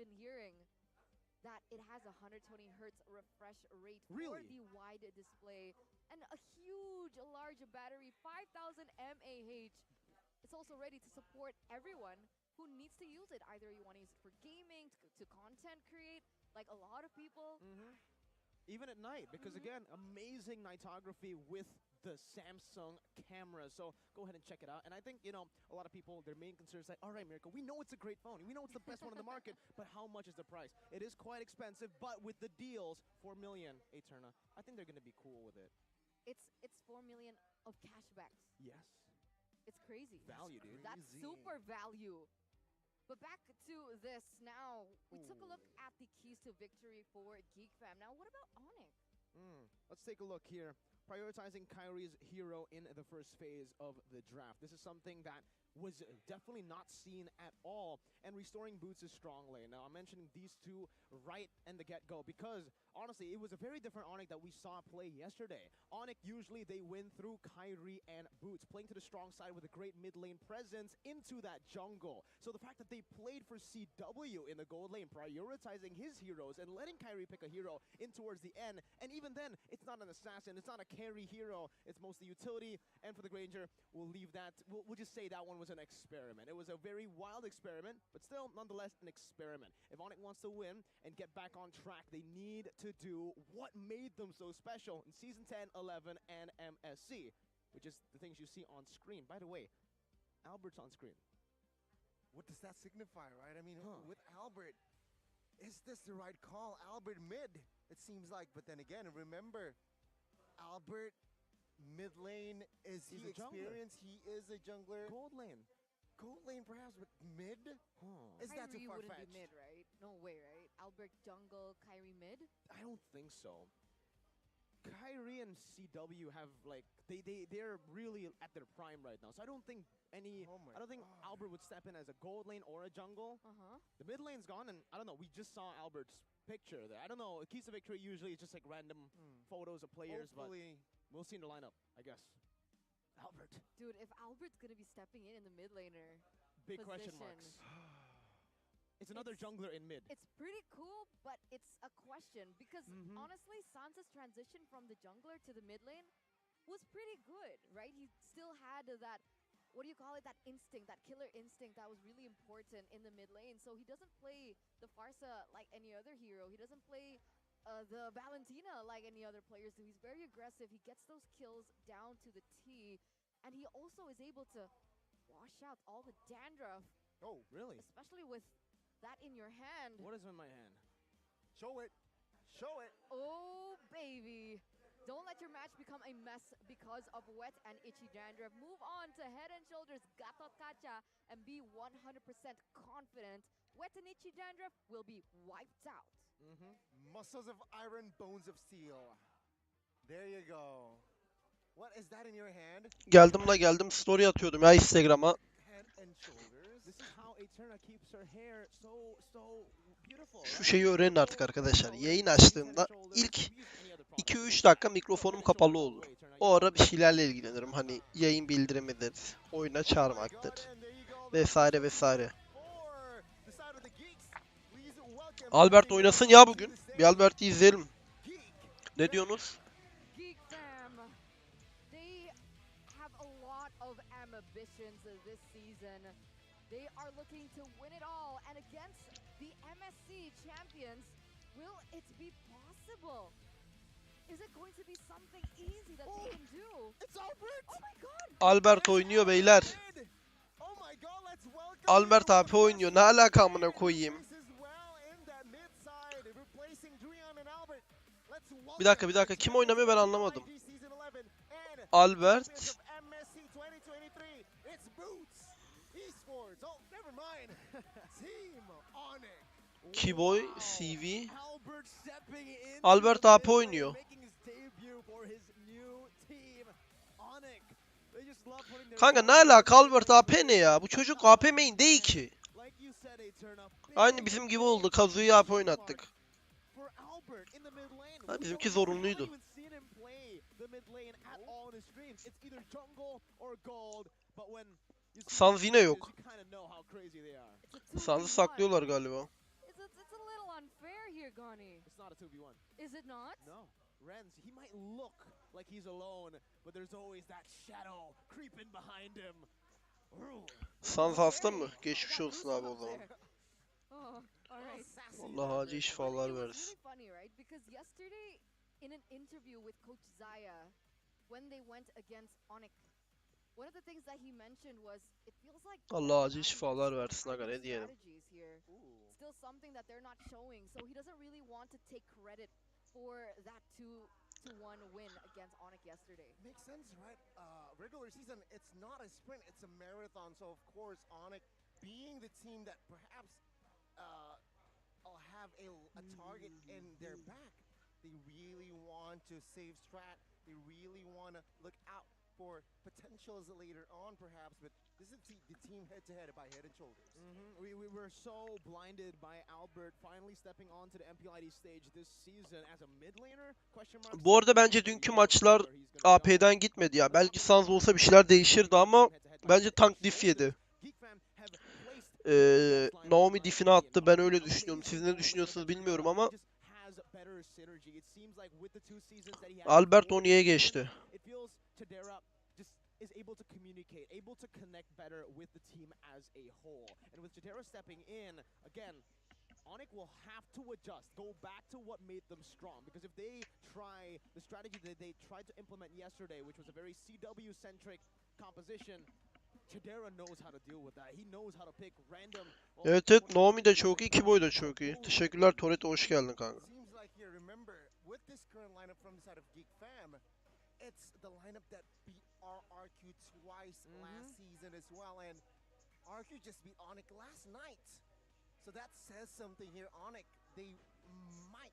been hearing that it has a 120 hertz refresh rate for Really? the wide display and a huge, large battery, 5,000 mAh. It's also ready to support everyone who needs to use it. Either you want to use it for gaming, to content create, like a lot of people. Even at night, because again, amazing nightography with the Samsung camera. So go ahead and check it out. And I think, you know, a lot of people, their main concern is like, all right, Miracle, we know it's a great phone. We know it's the best one in the market, but how much is the price? It is quite expensive, but with the deals, 4 million, Eterna, I think they're going to be cool with it. It's 4 million of cashbacks. Yes. It's crazy. Value, dude. That's super value. But back to this now. We took a look at the keys to victory for Geek Fam. Now, what about Onyx? Let's take a look here. Prioritizing Kyrie's hero in the first phase of the draft. This is something that was definitely not seen at all. And restoring Boots' strong lane. Now, I'm mentioning these two right in the get-go because, honestly, it was a very different Onyx that we saw play yesterday. Onyx, usually they win through Kyrie and Boots, playing to the strong side with a great mid-lane presence into that jungle. So the fact that they played for CW in the gold lane, prioritizing his heroes and letting Kyrie pick a hero in towards the end. And even then, it's not an assassin, it's not a carry hero, it's mostly utility. And for the Granger, we'll leave that, we'll just say that one was an experiment. It was a very wild experiment, but still, nonetheless, an experiment. If Onyx wants to win and get back on track, they need to do what made them so special in Season 10, 11, and MSC, which is the things you see on screen. By the way, Albert's on screen. What does that signify, right? I mean, with Albert, is this the right call? Albert mid, it seems like. But then again, remember, Albert mid lane, is he experienced? He is a jungler. Gold lane. Gold lane perhaps, but mid? Is that too Kyrie far-fetched? wouldn't be mid, right? No way, right? Albert jungle, Kyrie mid? I don't think so. Kyrie and CW have like they're really at their prime right now. So I don't think Albert would step in as a gold lane or a jungle. The mid lane's gone, and I don't know. We just saw Albert's picture there. I don't know. Keys to victory usually is just like random photos of players, Hopefully. but we'll see in the lineup, I guess. Albert. Dude, if Albert's gonna be stepping in the mid laner Big position, question marks. It's another jungler in mid. It's pretty cool, but it's a question because honestly, Sansa's transition from the jungler to the mid lane was pretty good, right? He still had that, what do you call it, that instinct, that killer instinct that was really important in the mid lane. So he doesn't play the Pharsa like any other hero. He doesn't play the Valentina like any other players do. He's very aggressive. He gets those kills down to the T, and he also is able to wash out all the dandruff. Oh, really? Especially with that in your hand. What is in my hand? Show it. Show it. Oh, baby. Don't let your match become a mess because of wet and itchy dandruff. Move on to Head and Shoulders Gatot Kacha and be 100% confident. Wet and itchy dandruff will be wiped out. Muscles of iron, bones of steel. There you go. What is that in your hand? Geldim story atıyordum ya Instagram'a. Head and shoulders. This is how Eterna keeps her hair so beautiful. Şu şeyi öğrenin artık arkadaşlar. Yayın açtığımda ilk 2-3 dakika mikrofonum kapalı olur. O ara bir şeylerle ilgilenirim. Hani yayın bildirimidir, oyuna çağırmaktır vesaire vesaire. Albert oynasın ya bugün. Bir Albert'i izleyelim. Ne diyorsunuz? Geek Fam, they have a lot of ambitions this season. They are looking to win it all, and against the MSC champions, will it be possible? Is it going to be something easy that they can do? It's Albert! Oh my god! Albert oynuyor beyler. Oh my god, let's welcome Albert AP oynuyor. Ne alaka amına koyayım? Bir dakika kim oynamıyor ben anlamadım. Albert. Keyboy, CV. Albert AP oynuyor. Kanka ne alaka Albert AP ne ya? Bu çocuk AP main değil ki. Aynı bizim gibi oldu. Kazu'yu AP oynattık. Ha, bizimki zorunluydu. Sans yine yok. Sans'ı saklıyorlar galiba. Gani? It's not a 2v1. Is it not? No. Renz, he might look like he's alone, but there's always that shadow creeping behind him. Sans hasta mı? Geçmiş olsun abi o zaman. Oh, alright. Allah acı şifalar It was versin. really funny, right? Because yesterday, in an interview with Coach Zaya, when they went against Onyx, one of the things that he mentioned was it feels like Allah acı şifalar versin aga, ne diyelim. strategies here. Still something that they're not showing, so he doesn't really want to take credit for that 2-1 win against Onyx yesterday. Makes sense, right? Regular season, it's not a sprint, it's a marathon. So of course, Onyx being the team that perhaps will have a target in their back, they really want to save strat. They really want to look out for potentials later on, perhaps. But this is the team head-to-head by head and shoulders. We were so blinded by Albert finally stepping onto the MPLID stage this season as a mid laner. Bu arada bence dünkü maçlar AP'den gitmedi ya. Belki Sans olsa bir şeyler değişirdi ama bence tank diff yedi. Naomi diff'ine attı. Ben öyle düşünüyorum. Siz ne düşünüyorsunuz bilmiyorum ama Albert Onyx'e geçti. Is able to communicate, able to connect better with the team as a whole. And with Jadera stepping in, again, Onyx will have to adjust, go back to what made them strong. Because if they try the strategy that they tried to implement yesterday, which was a very CW-centric composition, Jadera knows how to deal with that. He knows how to pick random... Evet evet, Naomi de çok iyi, Kiboy da çok iyi. Teşekkürler Toretto, hoş geldin kanka. Seems like here, remember, with this current lineup from the side of Geek fam, it's the lineup that beat RRQ twice last season as well, and RRQ just beat Onyx last night. So that says something here. Onyx, they might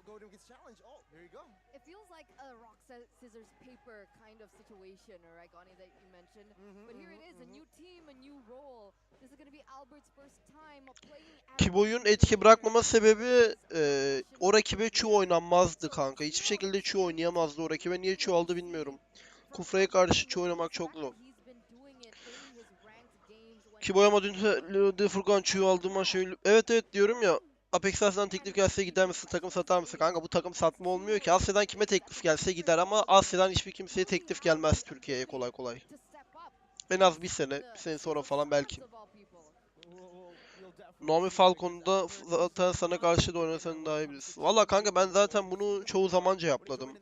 go to his challenge. Oh, there you go. It feels like a rock, scissors, paper kind of situation, right, Gani, that you mentioned. But here it is, a new team, a new role. This is going to be Albert's first time playing as Kiboy'un etki bırakmama sebebi o rakibe Q oynanmazdı kanka. Hiçbir şekilde Q oynayamazdı o rakibe. Niye Q aldı bilmiyorum. Kufra'ya karşı Q oynamak çok zor. Kiboy ama dün Furkan Q aldığıma şöyle... Evet evet diyorum ya. Apex Asya'dan teklif gelse gider misin? Takım satar mısın? Kanka bu takım satma olmuyor ki. Asya'dan kime teklif gelse gider ama Asya'dan hiçbir kimseye teklif gelmez Türkiye'ye kolay kolay. En az bir sene sonra falan belki. Naomi Falcon'da zaten sana karşı da oynasan daha iyi bilirsin. Valla kanka ben zaten bunu çoğu zaman cevapladım.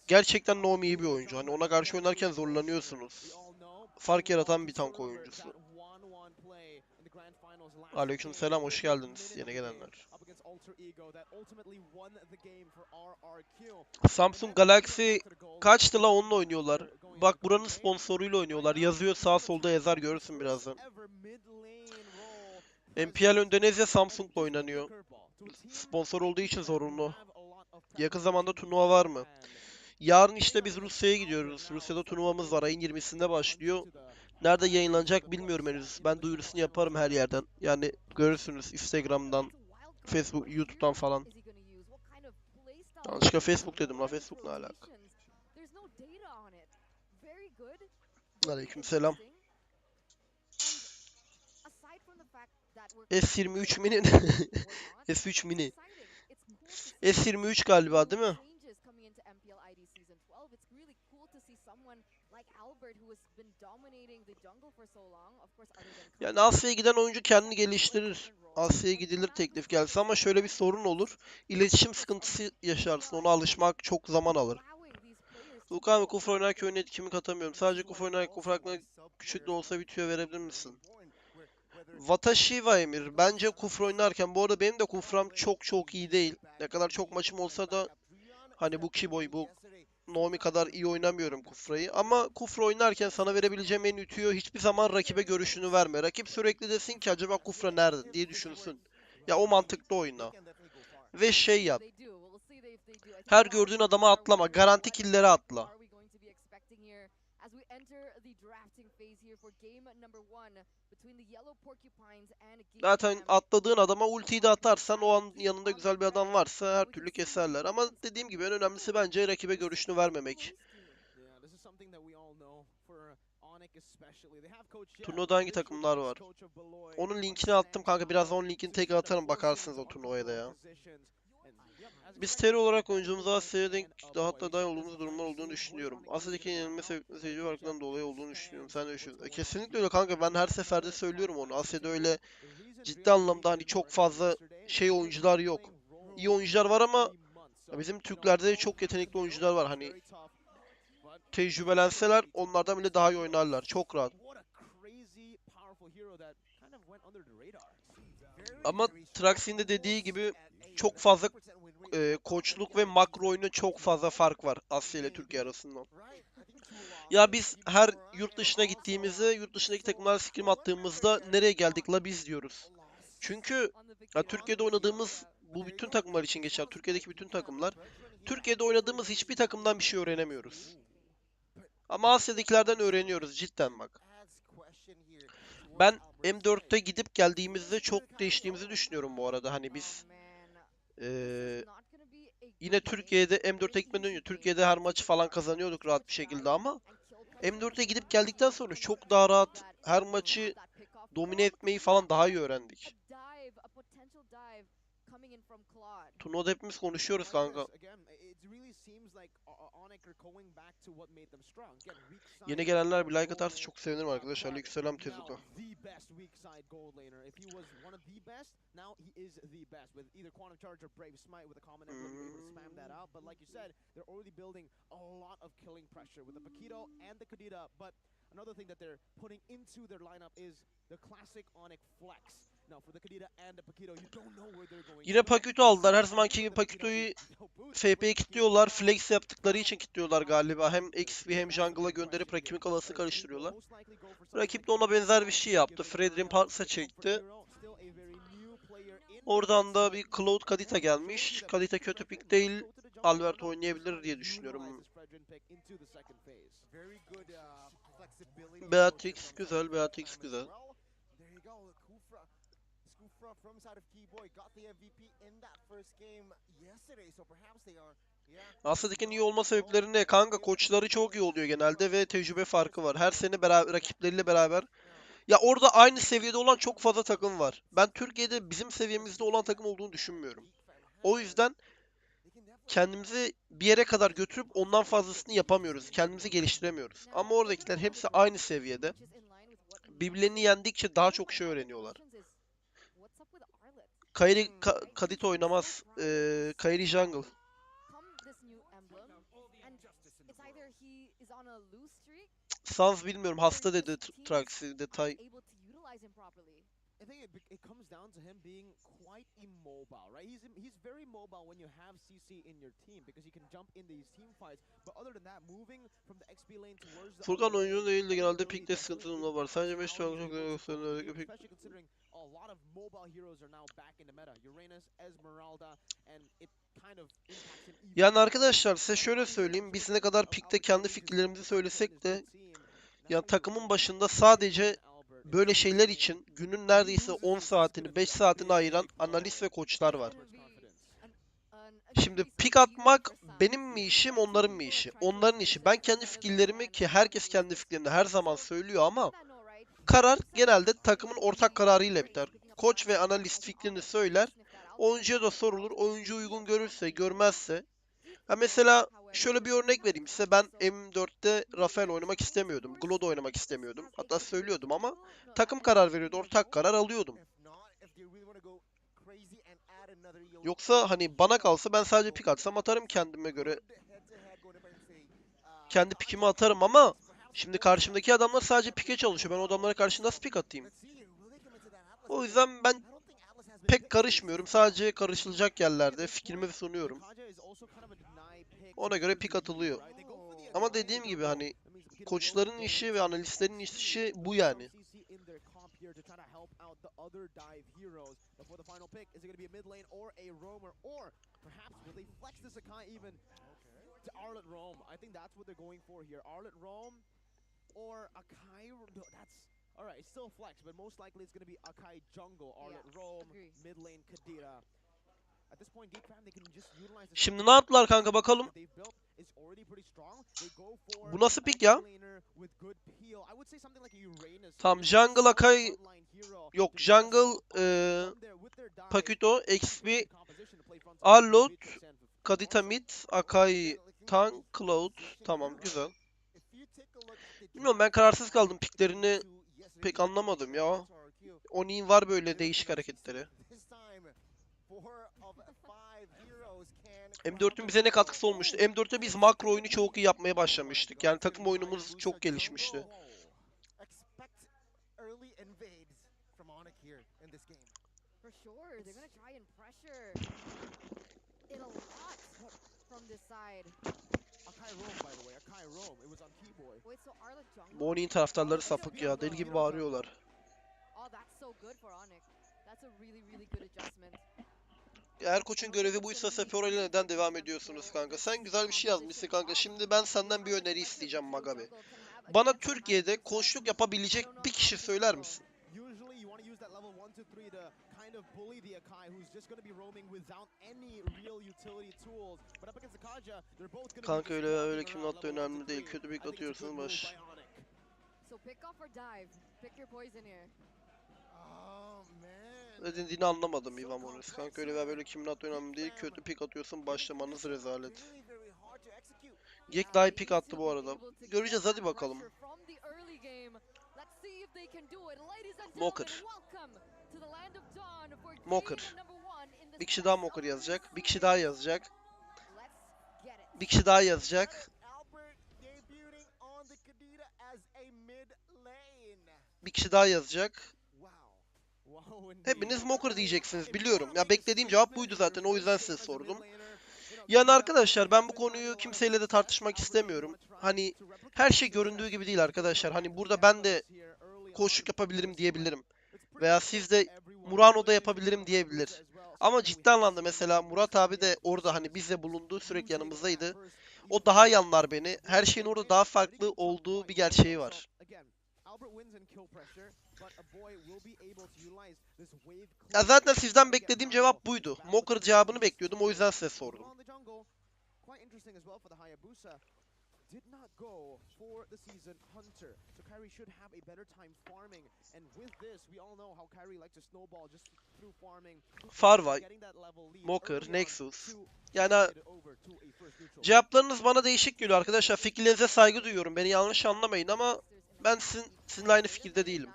Gerçekten Naomi iyi bir oyuncu. Hani ona karşı oynarken zorlanıyorsunuz. Fark yaratan bir tank oyuncusu. Aleykümselam, hoş geldiniz yeni gelenler. Samsung Galaxy kaçtı la, onunla oynuyorlar. Bak buranın sponsoruyla oynuyorlar. Yazıyor sağ solda, yazar görürsün birazdan. MPL Endonezya Samsung'la oynanıyor. Sponsor olduğu için zorunlu. Yakın zamanda turnuva var mı? Yarın işte biz Rusya'ya gidiyoruz. Rusya'da turnuvamız var. Ayın 20'sinde başlıyor. Nerede yayınlanacak bilmiyorum henüz. Ben duyurusunu yaparım her yerden. Yani görürsünüz Instagram'dan, Facebook, YouTube'dan falan. Yanlışlıkla Facebook dedim la, Facebook ne alaka? Aleykümselam. S23 mini S3 mini. S23 galiba değil mi? Yani Asya'ya giden oyuncu kendini geliştirir. Asya'ya gidilir teklif gelse ama şöyle bir sorun olur. İletişim sıkıntısı yaşarsın. Ona alışmak çok zaman alır. Luka abi Kufra oynarken oyuna etkimi katamıyorum. Sadece Kufra oynarken Kufra hakkında küçük de olsa bir tüyo verebilir misin? Watashiva Emir. Bence Kufra oynarken, bu arada benim de Kufra'm çok iyi değil. Ne kadar çok maçım olsa da hani bu Kiboy, bu Naomi kadar iyi oynamıyorum Kufra'yı. Ama Kufra oynarken sana verebileceğim en iyi tüyo, hiçbir zaman rakibe görüşünü verme. Rakip sürekli desin ki acaba Kufra nerede diye düşünsün. Ya o mantıklı oyna. Ve şey yap. Her gördüğün adama atlama. Garanti kill'lere atla. Zaten atladığın adama ultiyi de atarsan o an yanında güzel bir adam varsa her türlü keserler. Ama dediğim gibi en önemlisi bence rakibe görüşünü vermemek. Turnuvada hangi takımlar var? Onun linkini attım kanka. Biraz onun linkini tekrar atarım. Bakarsınız o turnuvaya da ya. Biz teori olarak oyuncumuza Asya'ya denk hatta daha olduğumuz durumlar olduğunu düşünüyorum. Asya'daki yenilme seyirci farkından dolayı olduğunu düşünüyorum. Sen ne düşünüyorsun? Kesinlikle öyle kanka. Ben her seferde söylüyorum onu. Asya'da öyle ciddi anlamda hani çok fazla oyuncular yok. İyi oyuncular var ama bizim Türklerde de çok yetenekli oyuncular var. Hani tecrübelenseler onlardan bile daha iyi oynarlar. Çok rahat. Ama Traxxin de dediği gibi çok fazla koçluk ve makro oyunda çok fazla fark var Asya ile Türkiye arasında. Ya biz her yurt dışına gittiğimizde, yurt dışındaki takımlarla scrim attığımızda nereye geldik la biz diyoruz. Çünkü ya Türkiye'de oynadığımız bu bütün takımlar için geçer. Türkiye'deki bütün takımlar. Türkiye'de oynadığımız hiçbir takımdan bir şey öğrenemiyoruz. Ama Asya'dakilerden öğreniyoruz cidden bak. Ben M4'te gidip geldiğimizde çok değiştiğimizi düşünüyorum bu arada. Hani biz yine Türkiye'de M4'e gitmeden önce Türkiye'de her maçı falan kazanıyorduk rahat bir şekilde ama M4'e gidip geldikten sonra çok daha rahat her maçı domine etmeyi falan daha iyi öğrendik. Turnuvada hepimiz konuşuyoruz kanka. Yeni gelenler bir like atarsa çok sevinirim arkadaşlar. Aleykümselam Tezuka. Another thing that they're putting into their lineup is the classic Onyx Flex. Now for the Kadita and the Paquito, you don't know where they're going. Yine Paquito aldılar. Her zamanki gibi Paquito'yu FP'ye kilitliyorlar. Flex yaptıkları için kilitliyorlar galiba. Hem XP hem Jungle'a gönderip rakibin kafasını karıştırıyorlar. Rakip de ona benzer bir şey yaptı. Fredrin Parks'a çekti. Oradan da bir Cloud Kadita gelmiş. Kadita kötü pick değil. Albert oynayabilir diye düşünüyorum. Beatrix güzel, Beatrix güzel. Asya'daki iyi olma sebepleri ne? Kanka koçları çok iyi oluyor genelde ve tecrübe farkı var. Her sene rakipleriyle beraber. Ya orada aynı seviyede olan çok fazla takım var. Ben Türkiye'de bizim seviyemizde olan takım olduğunu düşünmüyorum. O yüzden kendimizi bir yere kadar götürüp ondan fazlasını yapamıyoruz. Kendimizi geliştiremiyoruz. Ama oradakiler hepsi aynı seviyede. Birbirlerini yendikçe daha çok şey öğreniyorlar. Kadita oynamaz. Kairi Jungle. Sans bilmiyorum. Hasta dedi Traxxi detay. I think it comes down to him being quite immobile, right? He's very mobile when you have CC in your team because he can jump in these team fights. But other than that, moving from the XP lane towards the Furkan oyuncu değil de genelde pikte sıkıntı var. Sence 5 çok pik. Especially considering a lot of mobile heroes are now back in the meta. Uranus, Esmeralda, and it kind of impacts him. Yani arkadaşlar size şöyle söyleyeyim. Biz ne kadar pikte kendi fikirlerimizi söylesek de ya takımın başında sadece böyle şeyler için günün neredeyse 10 saatini, 5 saatini ayıran analist ve koçlar var. Şimdi pik atmak benim mi işim, onların mı işi? Onların işi. Ben kendi fikirlerimi ki herkes kendi fikirlerini her zaman söylüyor ama karar genelde takımın ortak kararıyla biter. Koç ve analist fikrini söyler. Oyuncuya da sorulur. Oyuncu uygun görürse, görmezse. Ha mesela şöyle bir örnek vereyim size. Ben M4'te Rafael oynamak istemiyordum. Glodo oynamak istemiyordum. Hatta söylüyordum ama takım karar veriyordu. Ortak karar alıyordum. Yoksa hani bana kalsa ben sadece pik atsam atarım kendime göre. Kendi pikimi atarım ama şimdi karşımdaki adamlar sadece pike çalışıyor. Ben o adamlara karşı nasıl pik atayım? O yüzden ben pek karışmıyorum. Sadece karışılacak yerlerde fikrimi sunuyorum. Ona göre pik atılıyor. Ama dediğim gibi hani koçların işi ve analistlerin işi bu yani. Arlet Rome. I think that's what they're going for here. Arlet Rome or Akai. That's all right. It's still flex, but most likely it's going to be Akai Jungle, Arlet Rome, mid lane Kadira. At this point, Geek fam, they can just utilize the Şimdi ne yaptılar kanka bakalım. they've built is already pretty strong. They go for Bu nasıl pick a ya? laner with good peel. I would say something like a Uranus. Tamam, jungle Akai yok, jungle Pakuto, XP, Arlot, Kadita mid, Akai tank, Cloud. Tamam, güzel. Bilmiyorum, ben kararsız kaldım, picklerini pek anlamadım ya. Oni'nin var böyle değişik hareketleri. M4'ün bize ne katkısı olmuştu? M4'te biz makro oyunu çok iyi yapmaya başlamıştık. Yani takım oyunumuz çok gelişmişti. For sure, they're gonna try and pressure it a lot from this side. Akai Rome, by the way. Akai Rome. It was on Keyboy. Wait, so Arla jungle? Bu Oni'nin taraftarları sapık ya. Deli gibi bağırıyorlar. Oh, that's so good for Onyx. That's a really, really good adjustment. Eğer koçun görevi buysa Sephora ile neden devam ediyorsunuz kanka? Sen güzel bir şey yazmışsın kanka. Şimdi ben senden bir öneri isteyeceğim Magabe. Bana Türkiye'de koçluk yapabilecek bir kişi söyler misin? Usually you want to use that level 1 to 3 to kind of bully the Akai, who's just going to be roaming without any real utility tools. But up against the Kaja, they're both going to be Kanka öyle just kimin around attığı level 1 önemli to değil. 3. Kötü bir I think it's a atıyorsun good move baş. by Onyx. So pick off or dive. Pick your poison here. Ne dediğini anlamadım Ivan Morris. Kanka öyle veya böyle kimin attığı önemli değil. Kötü pick atıyorsun, başlamanız rezalet. Geek daha iyi pick attı bu arada. Göreceğiz, hadi bakalım. Mocker. Mocker. Bir kişi daha Mocker yazacak. Bir kişi daha yazacak. Bir kişi daha yazacak. Bir kişi daha yazacak. Hepiniz Mocker diyeceksiniz, biliyorum. Ya beklediğim cevap buydu zaten, o yüzden size sordum. Yani arkadaşlar, ben bu konuyu kimseyle de tartışmak istemiyorum. Hani her şey göründüğü gibi değil arkadaşlar. Hani burada ben de koçluk yapabilirim diyebilirim. Veya siz de Murano'da yapabilirim diyebilir. Ama ciddi anlamda mesela Murat abi de orada hani bizle bulunduğu, sürekli yanımızdaydı. O daha iyi anlar beni. Her şeyin orada daha farklı olduğu bir gerçeği var. Ya zaten sizden beklediğim cevap buydu. Mocker cevabını bekliyordum, o yüzden size sordum. Did not go for the season Hunter. So Kyrie should have a better time farming. And with this, we all know how Kyrie likes to snowball just through farming. Farva, Mocker, Nexus. Yani cevaplarınız bana değişik geliyor arkadaşlar. Fikirlerinize saygı duyuyorum. Beni yanlış anlamayın ama ben sizinle aynı fikirde değilim.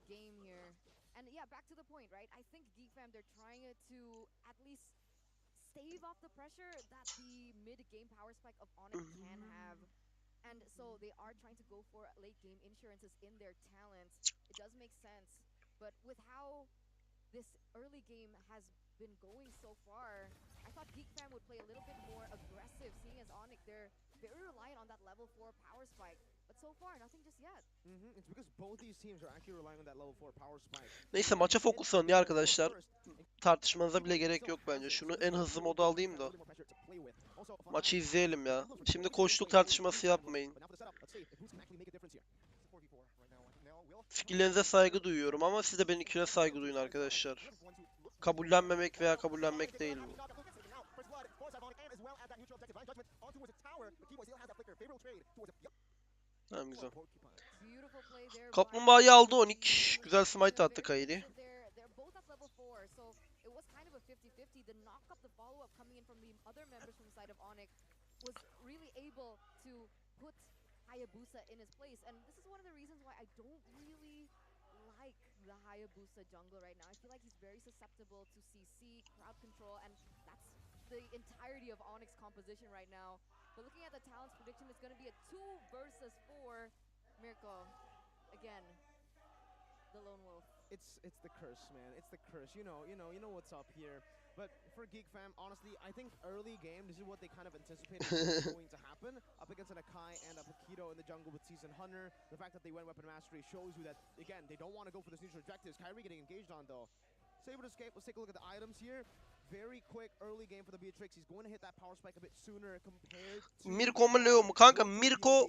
Game here. And yeah, back to the point, right? I think Geek fam, they're trying to at least stave off the pressure that the mid-game power spike of Onyx can have. And so they are trying to go for late game insurances in their talents. It does make sense. But with how this early game has been going so far, I thought Geek fam would play a little bit more aggressive, seeing as Onyx, they're very reliant on that level 4 power spike. But so far, nothing just yet. It's because both these teams are actually relying on that level 4 power spike. Neyse, maça fokuslanın ya arkadaşlar. Tartışmanıza bile gerek yok bence. Şunu en hızlı moda alayım da maçı izleyelim ya. Şimdi koçluk tartışması yapmayın. Fikirlerinize saygı duyuyorum ama siz de benimkine saygı duyun arkadaşlar. Kabullenmemek veya kabullenmek değil bu. Tamam, güzel. Kaplumbağayı aldı Onyx. Güzel smite attı Kairi. Hayabusa in his place, and this is one of the reasons why I don't really like the Hayabusa jungle right now. I feel like he's very susceptible to CC, crowd control, and that's the entirety of Onyx composition right now. But looking at the talents prediction, it's going to be a 2 versus 4. Mirko, again, the lone wolf. It's the curse, man. It's the curse. You know what's up here. But for Geek fam, honestly, I think early game, this is what they kind of anticipated was going to happen. Up against an Akai and a Paquito in the jungle with Season Hunter. The fact that they went Weapon Mastery shows you that, again, they don't want to go for this neutral objectives. Kyrie getting engaged on, though. So able to escape. Let's take a look at the items here. very quick early game for the Beatrix. He's going to hit that power spike a bit sooner compared to Mirko mu Leo mu? Kanka Mirko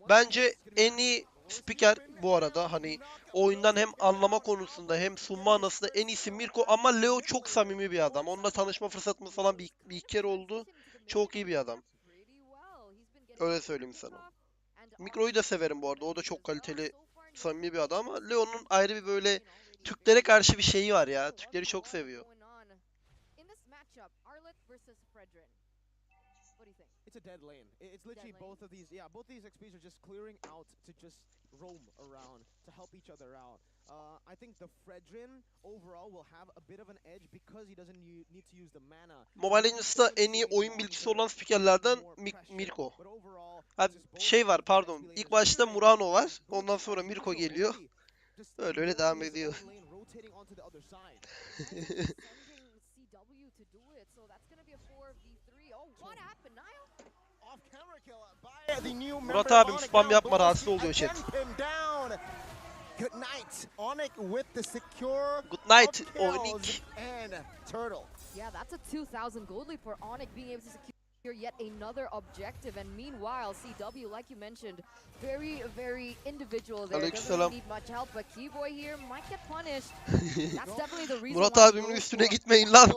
bence en iyi spiker bu arada. Hani oyundan hem anlama konusunda hem sunma anasında en iyisi Mirko ama Leo çok samimi bir adam. Onunla tanışma fırsatımız falan bir iki kere oldu. Çok iyi bir adam. Öyle söyleyeyim sana. Mikro'yu da severim bu arada. O da çok kaliteli, samimi bir adam ama Leo'nun ayrı bir böyle Türklere karşı bir şeyi var ya. Türkleri çok seviyor. It's a dead lane. It's literally both of these. Yeah, both these XPs are just clearing out to just roam around to help each other out. I think the Fredrin overall will have a bit of an edge because he doesn't need to use the mana. Mobile Legends'ta en iyi oyun bilgisi olan spikerlerden Mirko. Ha, şey var pardon. İlk başta Murano var. Ondan sonra Mirko geliyor. Öyle öyle devam ediyor. Murat abim spam yapma, rahatsız oluyor chat. Good night, Onyx with the secure. Good night, of kills Onyx. and Turtle. Yeah, that's a 2,000 gold lead for Onyx being able to secure yet another objective. And meanwhile, CW, like you mentioned, very individual there. Doesn't really need much help, but Keyboy here might get punished. That's definitely the reason Murat why abimin üstüne gitmeyin lan.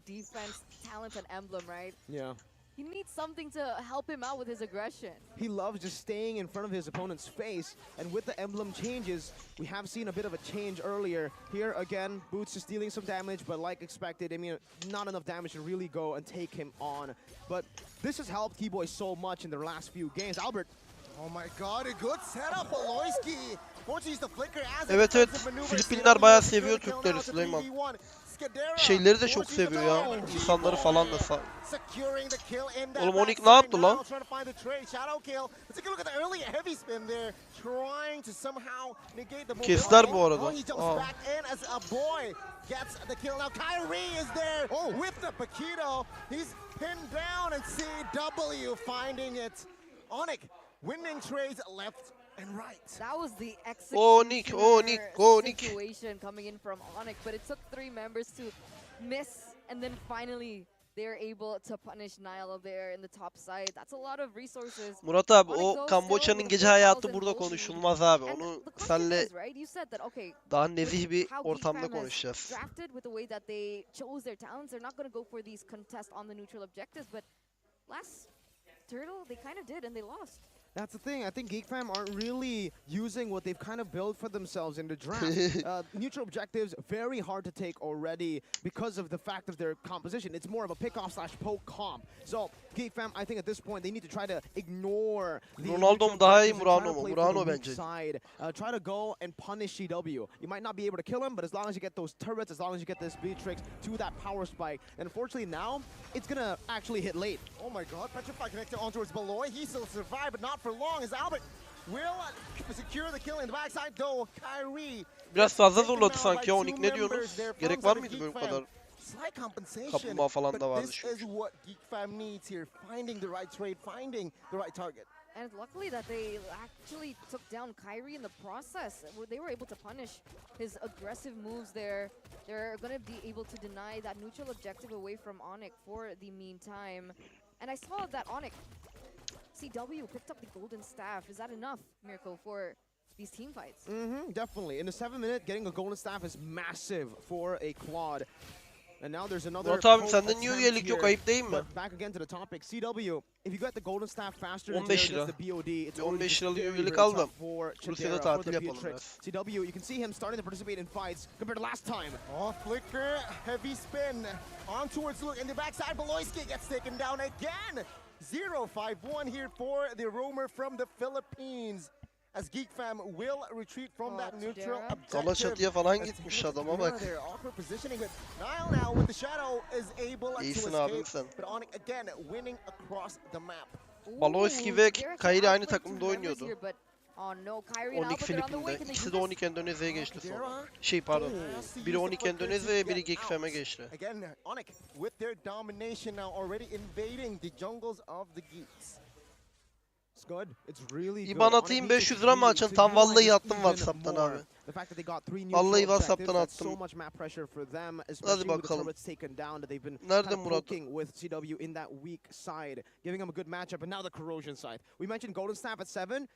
defense, talent, and emblem, right? Yeah. He needs something to help him out with his aggression. He loves just staying in front of his opponent's face, and with the emblem changes, we have seen a bit of a change earlier. Here again, Boots is dealing some damage, but like expected, I mean, not enough damage to really go and take him on. But this has helped Keyboy so much in their last few games. Albert. Oh my god, a good setup, Aloyski. Fortunately, the flicker as Evet evet, Filipinler bayağı seviyor Türkleri Süleyman. Şeyleri de çok seviyor ya, insanları falan da Oğlum Onyx ne yaptı lan? Kestiler bu arada. Winning trades left and right. That was the execution Onyx. situation coming in from Onyx, but it took 3 members to miss, and then finally they're able to punish Nile there in the top side. That's a lot of resources. Murat abi, o Kamboçya'nın gece hayatı burada konuşulmaz abi. Onu senle daha nezih bir ortamda konuşacağız. Drafted with the way that they chose their talents, they're not going to go for these contests on the neutral objectives, but last Turtle they kind of did and they lost. That's the thing. I think Geek Fam aren't really using what they've kind of built for themselves in the draft. Neutral objectives, very hard to take already because of the fact of their composition. It's more of a pick-off slash poke comp. So, Geek Fam, I think at this point, they need to try to ignore the Ronaldo mu daha iyi, Murano mu? Murano bence. Try to go and punish CW. You might not be able to kill him, but as long as you get those turrets, as long as you get this Beatrix to that power spike, and unfortunately now, it's going to actually hit late. Oh my god, Petrify connected on towards Beloy. He still survived, but not for long as Albert will secure the kill in the backside though. Kyrie. Biraz fazla zorladı sanki Onyx, ne diyorsunuz? Gerek var mıydı böyle bu kadar? Kaplumbağa falan da vardı çünkü. This is what Geek Fam needs here. Finding the right trade, finding the right target. And luckily that they actually took down Kyrie in the process. They were able to punish his aggressive moves there. They're going to be able to deny that neutral objective away from Onyx for the meantime. And I saw that Onyx CW picked up the golden staff. Is that enough, Mirko, for these team fights? Definitely. In the 7 minute, getting a golden staff is massive for a Claude. And now there's another. Murat abim sende niye üyelik yok, ayıp değil mi? Back again to the topic. CW, if you get the golden staff faster, 15 lira. 15 liralık üyelik aldım. Rusya'da tatil yapalım biraz. CW, you can see him starting to participate in fights compared to last time. Oh, flicker, heavy spin on towards Luke in the backside. Beloyski gets taken down again. 0-5-1 here for the roamer from the Philippines. As Geek Fam will retreat from that neutral objective. Kala çatıya falan gitmiş adama bak. Nile now with the shadow is able to escape. But Onyx again winning across the map. Baloyski ve Kyrie aynı takımda oynuyordu. Onyx Filipin'de. İkisi de Onyx Endonezya'ya geçti sonra. Pardon. Biri Onyx Endonezya'ya, biri Geek Fam'e geçti. Again, Onyx with their domination now already invading the jungles of the Geeks. It's good. It's really good. İban atayım 500 lira mı açın? Tam vallahi attım WhatsApp'tan abi. The fact that they got 3 Vallahi neutral WhatsApp'tan objectives, that's attım. so much map pressure for them, especially with the bakalım. turrets taken down that they've been Nerede kind of Murat? poking with CW in that weak side, giving them a good matchup. And now the corrosion side. We mentioned Golden Staff at 7.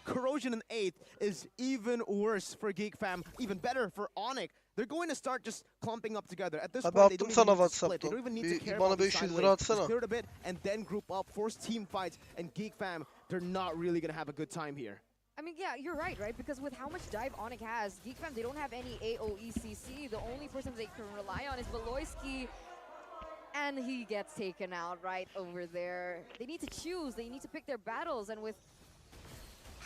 Corrosion in 8 is even worse for Geek fam, even better for Onyx. They're going to start just clumping up together. At this Abi point, they attım don't sana even need to split. They WhatsApp'tan. don't even need to Bir care bana about these 500 side lira lanes. atsana. Just clear it a bit and then group up, force team fights, and Geek fam, they're not really going to have a good time here. I mean, yeah, you're right? Because with how much dive Onyx has, Geek fam, they don't have any AOECC. The only person they can rely on is Beloyski, and he gets taken out right over there. They need to choose. They need to pick their battles, and with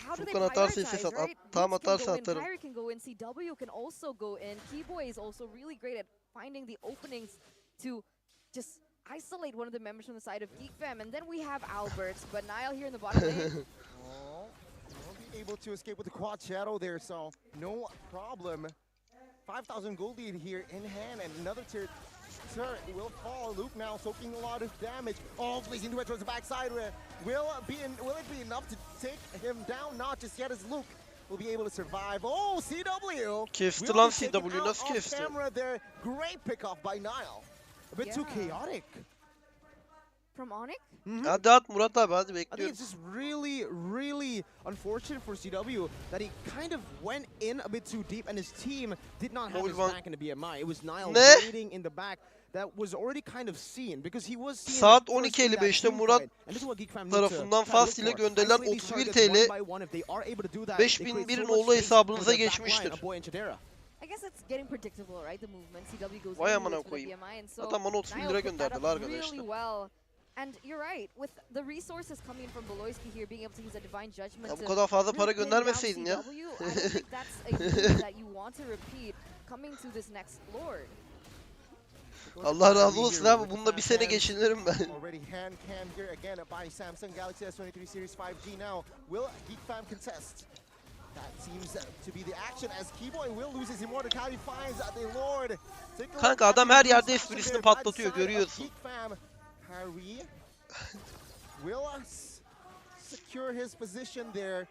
how do they Furkan atarsa prioritize, ses at. right? Tam Boots can atarsa go in, atarım. Kyrie can go in, CW can also go in. Keyboy is also really great at finding the openings to just isolate one of the members from the side of Geek fam. And then we have Alberts, but Niall here in the bottom lane. Oh, will be able to escape with the quad shadow there, so no problem. 5,000 gold lead here in hand, and another turret will fall. Luke now soaking a lot of damage. Oh, blazing towards the backside. Will it be enough to take him down? Not just yet, as Luke will be able to survive. Oh, CW! Kesti will lan be taken CW, out nasıl off kesti? camera there. Great pick off by Niall. A bit too Yeah. chaotic. From Onyx? Hadi at Murat abi, hadi I think it's bekliyoruz. just really, really unfortunate for CW that he kind of went in a bit too deep and his team did not have his Hold on. back in the BMI. It was Niall Ne? waiting in the back that was already kind of seen because he was seen Saat first in that 12.55'te team Murat fight. And this is what Geek Fam need to tarafından try to Fast look ile for. gönderilen Isolate these 31 targets TL one by one. If they are able to do that, they 5001 create so oğlu much space hesabınıza for the backline geçmiştir. of Boy and Chidera. I guess it's getting predictable, right? The movement. CW goes Vay in amına with the koyayım. BMI, and so Zaten bana 30 bin Niall lira picked that gönderdiler up really arkadaşlar. well. And you're right, with the resources coming from Beloyski here, being able to use a divine judgment Ya bu to kadar fazla para really pin down göndermeseydin ya. CW, I don't think that's a move that you want to repeat coming to this next Lord. Allah razı olsun abi, bununla bir sene geçinirim ben. Already hand cam here again by Samsung Galaxy S23 Series 5G now. Will Geek Fam contest? That seems to be the action as Keyboy will lose his immortality, finds the Lord. Take a look Kanka at adam the her yerde action esprisini there by the patlatıyor, side of görüyorsun. Geek Fam. Harry will secure his position there.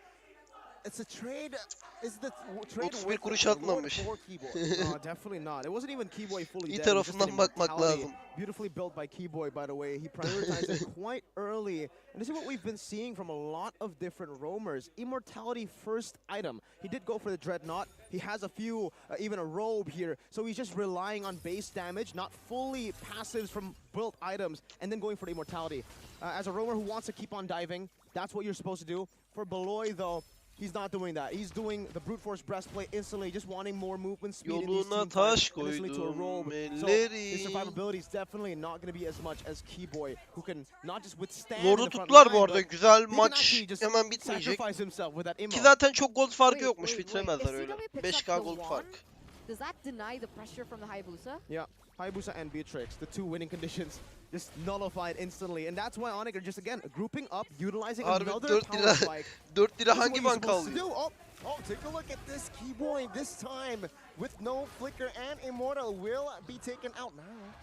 It's a trade. Is the trade 31 worth kuruş the Lord atmamış. for Keyboy? No, definitely not. It wasn't even Keyboy fully İyi dead. It was just an tarafından bakmak immortality. lazım. Beautifully built by Keyboy, by the way. He prioritized it quite early. And this is what we've been seeing from a lot of different roamers. Immortality first item. He did go for the Dreadnought. He has a few, even a robe here. So he's just relying on base damage, not fully passives from built items, and then going for the Immortality. As a roamer who wants to keep on diving, that's what you're supposed to do. For Beloy, though, he's not doing that. He's doing the brute force breastplate instantly, just wanting more movement speed in these Yoluna team fights, taş and instantly to a koydum robe. So elleri. his survivability is definitely not going to be as much as Keyboy, who can not just withstand Lord'u in the front tuttular line, bu arada. but Güzel he can maç actually just hemen bitmeyecek. sacrifice himself with that immo. Ki zaten çok gold farkı Wait, yokmuş, wait, bitiremezler wait. öyle. If CW picks 5k up the gold wand, fark. does that deny the pressure from the Hayabusa? Yeah, Hayabusa and Beatrix, the two winning conditions, just nullified instantly. And that's why Onyx are just, again, grouping up, utilizing Harbi another 4 power lira, spike. 4 lira This is what hangi you're banka supposed to alıyor? do. Oh, take a look at this Keyboy. This time, with no flicker and immortal, will be taken out now.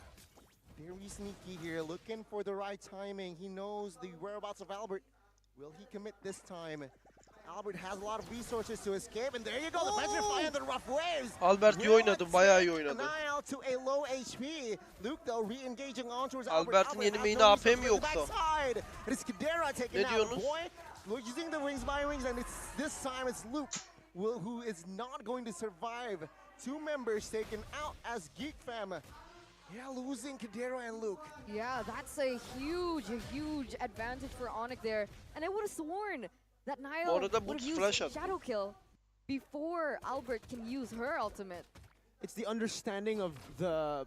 Very sneaky here, looking for the right timing. He knows the whereabouts of Albert. Will he commit this time? Albert has a lot of resources to escape, and there you go, the petrify and the rough waves. Albert iyi oynadı, bayağı iyi oynadı. Nile to a low HP. Luke though re-engaging on towards Albert. Albert'in Albert yeni has main'i no AP mi resources for the yoksa? backside. It is Kadera taking Ne out diyorsunuz? Boy. Using the wings by wings, and it's this time it's Luke who is not going to survive. Two members taken out as Geek Fam. Yeah, losing Kadera and Luke. Yeah, that's a huge advantage for Onyx there. And I would have sworn that Niall arada would Boots have flash used attı. Shadow Kill before Albert can use her ultimate. It's the understanding of the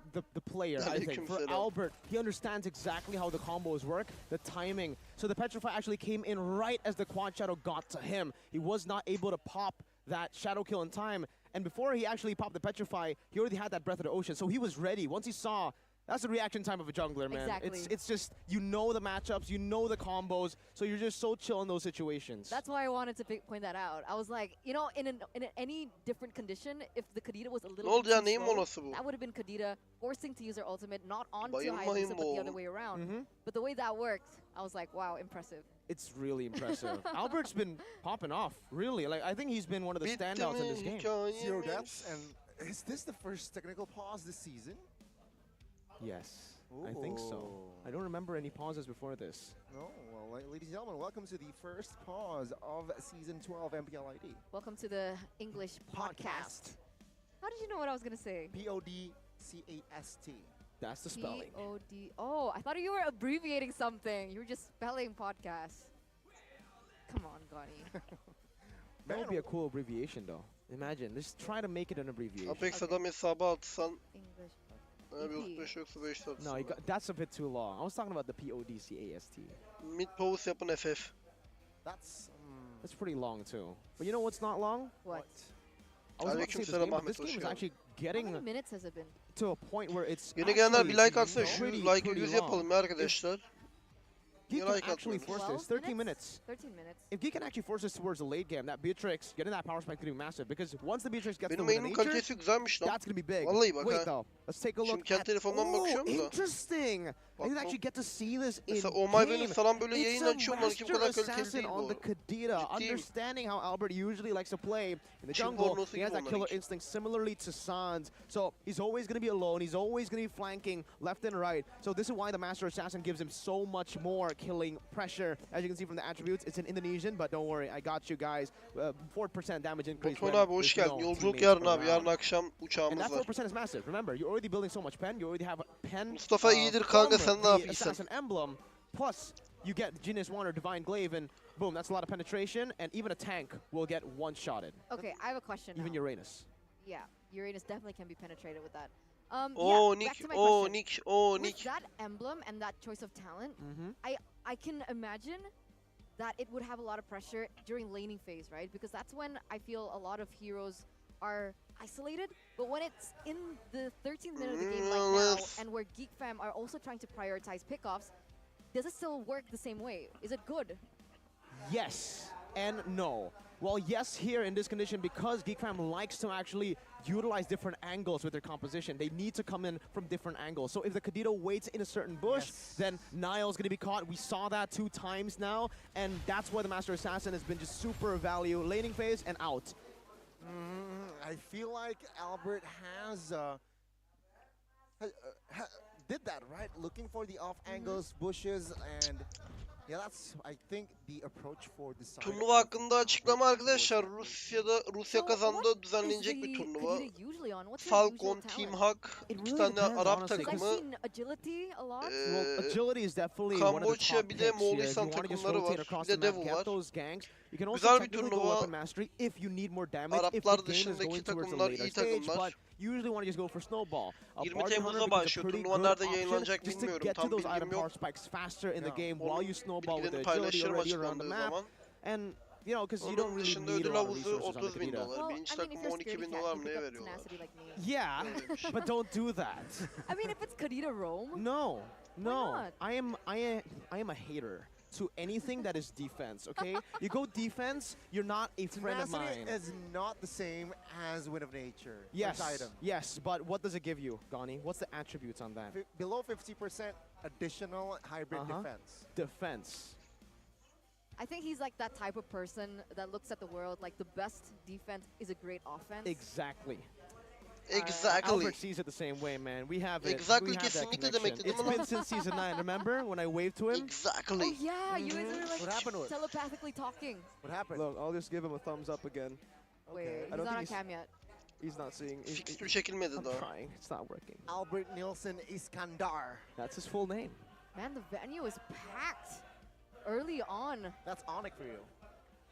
player, I think. For Aleykümselam. Albert, he understands exactly how the combos work, the timing. So the Petrify actually came in right as the Quad Shadow got to him. He was not able to pop that Shadow Kill in time. And before he actually popped the Petrify, he already had that Breath of the Ocean. So he was ready. Once he saw, that's the reaction time of a jungler, man. Exactly. It's just, you know the matchups, you know the combos, so you're just so chill in those situations. That's why I wanted to point that out. I was like, you know, in any different condition, if the Kadita was a Ne little oldu bit ya, too neyin slow, molası bu? that would have been Kadita forcing to use her ultimate, not onto Bayılmayın Hayabusa, but the bu other oğlum. way around. Mhm. But the way that worked, I was like, wow, impressive. It's really impressive. Albert's been popping off, really. Like I think he's been one of the Bitti standouts in mi this game. 0 hikayemiz? deaths, and is this the first technical pause this season? Yes, I think so. Ooh. I don't remember any pauses before this. No, well, ladies and gentlemen, welcome to the first pause of season 12 MPLID. Welcome to the English podcast. How did you know what I was gonna say? PODCAST. That's the spelling. P-O-D. Oh, I thought you were abbreviating something. You were just spelling podcast. Come on, Gani. That would be a cool abbreviation, though. Imagine, just try to make it an abbreviation. Apex Adam hesabı atsan English. bir 35 yoksa 5 No, atsın. that's a bit too long. I was talking about the PODCAST. Mid pause yapın FF. That's That's pretty long too. But you know what's not long? What? I was about to say this Aleykümselam game, but Ahmet, this game hoş is geldin. actually How getting many minutes has it been? to a point where it's Yeni gelenler bir actually like atsın. Şu pretty like'ı 100 long. yapalım ya arkadaşlar. Geek You can like actually atmıyoruz. force this. 12 13 minutes. 13 minutes. If Geek can actually force this towards the late game, that Beatrix getting that power spike could be massive because once the Beatrix gets the Benim win in yayınımın nature, kalitesi güzelmiş lan. that's gonna be big. Vallahi bak Wait ha. though, let's take a Şimdi look kendi at. telefondan bakıyorum da. Interesting. I Bak didn't bu- actually get to see this in Mesela Oh My game. Venus falan böyle It's yayın a açıyorlar ki bu master kadar kaliteli assassin değil on bu. the Kadita, Ciddiyim. understanding how Albert usually likes to play in the Çin jungle. pornosu He has gibi that onlar killer hiç. instinct similarly to Sans. So he's always going to be alone. He's always going to be flanking left and right. So this is why the master assassin gives him so much more killing pressure. As you can see from the attributes, it's in Indonesian, but don't worry, I got you guys. 4% damage increase. Batuhan when abi hoş there's geldin. no Yolculuk teammates yarın abi. Yarın around. akşam And uçağımız that var. 4% is massive. Remember, you're already building so much pen. You already have a pen. Mustafa iyidir kanka, from sen ne the yapıyorsun? assassin emblem. Plus, you get Genius One or Divine Glaive, and boom, that's a lot of penetration. And even a tank will get one-shotted. Okay, I have a question Even now. Uranus. Yeah, Uranus definitely can be penetrated with that. Oo yeah, back Nick, to my oo question. Nick, oo With Nick. that emblem and that choice of talent, I can imagine that it would have a lot of pressure during laning phase, right? Because that's when I feel a lot of heroes are isolated. But when it's in the 13th minute of the game like now, Yes. and where Geek Fam are also trying to prioritize pickoffs, does it still work the same way? Is it good? Yes and no. Well, yes, here in this condition, because Geek Fam likes to actually utilize different angles with their composition, they need to come in from different angles. So if the Kadito waits in a certain bush, then Niall's going to be caught. We saw that 2 times now, and that's why the Master Assassin has been just super value. Laning phase and out. I feel like Albert has did that right, looking for the off angles, bushes, and yeah, that's I think the approach for the side. Turnuva hakkında açıklama arkadaşlar. Rusya So kazandı, what düzenlenecek is bir the turnuva. Kadita usually on? What's their Falcon, usual Team talent? Hawk, It 2 really tane depends, Arap honestly. 'Cause I've takımı. seen agility a lot. Well, Ee, agility is definitely one of the Kamboçya, top bir de picks here. If you Moğolistan want to just takımları rotate var, across bir the de map, Devil get var. those ganks. You can also Güzel bir technically go turnuva. weapon mastery if you need more damage, if the Araplar game is dışındaki going towards the takımlar later iyi stage, takımlar. but you usually want to just go for snowball. 20 Bargain Temmuz'da Hunter becomes a başlıyor. pretty Turnuva good nerede option yayınlanacak just to bilmiyorum. get to Tam those item bilgim power yok. spikes faster in the Yeah. game while you Onun snowball with the bilgilerini agility paylaşırım already around the açıklandığı map. zaman. And, you know, because you don't Onun really dışında need a ödül lot of havuzu resources on the 30 bin Kadita. dolar. Well, Birinci I mean, if takım you're 12 scaredy bin cat, dolar you mı pick neye up veriyorlar? tenacity like me. Yeah, Öyleymiş. but don't do that. I mean, if it's Kadita Rome, No, no. not? I am a hater to anything that is defense, okay? You go defense, you're not a friend of Tenacity mine. is not the same as Wind of Nature. Yes, Which item? yes, but what does it give you, Gani? What's the attributes on that? Below 50% additional hybrid defense. Defense. I think he's like that type of person that looks at the world like the best defense is a great offense. Exactly. Exactly. Albert sees it the same way, man. We have it. Exactly, We have that kesinlikle connection. demek dedim It's ama- been since season 9, remember? When I waved to him? Exactly. Oh yeah, you guys are like What happened to it? telepathically talking. What happened? Look, I'll just give him a thumbs up again. Wait, Okay. he's I don't not on think he's- cam yet. He's not seeing. Fixtür çekilmedi I'm daha. trying. It's not working. Albert Nielsen Iskandar. That's his full name. Man, the venue is packed early on. That's Onyx for you.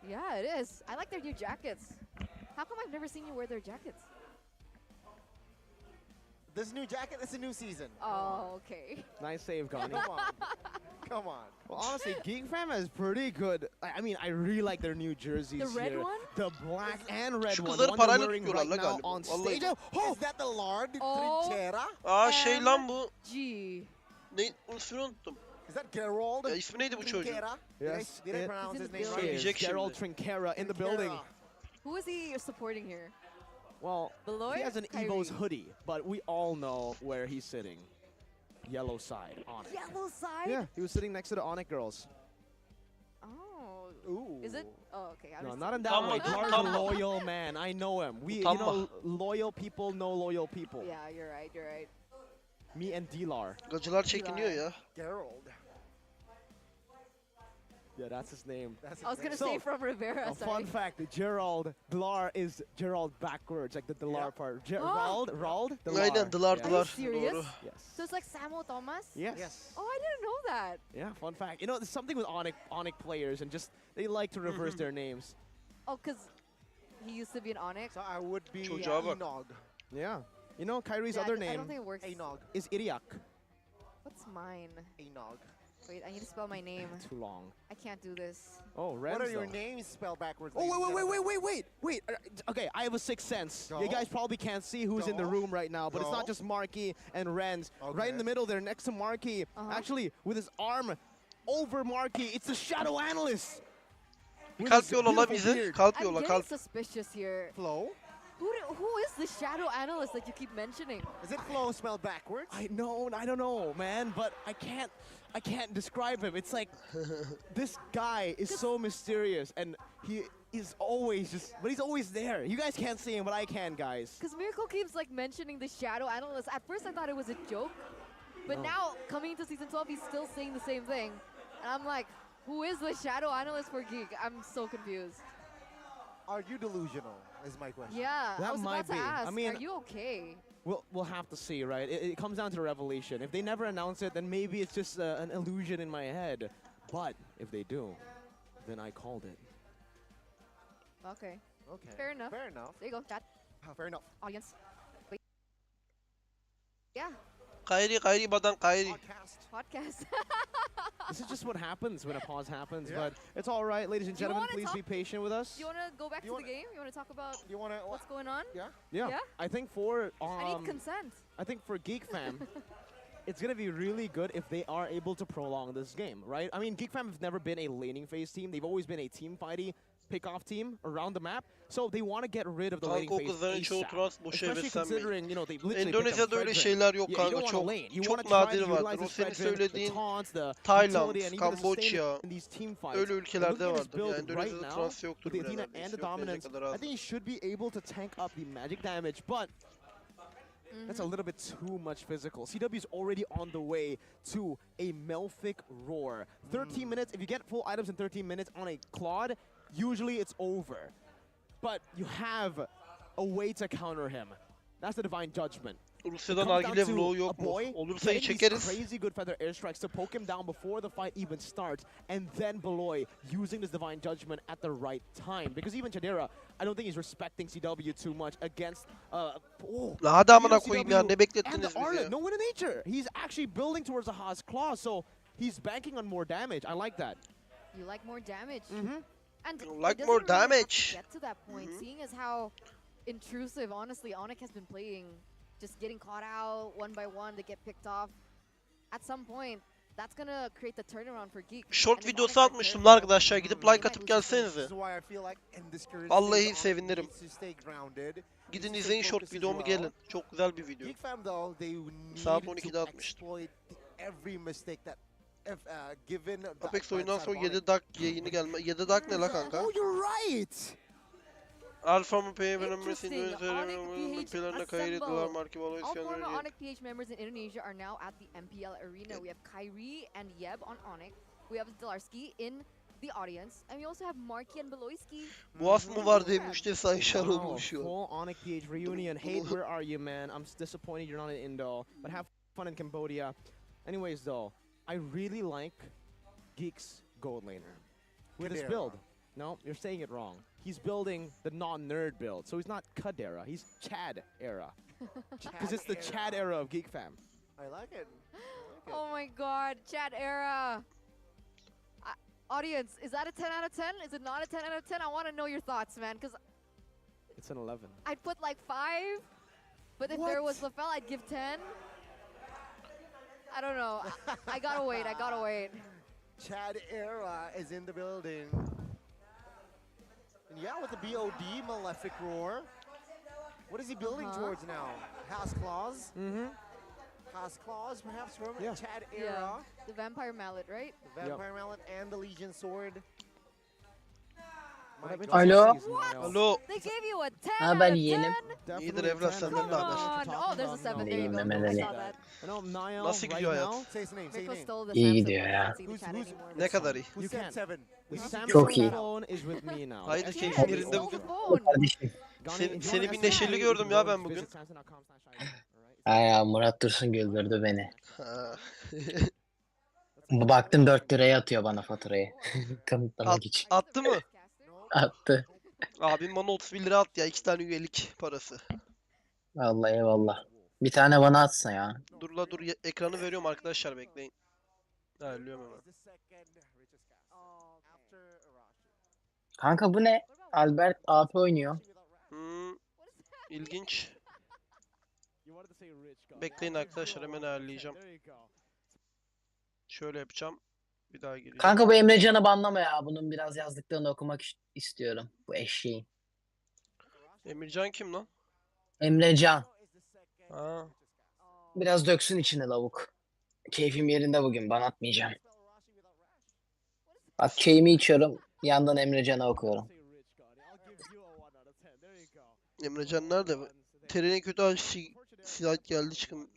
Yeah, it is. I like their new jackets. How come I've never seen you wear their jackets? This new jacket, it's a new season. Oh, okay. Nice save, Gani. Come on. Come on. Well, honestly, Geek Fam is pretty good. I mean, I really like their new jerseys The red here. one? The black and red Şu one. kızları The one they're parayla wearing tutuyorlar right la now galiba. on Vallahi. stage. Oh, Is that the Lord Oh. Trinchera? Aa şey lan bu. G. Ne? İsmini unuttum. Is that Gerald? Ya ismi neydi bu çocuğun? Trinchera? Yes, Did I it pronounce He's his in the name building. right? Diyecek Gerald şimdi. Trinkera in the building. Trinchera. Who is he supporting here? Well, Beloy? he has an Kyrie. Evo's hoodie, but we all know where he's sitting. Yellow side, Onyx. Yellow side? Yeah, he was sitting next to the Onyx girls. Oh. Ooh. Is it? Oh, okay. I No, was not in that Utanma, way. utanma. Glar's a loyal man. I know him. You Utanma. know, loyal people know loyal people. Yeah, you're right. You're right. Me and Dilar. Gacılar çekiniyor ya. Gerald. Yeah, that's his name. That's I was gonna So, say from Rivera. A Sorry. fun fact: Gerald Glar is Gerald backwards, like the Dilar Yeah. part. Gerald, Rald, Dilar. Aynen Dılar Yeah. Are you Dılar. serious? Doğru. Yes. So it's like Samuel Thomas. Yes. Yes. Oh, I didn't know that. Yeah, fun fact. You know, there's something with Onyx players, and just they like to reverse their names. Oh, cause he used to be an Onyx. So I would be Çocuğa bak. Enog. Yeah. You know, Kyrie's Yeah, other I name don't think it works. Enog. is Iriak. What's mine? Enog. Wait, I need to spell my name. Too long. I can't do this. Oh, Rens, What are your though. names spelled backwards? Oh, ladies and gentlemen? wait. Okay, I have a sixth sense. Go. You guys probably can't see who's in the Go. room right now, but it's not Go. just Marky and Rens. Right in Okay. the middle there, next to Marky, actually with his arm over Marky, it's the Shadow Analyst. With Kalp his yolla la beautiful bizi. beard. Kalp I'm yolla getting kalp. suspicious here. Flo? Who is the shadow analyst that you keep mentioning? Is it Flo spelled backwards? I don't know, man, but I can't describe him. It's like this guy is so mysterious, and he is always but he's always there. You guys can't see him, but I can, guys. Because Miracle keeps like mentioning the shadow analyst. At first I thought it was a joke, but No. now coming into season 12, he's still saying the same thing, and I'm like, who is the shadow analyst for Geek? I'm so confused. Are you delusional? Is my question. Yeah, That I was might about to be. I ask. mean- are you okay? We'll have to see, right? It comes down to the revelation. If they never announce it, then maybe it's just an illusion in my head. But if they do, then I called it. Okay, Okay. fair enough. Fair enough. There you go, chat, Fair enough. audience. Wait. Yeah, Kayri badan Kayri. Podcast. podcast. This is just what happens when a pause happens, Yeah. but it's all right, ladies and Do you gentlemen. wanna Please be patient with us. Do you want to go back You to the wanna- game? You want to talk about You wanna? what's going on? Yeah. Yeah, Yeah? I think for I need consent. I think for Geek Fam, it's gonna be really good if they are able to prolong this game, right? I mean, Geek Fam have never been a laning phase team. They've always been a team fighty pick-off team around the map. So they want to get rid of the laning Kanka o phase kızların çoğu ASAP. trans boşa Especially heveslenmeyin. considering, you know, they literally picked up Endonezya'da öyle Frederick. şeyler yok Yeah, you kanka. don't Çok wanna lane. You çok wanna try to nadir utilize vardır. O this senin Frederick, söylediğin the taunts, the Tayland, utility, and even the Kamboçya, sustain in these team fights. öyle ülkelerde Looking at his vardır. build Yani right Endonezya'da now, trans yoktur with the bile Athena neredeyse. and the Yok denecek dominance, kadar I az. think he should be able to tank up the magic damage, but that's a little bit too much physical. CW's already on the way to a Melphic Roar. 13 minutes, if you get full items in 13 minutes on a Claude, usually it's over. But you have a way to counter him. That's the Divine Judgment. It Rusya'dan comes down nargile to vlogu a yok mu? boy Olursa iyi getting these çekeriz. crazy good feather airstrikes to poke him down before the fight even starts, and then Beloy using this Divine Judgment at the right time. Because even Chadera, I don't think he's respecting CW too much against La hadi amına CW koyayım ya, ne and the beklettiniz bizi Arlet. ya? No win in nature. He's actually building towards a Haas Claw, so he's banking on more damage. I like that. You like more damage. Mm-hmm. And You it like doesn't more really have to damage. get to that point, seeing as how intrusive, honestly, Onyx has been playing. Just getting caught out one by one, they get picked off. At some point, that's gonna create the turnaround for Geek. Short And if videosu Onyx are atmıştım careful, arkadaşlar, gidip they like might atıp lose this game. gelsenize. This is why I feel like in this current Vallahi stage, sevinirim. needs to stay grounded. Gidin needs to izleyin stay short focused as videomu well. gelin. Çok güzel bir video. Geek Fam though, they need Saat to 12'de atmıştım. exploit every mistake that if given the Apex by oyundan side sonra of Onyx. 7 dak yayını gelme. 7 dak ne la kanka? Oh, you're right. Alfa mı PH members Interesting. Indonesia'nın Onyx PH ülkelerine kayırdılar. assemble. Marki Balo All isyanları former diye. Onyx PH members in Indonesia are now at the MPL arena. We have Kyrie and Yeb on Onyx. We have Dalarski in the audience. And we also have Marky and Beloyski. Boğaz mı var diye müşteri sayışar Wow, olmuş şu an. full Onyx PH reunion. Hate, where are you, man? I'm disappointed you're not in Indo, but have fun in Cambodia. Anyways, though, I really like Geek's gold laner. With his Kadera. build. No, you're saying it wrong. He's building the non-nerd build, so he's not Kadera. He's Chad era. Because it's the Chad era of Geek Fam. I like it. Oh my god, chat era. Audience, is that a 10 out of 10? Is it not a 10 out of 10? I want to know your thoughts, man, because It's an 11. I'd put like 5, but if there was LaFell, I'd give 10. I don't know. I gotta wait. I gotta wait. Chad Era is in the building. And yeah, with the BOD, Malefic Roar. What is he building towards now? House Claws? Mm-hmm. House Claws, perhaps from Yeah. Chad Yeah, Era. the Vampire Mallet, right? The Vampire Mallet and the Legion Sword. Alo. Alo. They gave you a 10 Ne haber out of yeğenim? 10? İyidir evlat, senden ne haber? Come on. Oh, there's a 7. There you go. Mehmet I Ali. saw that. Nasıl gidiyor hayat? Say his name. Say Rick his was name. still the İyi Samsung gidiyor one. ya. Can't see the chat anymore. Ne kadar iyi? Who said 7? Çok iyi. Haydi Yeah, keyfin he yerinde stole bugün. the phone. Kardeşim. Seni bir neşeli gördüm ya ben bugün. Ay ya Murat Dursun güldürdü beni. Ha. Baktım 4 liraya atıyor bana faturayı. Kanıtlamak için. Attı mı? Attı. Abim bana 31 lira attı ya. 2 tane üyelik parası. Vallahi eyvallah. Bir tane bana atsın ya. Dur la dur, ekranı veriyorum arkadaşlar, bekleyin. Ha, ölüyorum hemen. Kanka bu ne? Albert AP oynuyor. İlginç. Bekleyin arkadaşlar, hemen ayarlayacağım. Şöyle yapacağım. Bir daha gireceğim. Kanka bu Emrecan'ı banlama ya. Bunun biraz yazdıklarını okumak istiyorum. Bu eşeğin. Emircan kim lan? Emrecan. Ha. Biraz döksün içine lavuk. Keyfim yerinde bugün. Ban atmayacağım. Bak çayımı içiyorum. Yandan Emrecan'a okuyorum. Emrecan nerede? Terine kötü silah geldi çıkın.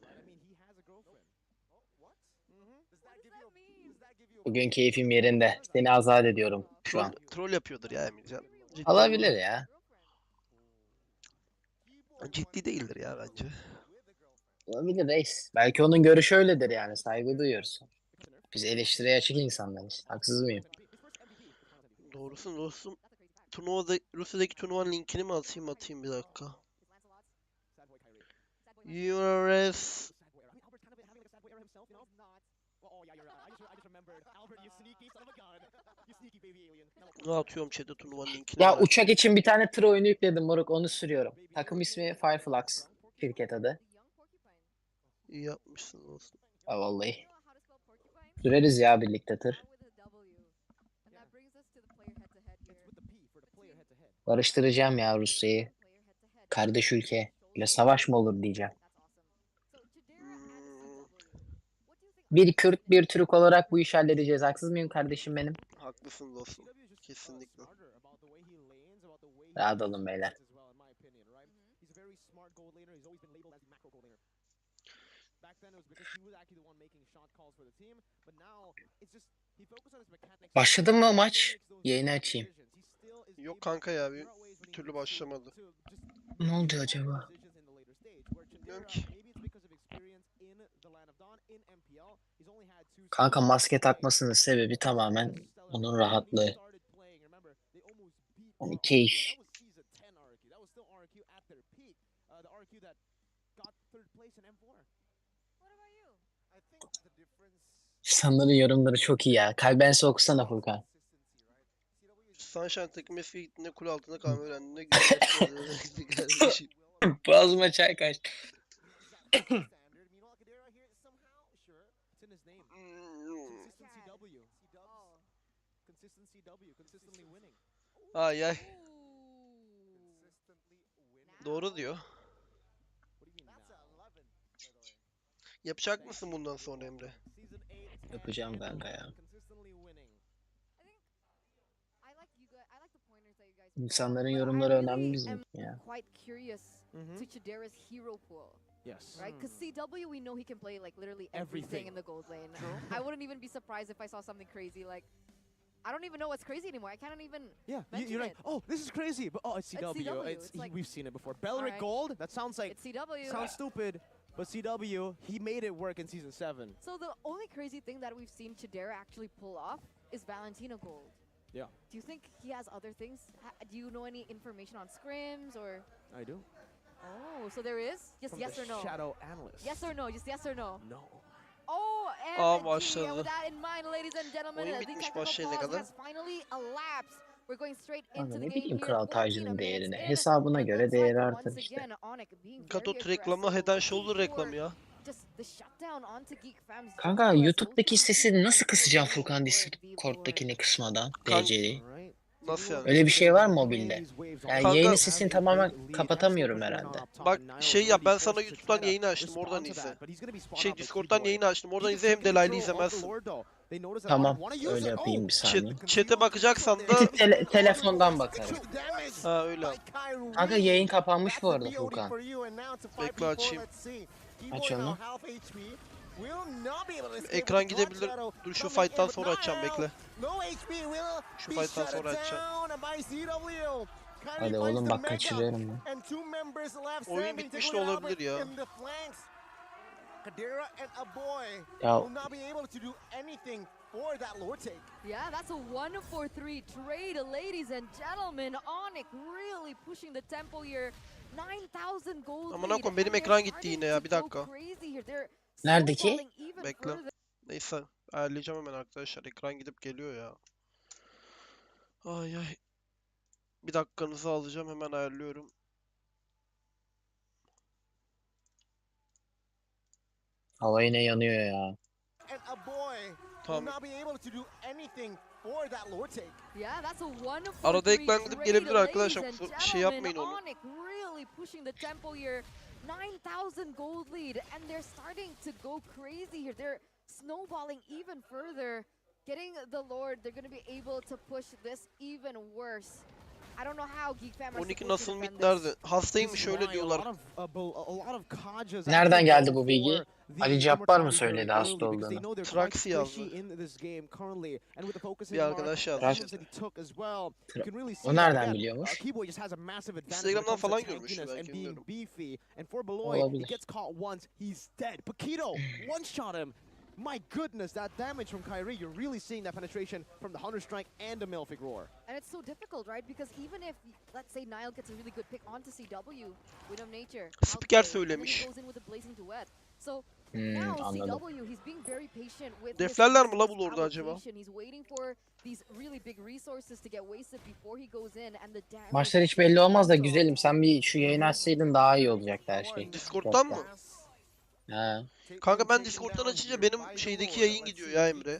Bugün keyfim yerinde. Seni azat ediyorum şu an. Troll yapıyordur ya Emircan. Alabilir ya. Ciddi değildir ya bence. Olabilir reis. Belki onun görüşü öyledir yani. Saygı duyuyoruz. Biz eleştiriye açık insanlarız. Haksız mıyım? Doğrusun dostum. Rusya'daki turnuvanın linkini mi atayım bir dakika. Yoruz. Ne atıyorum chat'e turnuvanın linkini. Ya uçak için bir tane tır oyunu yükledim moruk. Onu sürüyorum. Takım ismi Fireflux. Şirket adı. İyi yapmışsın dostum. Ha vallahi. Süreriz ya birlikte tır. Barıştıracağım ya Rusya'yı. Kardeş ülke. Ile savaş mı olur diyeceğim. Bir Kürt bir Türk olarak bu işi halledeceğiz. Haksız mıyım kardeşim benim? Haklısın dostum. Kesinlikle. Rahat olun beyler. Başladı mı maç? Yayını açayım. Yok kanka ya, bir türlü başlamadı. Ne oldu acaba? Bilmiyorum ki. Kanka maske takmasının sebebi tamamen onun rahatlığı. Hani keyif. İnsanların yorumları çok iyi ya. Kalbense okusana Furkan. Sunshine takım eski gittiğinde kul altında kalma öğrendiğinde güzel kardeşim. Boğazıma çay kaçtı. Ay ay. Doğru diyor. Yapacak mısın bundan sonra Emre? Yapacağım kanka ya. İnsanların yorumları önemli bizim ya. Yes. Right? Because CW, we know he can play like literally everything in the gold lane. I wouldn't even be surprised if I saw something crazy. Like, I don't even know what's crazy anymore. I can't even. Yeah, mention you're like, it. oh, this is crazy, but oh, it's CW. CW, it's like- we've seen it before. Belric Alright. Gold. That sounds like It's CW. sounds stupid, but CW, he made it work in season 7. So the only crazy thing that we've seen Chidera actually pull off is Valentina Gold. Yeah, Do you think he has other things? Do you know any information on scrims or? I do. Oh, so there is? Just From yes the or no? Shadow Analyst. Yes or no? Just yes or no? No. Oh, Aa, and başladı. with that in mind, ladies and gentlemen, Oyun the bitmiş technical başlayana pause kadar. has finally elapsed. We're going straight into Kanka the ne game bileyim here. kral 14 tacının minutes değerini. in. Hesabına It göre looks değeri like artar once işte. again Onyx being Gatot very reklamı aggressive, Head and Shoulder looking reklamı for ya. just the shutdown onto Geek Fam's Kanka jungle as YouTube'daki Ultimate sesini nasıl Team kısacağım will Furkan work the Discord'takini kısmadan? Kan- DC'yi. Alright. Nasıl yani? Öyle bir şey var mı mobilde? Yani Kanka- yayın sesini tamamen kapatamıyorum herhalde. Bak şey yap, ben sana YouTube'dan yayını açtım, oradan izle. Discord'dan yayını açtım, oradan izle, hem delaylı izlemezsin. Tamam, öyle yapayım bir saniye. Chat'e bakacaksan da Telefondan bakarım. ha öyle yap. Kanka yayın kapanmış bu arada Furkan. Bekle açayım. Aç onu. Ekran gidebilir. Dur şu fight'tan sonra açacağım, bekle. Şu fight'tan sonra açacağım. Hadi oğlum bak kaçırıyorum ben. Oyun bitmiş de olabilir ya. Ya Yeah, that's a 1-for-3 trade, ladies and gentlemen. Onyx really pushing the tempo here. 9,000 gold Amına lead, koyayım, benim and they're ekran gitti starting yine ya, to bir go dakika. crazy here. They're Nerede ki? snowballing even Bekle. further. Neyse ayarlayacağım hemen arkadaşlar, ekran gidip geliyor ya. Ay ay. Bir dakikanızı alacağım, hemen ayarlıyorum. hava yine yanıyor ya. Tamam. Yeah, that's a 1-for-3 Arada ekran gidip trade, gelebilir arkadaşlar, ladies and şey yapmayın gentlemen. onu. Onyx really pushing the tempo here. 9,000 gold lead, and they're starting to go crazy here. They're snowballing even further. Getting the Lord, they're going to be able to push this even worse. I don't know how Geek Fam are 12 supposed nasıl to defend mid this. nerede? Hastaymış öyle diyorlar. Nereden geldi bu bilgi? Ali Cabbar mı söyledi hasta olduğunu? Traxi yazdı. Bir arkadaş yazmış. O nereden biliyormuş? Instagram'dan falan görmüş belki, bilmiyorum. Olabilir. My goodness, that damage from Kyrie, you're really seeing that penetration from the Hunter Strike and the Malefic Roar. And it's so difficult, right? Because even if, let's say, Nile gets a really good pick onto CW, Wind of Nature, Spiker outplay, and then söylemiş. he goes in with the Blazing Duet. So now Anladım. CW, he's being very patient with Deflerler his mi la bu resource Lord'u acaba? allocation. He's waiting for these really big resources to get wasted before he goes in, and the damage Maçlar hiç belli olmaz da güzelim. Sen bir şu yayını açsaydın daha iyi olacaktı her şey. Discord'dan mı? He. Kanka ben Discord'dan açınca benim şeydeki yayın gidiyor ya Emre.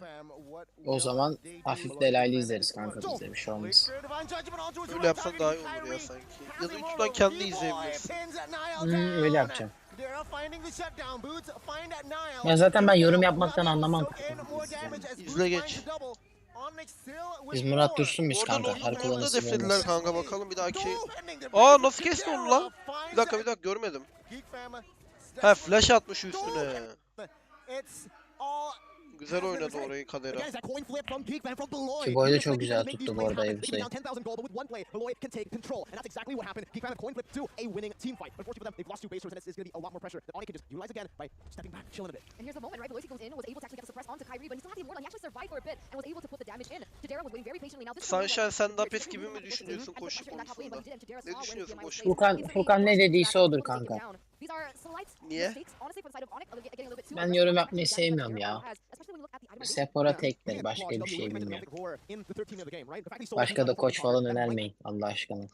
O zaman hafif delaylı izleriz kanka, bize bir şey olmaz. Öyle yapsan daha iyi olur ya sanki. Ya da YouTube'dan kendi izleyebilirsin. Öyle yapacağım. Ya zaten ben yorum yapmaktan anlamam. İzle geç. Biz Murat Dursun'muş Orada kanka. Lord'u Harika olan deflediler kanka, bakalım bir dahaki. Aa nasıl kesti onu lan? Bir dakika görmedim. Ha flash atmış üstüne. Güzel oynadı orayı Kadera. Kiboy da çok güzel tuttu bu arada Ebusa'yı. And here's the moment, right? Veloci goes in, was able to actually get the suppress onto Kyrie, but he still had the Immortal. He actually survived for a bit and was able to put the damage in. Jadera was waiting very patiently. Now this is Sunshine sen daha pes gibi mi düşünüyorsun koşu konusunda? Ne düşünüyorsun koşu? Furkan ne dediyse odur kanka. Niye? Ben yorum yapmayı sevmiyorum ya. Sephora tektir, başka bir şey bilmiyorum. Başka da koç falan önermeyin Allah aşkına.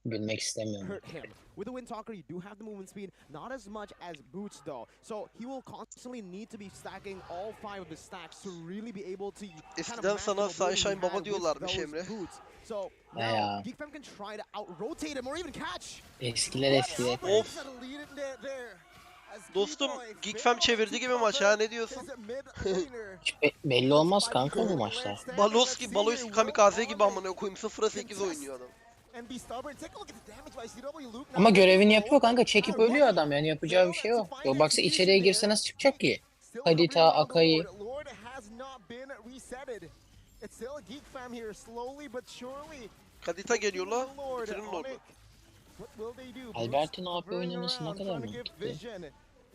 Gülmek istemiyorum. Hurt him. With the Wind Talker, you do have the movement speed, not as much as Boots though. So he will constantly need to be stacking all 5 of his stacks to really be able to Eskiden sana Sunshine Baba diyorlarmış Emre. So Ya. now Geek Fam can try to out-rotate him or even catch. Eskiler. Of. Dostum Geek Fam çevirdi gibi maç ha, ne diyorsun? Hiç belli olmaz kanka bu maçlar. Balois kamikaze gibi amına koyayım, 0'a 8 oynuyor adam. Ama görevini yapıyor kanka, çekip ölüyor adam, yani yapacağı bir şey yok. Yo baksa içeriye girse nasıl çıkacak ki? Kadita, Akai. Kadita geliyor la. Bitirin Lord'u. Albert'in AP oynaması ne kadar mantıklı. I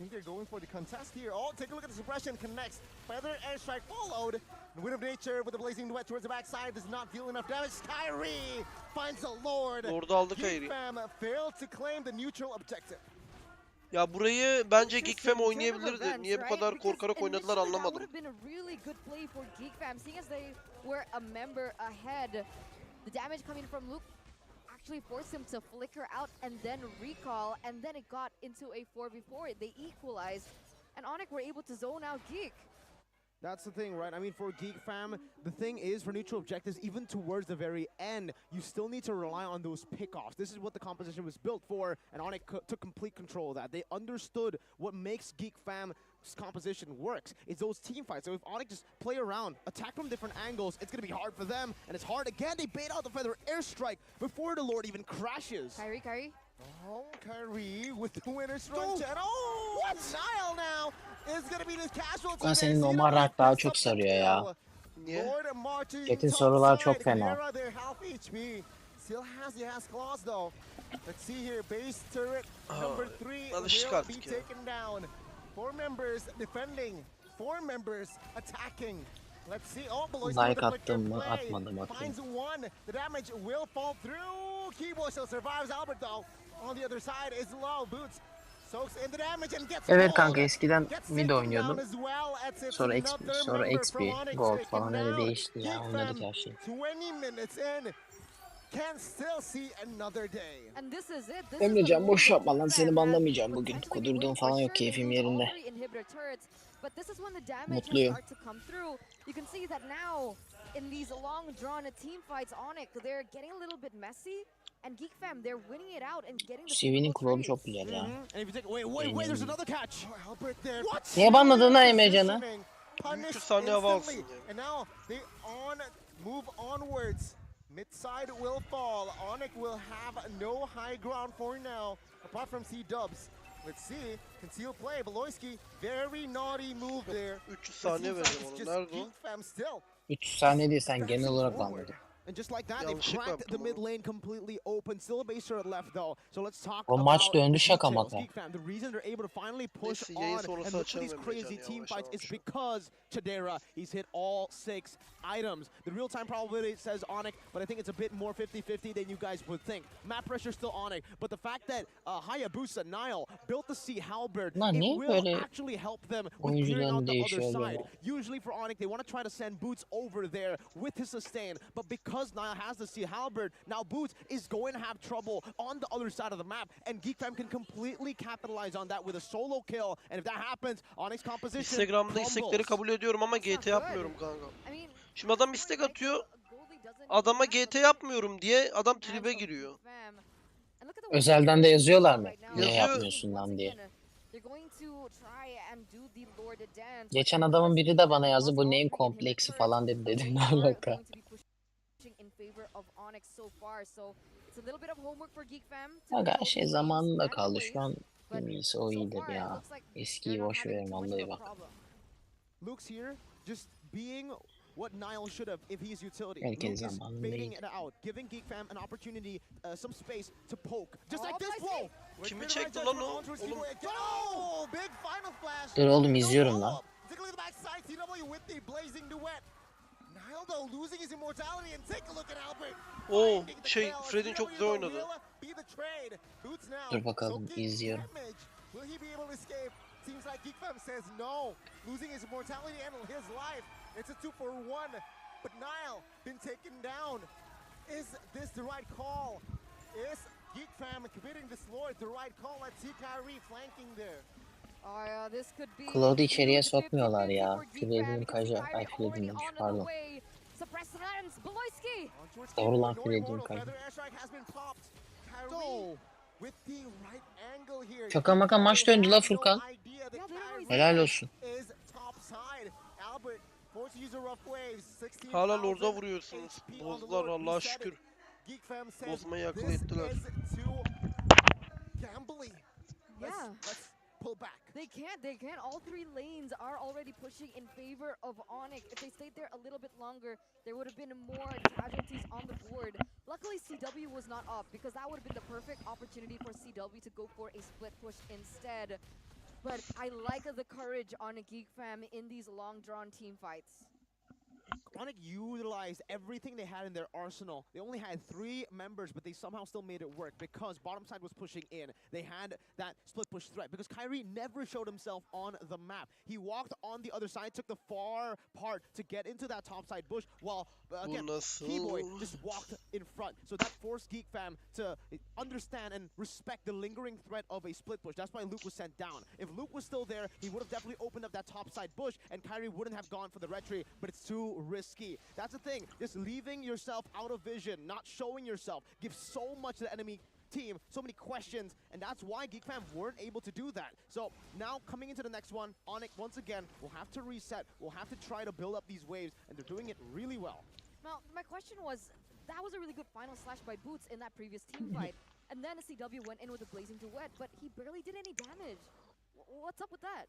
think they're going for the contest here. Oh, take a look at the suppression connects. Feather airstrike followed. And Wind of Nature with the blazing duet towards the backside does not deal enough damage. Kyrie finds the Lord. Lord'u aldı Geek Kyrie. Fam failed to claim the neutral objective. Ya burayı bence Geek Fam oynayabilirdi. Niye bu kadar korkarak oynadılar anlamadım. The damage coming from Luke actually forced him to flicker out and then recall, and then it got into a 4v4. They equalized, and Onyx were able to zone out Geek. That's the thing, right? I mean, for Geek Fam, the thing is, for neutral objectives, even towards the very end, you still need to rely on those pickoffs. This is what the composition was built for, and Onyx took complete control of that. They understood what makes Geek Fam's composition works. It's those team fights. So if Onyx just play around, attack from different angles, it's going to be hard for them, and it's hard again. They bait out the feather airstrike before the Lord even crashes. Kyrie. Oh, Kyrie with the winner's run. Oh, what? Nile now is going to be the casualty. Ben senin normal rank daha çok sarıyor ya. Niye? Çetin sorular çok fena. Still has claws though. Let's see here, base turret number 3 alışık will artık be ya. taken down. 4 members defending, 4 members attacking. Let's see. Oh, Like attım mı? Atmadım. Finds one. The damage will fall through. Keyboy still survives. Albert though on the other side is low. Boots soaks in the damage and gets Evet gold. kanka, eskiden Gets mid taken oynuyordum. down as well. It's Sonra another XP, sonra member XP, from Onyx Gold taken falan öyle down. değişti ya. Geek Oynadık Fam, her şey. 20 minutes in. Can still see another day. And this is it. This Emrecan is boş the yapma lan, move seni that banlamayacağım bugün. potentially Kudurduğum win falan for yok, sure. They keyfim lose all yerinde. three inhibitor turrets, but this is when the damage will Mutluyum. start to come through. You can see that now in these long drawn team fights, Onyx, they're getting a little bit messy. And Geek Fam, they're winning it out and getting the CV'nin single klonu trades. çok güzel ya. And if you take, wait, there's another catch. Oh, Albert there. What? Niye banladın lan Emrecan'ı? Punished 3 saniye hava alsın instantly. diye. And now they move onwards. Midside will fall. Onyx will have no high ground for now, apart from C-Dubs. Let's see. Concealed play. Beloyski, very naughty move there. 300 saniye vereceğim ona. Nerede o? Geek Fam still 3 saniye değil, sen genel olarak banladın. And just like that, they've Yanlışlıkla cracked the yaptım mid onu. lane completely open. Still a base turret left though. So let's talk O about maç döndü the şaka details. maka. Geek Fam, the reason they're able to finally push Neyse, yayın on sonrası and look for these açalım crazy Emrecan, team yavaş fights is yavaş. because Chadera, he's hit all 6 items. The real-time probability says Onyx, but I think it's a bit more 50-50 than you guys would think. Map pressure still Onyx, but the fact that Hayabusa Nile built the Sea Halberd, Lan it niye will böyle actually help them with oyuncuların clearing out the other değişiyor side. böyle? Usually for Onyx, they want to try to send Boots over there with his sustain, but because Nile has the Sea Halberd, now Boots is going to have trouble on the other side of the map, and Geek Fam can completely capitalize on that with a solo kill, and if that happens, Onyx composition Instagram'da istekleri crumbles. kabul ediyorum ama GT yapmıyorum kanka. I mean, Şimdi adam istek atıyor. goalie doesn't Adama have the GT yapmıyorum diye adam tribe hands of giriyor. Geek Fam. And look at the Özelden de yazıyorlar mı? right now. Niye Yazıyor. yapmıyorsun lan diye. They're going to try and do the Lord dance. Geçen adamın biri de bana yazdı, bu neyin kompleksi falan dedi, dedim ne alaka. Aga her şey zamanında kaldı, şu an en iyisi o iyidir ya. Eskiyi boş verin, vallahi bak. Luke's here, just being what Nile should have if he's utility. Herkes Luke is zamanında baiting iyi. it out, giving Geek Fam an opportunity, some space to poke. Just like Oh, this I see. blow. Kimi çekti lan o? Oğlum Oh, big final flash. Dur oğlum, izliyorum lan. Particularly the backside, CW with the blazing duet. Nile though losing his immortality and take a look at Albert. Oo, Fred'in çok güzel oynadı. Dur bakalım, izliyorum. Will he be able to escape? Seems like Geek Fam says no. Losing his immortality and his life. It's a 2-for-1. But Nile been taken down. Is this the right call? Is Geek Fam committing this Lord the right call? Let's see Kyrie flanking there. Cloud'u içeriye sokmuyorlar ya. Fred'in kaja, ay Fred'in demiş, pardon. Doğru lan, Fred'in kaja. Şaka maka maç döndü la Furkan. Helal olsun. Hala Lord'a vuruyorsunuz. Bozdular Allah'a şükür. Bozmayı akıl ettiler. Yeah. Pull back. They can't. All three lanes are already pushing in favor of Onyx. If they stayed there a little bit longer, there would have been more casualties on the board. Luckily, CW was not up because that would have been the perfect opportunity for CW to go for a split push instead. But I like the courage on a Geek Fam in these long-drawn team fights. Onyx utilized everything they had in their arsenal. They only had 3 members, but they somehow still made it work because bottom side was pushing in. They had that split push threat because Kyrie never showed himself on the map. He walked on the other side, took the far part to get into that top side bush, while again, Keyboy just walked in front. So that forced Geek fam to understand and respect the lingering threat of a split push. That's why Luke was sent down. If Luke was still there, he would have definitely opened up that top side bush, and Kyrie wouldn't have gone for the retry, but it's too risky. That's the thing, just leaving yourself out of vision, not showing yourself, gives so much to the enemy team, so many questions, and that's why Geek fam weren't able to do that. So now coming into the next one, Onyx once again will have to reset, will have to try to build up these waves, and they're doing it really well. Now, my question was, that was a really good final slash by Boots in that previous team fight, and then CW went in with a Blazing Duet, but he barely did any damage. What's up with that?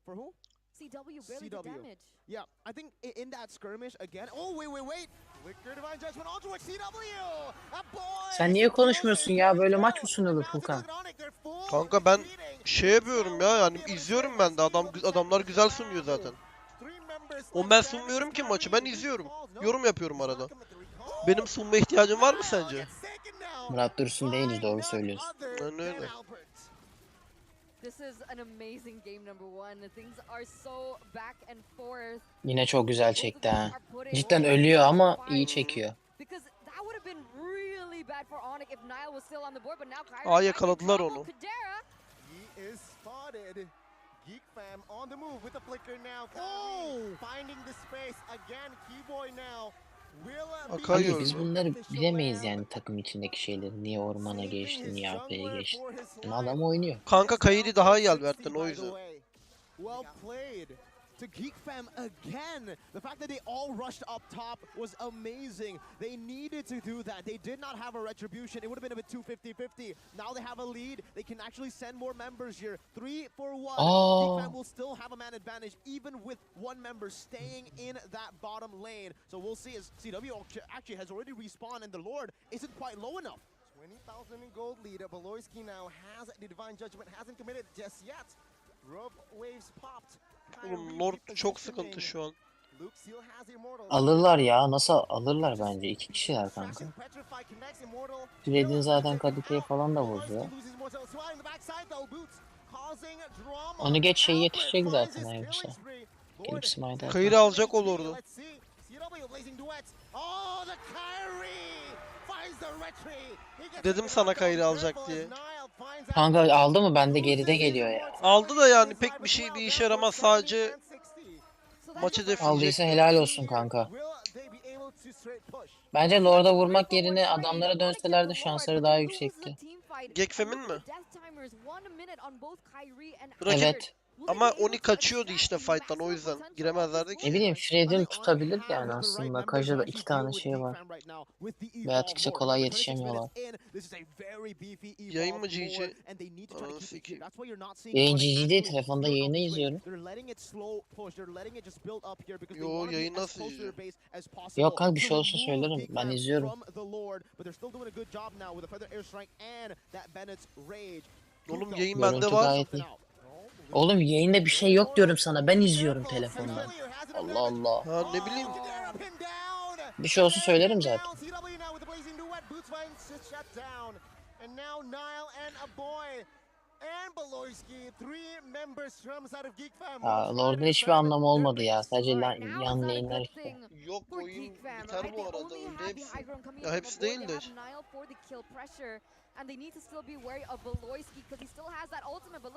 For who? CW barely did damage. Yeah, I think in that skirmish again. Oh, wait. Flicker Divine Judgment onto CW. Sen niye konuşmuyorsun ya? Böyle maç mı sunulur Furkan? Kanka ben şey yapıyorum ya, yani izliyorum ben de, adamlar güzel sunuyor zaten. Ben sunmuyorum ki maçı, ben izliyorum. Yorum yapıyorum arada. Benim sunma ihtiyacım var mı sence? Murat Dursun değiliz, doğru söylüyorsun. Ben öyle. This is an amazing game number 1. Things are so back and forth. Yine çok güzel çekti ha. Cidden ölüyor ama iyi çekiyor. Aa, yakaladılar onu. Geek fam on the move with the flicker now. Oh! Finding the space again. Keyboy now. Abi biz bunları bilemeyiz yani, takım içindeki şeyleri. Niye ormana geçti, niye AP'ye geçti. Ama adam oynuyor. Kanka Kairi daha iyi Albert'ten, o yüzden. Well played to Geek fam again. The fact that they all rushed up top was amazing. They needed to do that. They did not have a retribution. It would have been a bit too 50-50. Now they have a lead. They can actually send more members here. 3 for 1. Oh. Geek fam will still have a man advantage even with 1 member staying in that bottom lane. So we'll see as CW actually has already respawned and the Lord isn't quite low enough. 20,000 in gold lead. Beloyski now has the Divine Judgment, hasn't committed just yet. Rope waves popped. Oğlum Lord çok sıkıntı şu an. Alırlar ya, nasıl alırlar bence, 2 kişiler kanka. Süredin zaten kaliteyi falan da bozuyor. Onu geç, şey yetişecek zaten elbise. Gelip smite Kairi alacak olurdu. Dedim sana Kairi alacak diye. Kanka aldı mı? Bende geride geliyor ya. Aldı da yani pek bir şey, bir işe yaramaz, sadece maçı defleyecek. Aldıysa helal olsun kanka. Bence Lord'a vurmak yerine adamlara dönselerdi şansları daha yüksekti. Gekfem'in mi? Evet. Ama Oni kaçıyordu işte fight'tan, o yüzden giremezlerdi ki. Ne bileyim, Fred'in tutabilir yani aslında. Kaja'da 2 tane şey var. Veya tikse kolay yetişemiyorlar. Yayın mı GG? Yayın GG değil, telefonda yayını izliyorum. Yo, yayın nasıl izliyor? Yok kanka, bir şey olsa söylerim. Ben izliyorum. Oğlum yayın Görüntü bende var. gayet iyi. Oğlum yayında bir şey yok diyorum sana. Ben izliyorum telefondan. Allah Allah. Ha, ne bileyim. Bir şey olsa söylerim zaten. Lord'un hiçbir anlamı olmadı ya. Sadece yan lane'ler işte. Yok, oyun biter bu arada. Öldü hepsi. Ya hepsi değil de.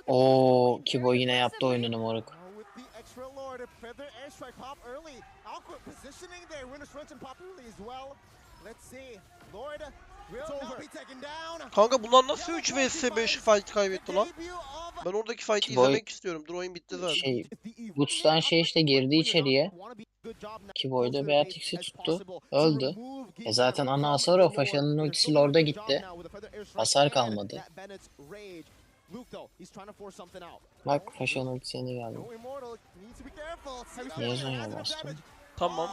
Oo, Kibo yine yaptı oyununu moruk. Kanka bunlar nasıl 3 vs 5 fight kaybetti lan? Ben oradaki fight'i izlemek istiyorum. Dur, oyun bitti zaten. Boots'tan işte girdi içeriye. Kibo'yla Beatrix'i tuttu. Öldü. Zaten ana hasar o. Faşa'nın ultisi Lord'a gitti. Hasar kalmadı. Bak Faşa'nın ultisi yeni geldi. Niye zonya bastım? Tamam.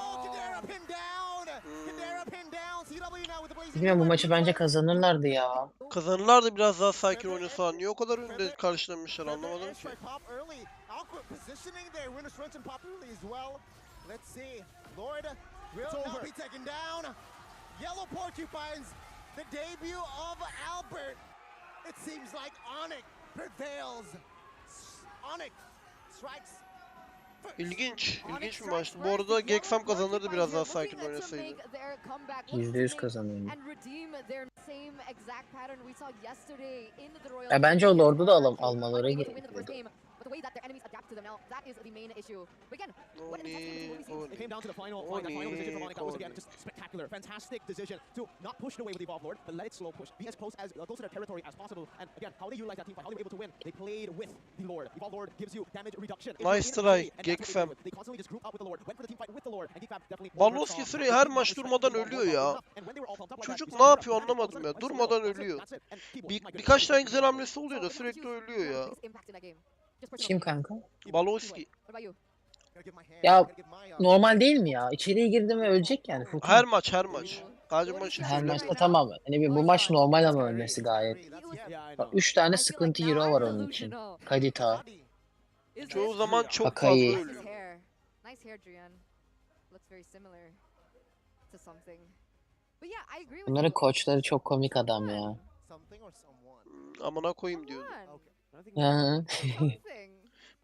Bilmiyorum, bu maçı bence kazanırlardı ya. Kazanırlardı, biraz daha sakin oynasalar. Niye o kadar önde karşılamışlar, anlamadım ki. will It's not over. be taken down. Yellow Porcupines, the debut of Albert. It seems like Onyx prevails. Onyx strikes. İlginç. Onyx İlginç bir strikes maçtı. Bu first. arada Yellow Gekfam kazanırdı biraz daha Porcupines sakin here looking oynasaydı. to make their comeback, %100 kazanıyor. and redeem their same exact pattern we saw yesterday in the Royal. Ya bence o Lord'u da RRQ. almaları Unable to win the first gerekiyordu. game, but the way that their enemies adapt to them now, that is the main issue. But again, what an intense game between Louis It came down to the final fight. That final decision from Onyx, that was again just spectacular. Fantastic decision to not push it away with the Evolve Lord, but let it slow push. Be as close to their territory as possible. And again, how they utilize that team fight, how they were able to win. They played with the Lord. Evolve Lord gives you damage reduction. If Nice you're in try, early, and that's what they Gekfam. did. They constantly just group up with the Lord, went for the team fight with the Lord, and Geek definitely Balloski sürekli her maç durmadan ölüyor ya. Çocuk ne yapıyor anlamadım ya. Durmadan ölüyor. Birkaç tane güzel hamlesi oluyor da sürekli ölüyor ya. Kim kanka? Balloski. Ya normal değil mi ya? İçeriye girdi mi ölecek yani Furkan. Her maç. Sadece maç Her için. maçta tamam. Hani bu maç normal ama ölmesi gayet. Bak 3 tane sıkıntı hero var onun için. Kadita. Çoğu zaman çok Akai. fazla ölüyor. Nice hair, Drian. Looks very similar to something. But yeah, I agree with Bunların you. koçları çok komik adam ya. Something or someone. Amına koyayım diyordu. Hı. Something.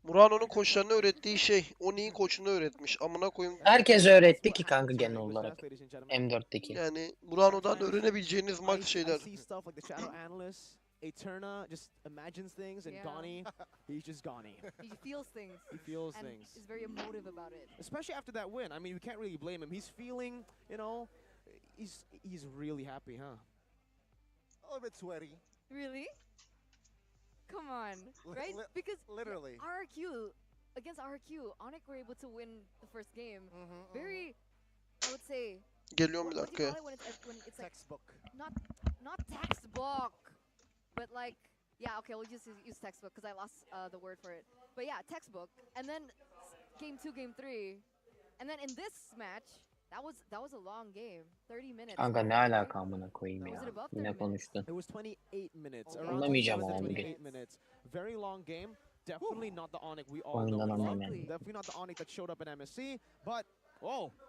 Murano'nun koçlarına öğrettiği şey. Oni'nin koçunu öğretmiş. Amına koyayım. Herkes öğretti ki kanka genel olarak. M4'teki. Yani Murano'dan öğrenebileceğiniz max şeyler. I see stuff like the Shadow Analyst. Eterna just imagines things, and Yeah. Donnie, he's just Donnie. He feels things. He feels And things. is very emotive about it. Especially after that win. I mean, we can't really blame him. He's feeling, he's really happy, huh? A little bit sweaty. Really? Come on, right? Because Literally. RRQ, against RRQ, Onyx were able to win the first game. Very, I would say, Geliyorum bir what do you dakika. call it when it's like Textbook. not textbook, but like, yeah, okay, we'll just use textbook because I lost the word for it. But yeah, textbook. And then game 2, game 3, and then in this match, that was a long game, 30 minutes. Kanka ne alaka amına koyayım ya. Yine konuştun. It was 28 minutes. Okay. Around Anlamayacağım 27 ama bugün. 28 minutes. Very long game. Definitely not the Onyx we all Oyundan know. anlamayan. Definitely not the Onyx that showed up in MSC. But,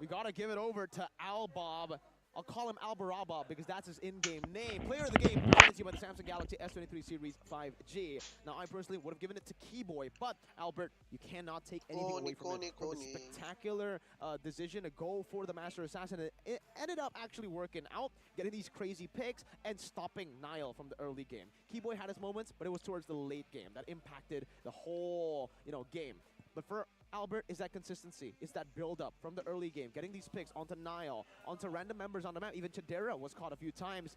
we gotta give it over to Al Bob. I'll call him Albaraba because that's his in-game name. Player of the game, presented to you by the Samsung Galaxy S23 Series 5G. Now, I personally would have given it to Keyboy, but Albert, you cannot take anything away from it. From a spectacular decision to go for the Master Assassin. It ended up actually working out, getting these crazy picks and stopping Nile from the early game. Keyboy had his moments, but it was towards the late game that impacted the whole, game. But for Albert, is that consistency, is that build-up from the early game, getting these picks onto Nile, onto random members on the map. Even Chidera was caught a few times.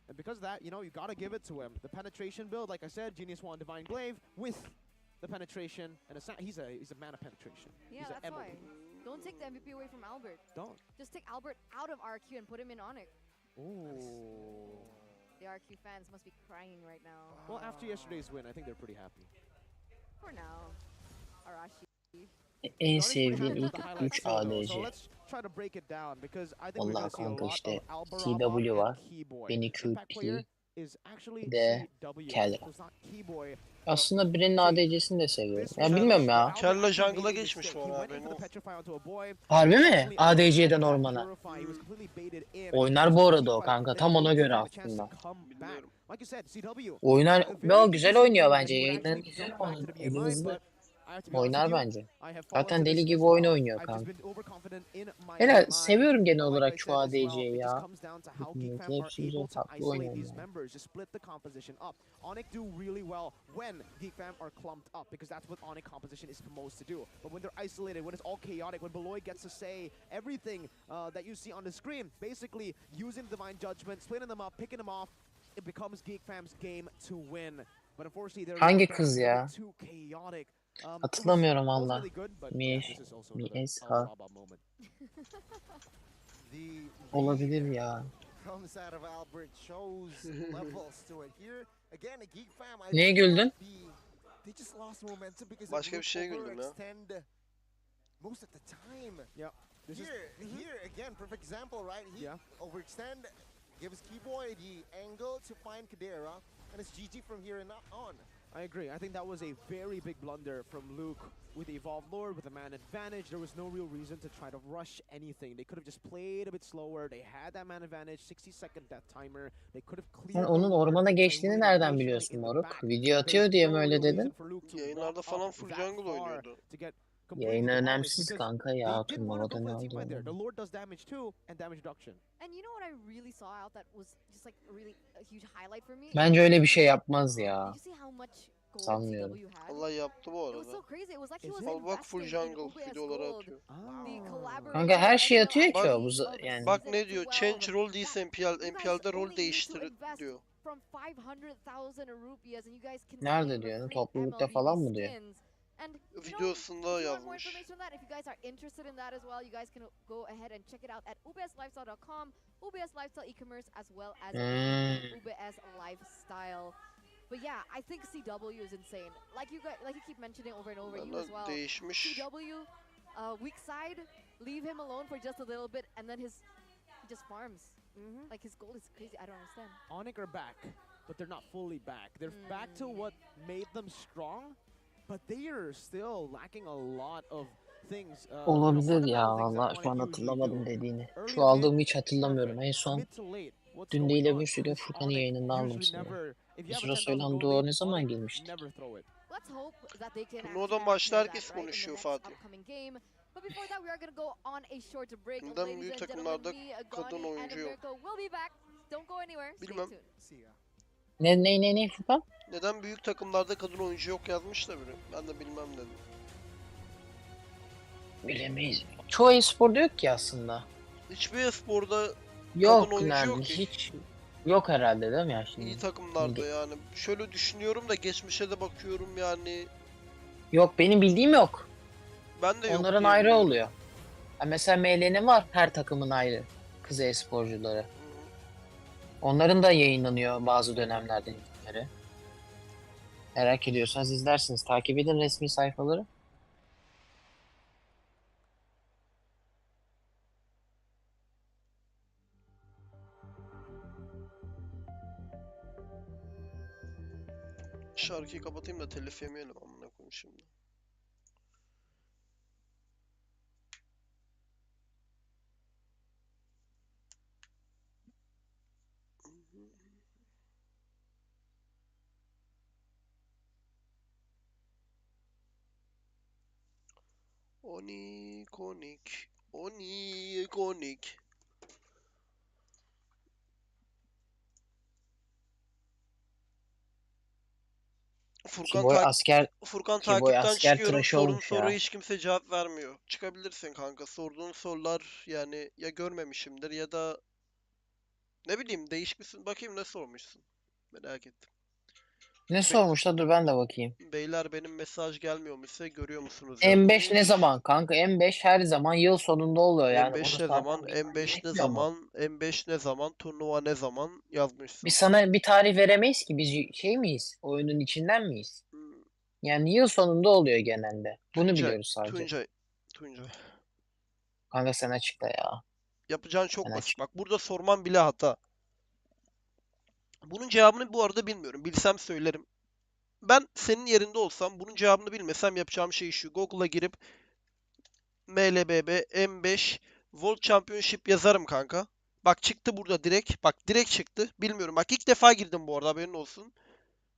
And because of that, you gotta give it to him. The penetration build, like I said, Genius Wand Divine Glaive with the penetration, and he's a man of penetration. Yeah, He's that's an why. Don't take the MVP away from Albert. Don't. Just take Albert out of RQ and put him in Onyx. Ooh. The RQ fans must be crying right now. Well, after yesterday's win, I think they're pretty happy. For now. Arashi. En sevdiğim ilk 3 So ADC. let's try to break it down because I think we're Vallahi gonna see a kanka lot işte of Albaraba TW var. and Keyboy. Beni The impact player QT. is actually de CW. Kelly. So it's not Keyboy. Aslında birinin ADC'sini de seviyorum. Ya bilmiyorum ya. Kelly jungle'a geçmiş bu arada, benim o. Harbi mi? ADC'den ormana. Oynar bu arada o kanka. Tam ona göre aslında. Bilmiyorum. Oynar ve o güzel oynuyor bence. Yayından güzel oynuyor. Eli hızlı. Oynar bence. Zaten deli gibi oyun oynuyor kanka. Hele seviyorum genel olarak şu ADC'yi ya. Hepsi güzel tatlı oynuyor yani. Onyx do really well when Geek fam are clumped up because that's what Onyx composition is supposed to do. But when they're isolated, when it's all chaotic, when Beloy gets to say everything that you see on the screen, basically using Divine Judgment, splitting them up, picking them off, it becomes Geek fam's game to win. But unfortunately, they're Hangi kız ya? too chaotic. Hatırlamıyorum valla. Mies ha. Olabilir ya. Comes out of Albert, shows levels to it here. Again, a Geek fam. Neye güldün? They just lost momentum because Başka they bir şeye güldüm ya. overextend most of the time. Yeah. Here again, perfect example, right? He overextend, gives Keyboy the angle to find Kadera, and it's GG from here and on. I agree. I think that was a very big blunder from Luke with the Evolved Lord, with the man advantage. There was no real reason to try to rush anything. They could have just played a bit slower. They had that man advantage, 60-second death timer. They could have Sen cleared the onun Lord ormana by geçtiğini waiting nereden patiently biliyorsun in the moruk? back. Video There's atıyor diye mi no öyle real reason dedin? for Luke to Yayınlarda walk falan up full that jungle far oynuyordu. to get completely Yayın to the Onyx önemsiz because kanka they ya. did want to go Turnuvada for ne the oldu teamfight there. The oğlum? Lord does damage too and damage reduction. And you know what I really saw out that was just like really a huge highlight for me? Bence öyle bir şey yapmaz ya. Did you see how much gold Sanmıyorum. CW had? Allah yaptı bu It was so arada. crazy. It was like he Is was it? Al bak full investing in jungle UBS videoları gold. atıyor. The collaboration Kanka her şey atıyor MLB ki o. of Yani. Bak season ne diyor? 12 Change role that değilse you guys MPL'de rol only need to değiştir invest diyor. from 500,000 rupees and you guys can Nerede claim diyor? free Toplulukta MLB falan mı diyor? skins. And you know, Videosunda if you want more yazmış. information on that, if you guys are interested in that as well, you guys can go ahead and check it out at ubslifestyle.com, UBS Lifestyle e-commerce, as well as UBS Lifestyle. But yeah, I think CW is insane. Like you keep mentioning over and over, you as well. Değişmiş. CW, weak side, leave him alone for just a little bit, and then he just farms. Like his goal is crazy. I don't understand. Onyx are back, but they're not fully back. They're back to what made them strong, but they are still lacking a lot of things. Olabilir ya valla şu an hatırlamadım dediğini. Şu aldığımı hiç hatırlamıyorum. En son dün değil öbür süre Furkan'ın yayınında almıştım. Bir süre söylen Doğu ne zaman girmiştik? Turnuvadan başta herkes konuşuyor Fatih. Neden büyük takımlarda kadın oyuncu yok? Bilmem. Ne Furkan? Neden büyük takımlarda kadın oyuncu yok yazmış da biri. Ben de bilmem dedim. Bilemeyiz. Çoğu e-sporda yok ki aslında. Hiçbir e-sporda Yok kadın oyuncu nerede? yok ki. Hiç yok herhalde değil mi ya şimdi? İyi takımlarda yani. Şöyle düşünüyorum da geçmişe de bakıyorum yani. Yok benim bildiğim yok. Ben de yok Onların diye ayrı biliyorum. oluyor. Ya mesela ML'nin var her takımın ayrı kız e-sporcuları. Onların da yayınlanıyor bazı dönemlerde linkleri. Merak ediyorsanız izlersiniz. Takip edin resmi sayfaları. Şarkıyı kapatayım da telif yemeyelim amına koyayım şimdi. Onikonik. Onikonik. Furkan takipten çıkıyorum. tıraşı Sorduğun olmuş ya. soruya hiç kimse cevap vermiyor. Çıkabilirsin kanka. Sorduğun sorular yani ya görmemişimdir ya da ne bileyim değişmişsin. Bakayım ne sormuşsun. Merak ettim. Ne sormuşlar? Dur ben de bakayım. Beyler benim mesaj gelmiyormuş ise görüyor musunuz? M5 ne yazmış. zaman kanka? M5 her zaman yıl sonunda oluyor yani. M5 Onu ne zaten zaman? bilmem M5 ne gerekmiyor mu? zaman? M5 ne zaman? Turnuva ne zaman? Yazmışsın. Biz sana bir tarih veremeyiz ki. Biz şey miyiz? Oyunun içinden miyiz? Yani yıl sonunda oluyor genelde. Bunu biliyoruz sadece. Tuncay. Kanka sen açıkla ya. Yapacağın çok Sen basit. açıkla. Bak burada sorman bile hata. Bunun cevabını bu arada bilmiyorum. Bilsem söylerim. Ben senin yerinde olsam bunun cevabını bilmesem yapacağım şey şu. Google'a girip Mlbb M5 World Championship yazarım kanka. Bak çıktı burada direkt. Bak direkt çıktı. Bilmiyorum. Bak ilk defa girdim bu arada haberin olsun.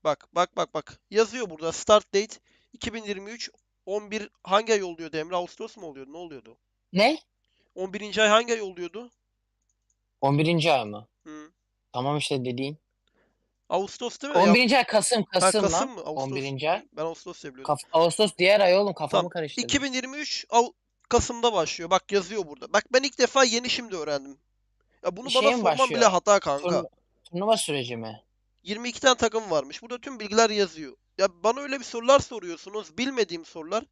Bak. Yazıyor burada start date 2023 11 hangi ay oluyordu Emre? Ağustos mu oluyordu? Ne oluyordu? Ne? 11. ay hangi ay oluyordu? 11. ay mı? Hı. Tamam işte dediğin. Ağustos değil mi? 11. ay Kasım Kasım lan. mı? Ağustos. 11. ay. Ben Ağustos diye biliyordum. Ağustos diğer ay oğlum kafamı Tamam. karıştırdım. 2023 Kasım'da başlıyor. Bak yazıyor burada. Bak ben ilk defa yeni şimdi öğrendim. Ya bunu bana Şeye mi sorman bile başlıyor? hata kanka. Turnuva süreci mi? 22 tane takım varmış. Burada tüm bilgiler yazıyor. Ya bana öyle bir sorular soruyorsunuz. Bilmediğim sorular.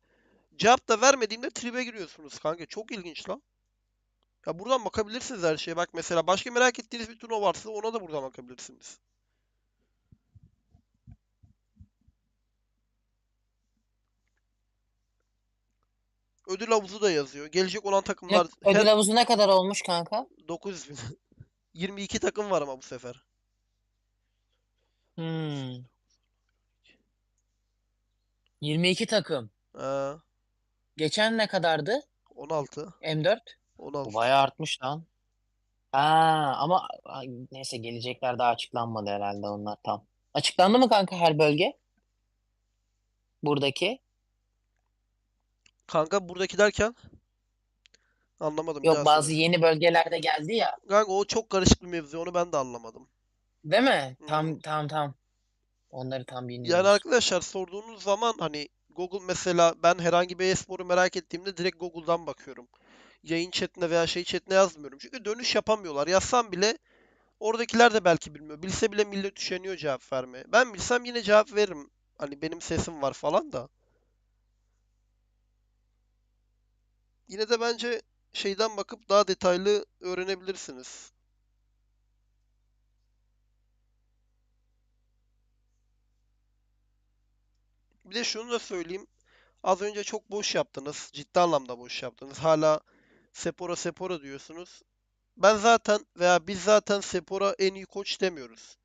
Cevap da vermediğimde tribe giriyorsunuz kanka. Çok ilginç lan. Ya buradan bakabilirsiniz her şeye. Bak mesela başka merak ettiğiniz bir turnuva varsa ona da buradan bakabilirsiniz. Ödül havuzu da yazıyor. Gelecek olan takımlar Ödül havuzu ne kadar olmuş kanka? 900 bin. 22 takım var ama bu sefer. 22 takım. Ha, Geçen ne kadardı? 16. M4? Bu 16. bayağı artmış lan. Ha, ama neyse gelecekler daha açıklanmadı herhalde onlar tam. Açıklandı mı kanka her bölge? Buradaki? Kanka buradaki derken anlamadım, bir Yok daha söyle. bazı yeni bölgelerde geldi ya. Kanka o çok karışık bir mevzu, onu ben de anlamadım. Değil mi? Hmm. Tam. Onları tam Yani bilmiyoruz. arkadaşlar sorduğunuz zaman hani Google, mesela ben herhangi bir e-sporu merak ettiğimde direkt Google'dan bakıyorum. Yayın chatine veya şey chatine yazmıyorum. Çünkü dönüş yapamıyorlar. Yazsam bile oradakiler de belki bilmiyor. Bilse bile millet üşeniyor cevap vermeye. Ben bilsem yine cevap veririm. Hani benim sesim var falan da. Yine de bence şeyden bakıp daha detaylı öğrenebilirsiniz. Bir de şunu da söyleyeyim. Az önce çok boş yaptınız. Ciddi anlamda boş yaptınız. Hala Sepora diyorsunuz. Ben zaten veya biz zaten Sepora en iyi koç demiyoruz.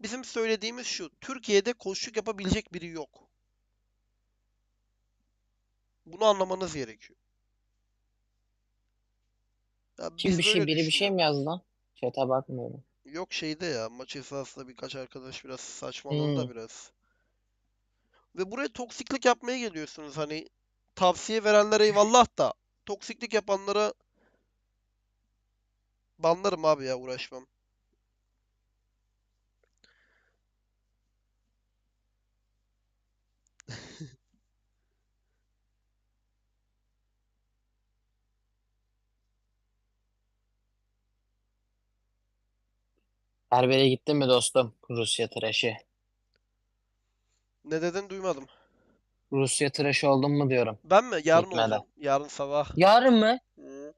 Bizim söylediğimiz şu: Türkiye'de koçluk yapabilecek biri yok. Bunu anlamanız gerekiyor. Ya Kim bir biz şey böyle biri bir şey mi düşünüyoruz. yazdı lan? Chat'e bakmıyorum. Yok şeyde ya, maç esnasında birkaç arkadaş biraz saçmaladı da Hmm. biraz. Ve buraya toksiklik yapmaya geliyorsunuz. Hani tavsiye verenlere eyvallah da toksiklik yapanlara banlarım abi, ya uğraşmam. Berbere gittin mi dostum? Rusya tıraşı. Ne dedin, duymadım. Rusya tıraşı oldun mu diyorum. Ben mi? Yarın Gitmeden. olacağım. Yarın sabah. Yarın mı? Hı.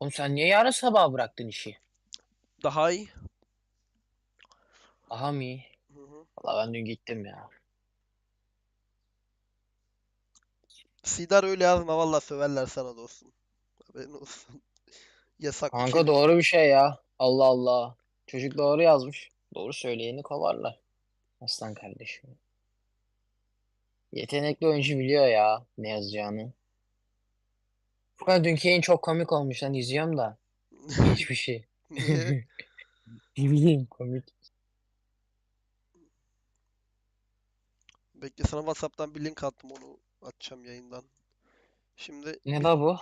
Oğlum sen niye yarın sabah bıraktın işi? Daha iyi. Aha mı iyi? Hı hı. Valla ben dün gittim ya. Sidar öyle yazma, valla söverler sana dostum. Haberin olsun. Yasak bir Kanka kelime. doğru bir şey ya. Allah Allah. Çocuk doğru yazmış. Doğru söyleyeni kovarlar. Aslan kardeşim. Yetenekli oyuncu biliyor ya ne yazacağını. Furkan dünkü yayın çok komik olmuş lan izliyorum da. Geçmişi. Niye? Ne bileyim komik. Bekle, sana WhatsApp'tan bir link attım, onu atacağım yayından. Şimdi Ne la bu?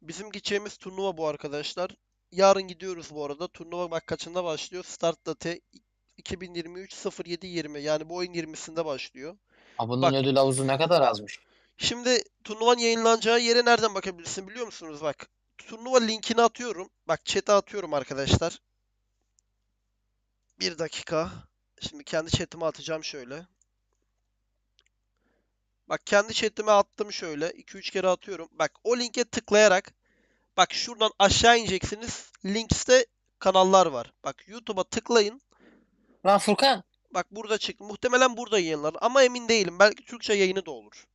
bizim gideceğimiz turnuva bu arkadaşlar. Yarın gidiyoruz bu arada. Turnuva bak kaçında başlıyor? Start date 2023 07.20, yani bu ayın 20'sinde başlıyor. Ha, bunun Bak ödül havuzu ne kadar azmış. şimdi turnuvanın yayınlanacağı yere nereden bakabilirsin biliyor musunuz? Bak turnuva linkini atıyorum. Bak chat'e atıyorum arkadaşlar. Bir dakika. Şimdi kendi chat'ime atacağım şöyle. Bak kendi chat'ime attım şöyle. 2-3 kere atıyorum. Bak o linke tıklayarak, bak şuradan aşağı ineceksiniz. Links'te kanallar var. Bak YouTube'a tıklayın. Lan Furkan. Bak burada çıktı. Muhtemelen burada yayınlanır ama emin değilim. Belki Türkçe yayını da olur.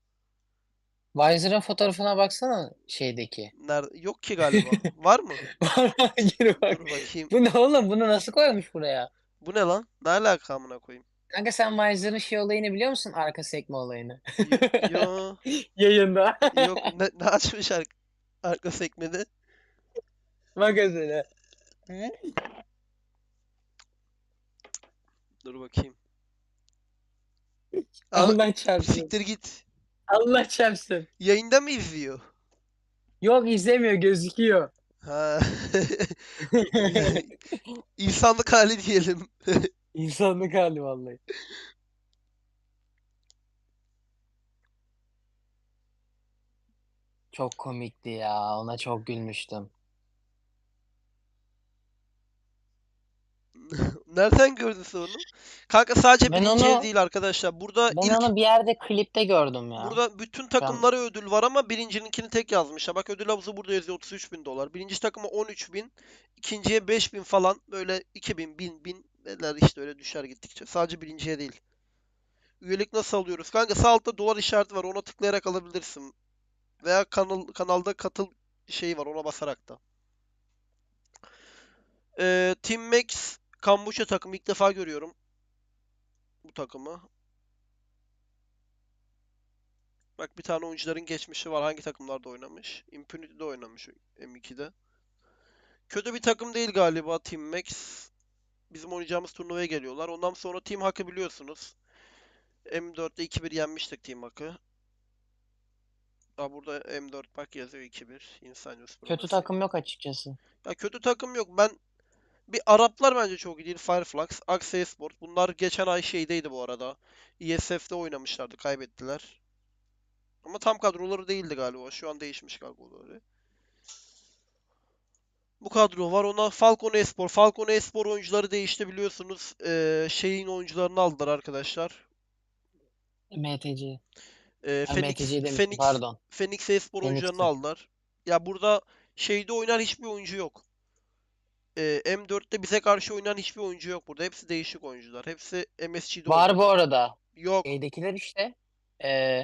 Wiser'ın fotoğrafına baksana şeydeki. Nerede? Yok ki galiba. Var mı? Vallahi gir bak. Dur bakayım. Bu ne oğlum? Bunu nasıl koymuş buraya? Bu ne lan? Ne alaka amına koyayım? Kanka sen Wiser'ın şey olayını biliyor musun? Arka sekme olayını. Yo, Yayında. yok. Ne açmış arka sekmede? Bak mesela. Dur bakayım. Al, Allah çarpsın. siktir git. Allah çarpsın. Yayında mı izliyor? Yok izlemiyor gözüküyor. Ha. İnsanlık hali diyelim. İnsanlık hali vallahi. Çok komikti ya. Ona çok gülmüştüm. Nereden gördün sen onu? Kanka sadece Ben birinciye onu değil arkadaşlar. Burada ben ilk onu bir yerde klipte gördüm ya. burada bütün Şu an takımlara ödül var ama birincininkini tek yazmışlar. Bak ödül havuzu burada yazıyor, 33 bin dolar. Birinci takıma 13 bin, ikinciye 5 bin falan, böyle 2 bin, bin işte öyle düşer gittikçe. Sadece birinciye değil. Üyelik nasıl alıyoruz? Kanka sağ altta dolar işareti var, ona tıklayarak alabilirsin. Veya kanalda katıl şeyi var, ona basarak da. Team Max Kambuçya takımı, ilk defa görüyorum bu takımı. Bak bir tane oyuncuların geçmişi var. Hangi takımlarda oynamış? Infinity'de oynamış M2'de. Kötü bir takım değil galiba Team Max. Bizim oynayacağımız turnuvaya geliyorlar. Ondan sonra Team Hack'ı biliyorsunuz. M4'te 2-1 yenmiştik Team Hack'ı. Burada M4 bak yazıyor 2-1. Insanius Kötü Prophecy. takım yok açıkçası. Ya kötü takım yok. Bir Araplar bence çok iyi değil. Fireflux, Axe Esport. Bunlar geçen ay şeydeydi bu arada. ESF'de oynamışlardı. Kaybettiler. Ama tam kadroları değildi galiba. Şu an değişmiş kadroları. Bu kadro var. Ona Falcon Espor. Falcon Espor oyuncuları değişti biliyorsunuz. Şeyin oyuncularını aldılar arkadaşlar. MTC. Phoenix, MTC demiştim Phoenix, pardon. Phoenix Espor oyuncularını Phoenix'ti. aldılar. Ya burada şeyde oynayan hiçbir oyuncu yok. M4'te bize karşı oynayan hiçbir oyuncu yok burada. Hepsi değişik oyuncular. Hepsi MSG'de Var bu oynadı. arada. Yok. Şeydekiler işte. Ee,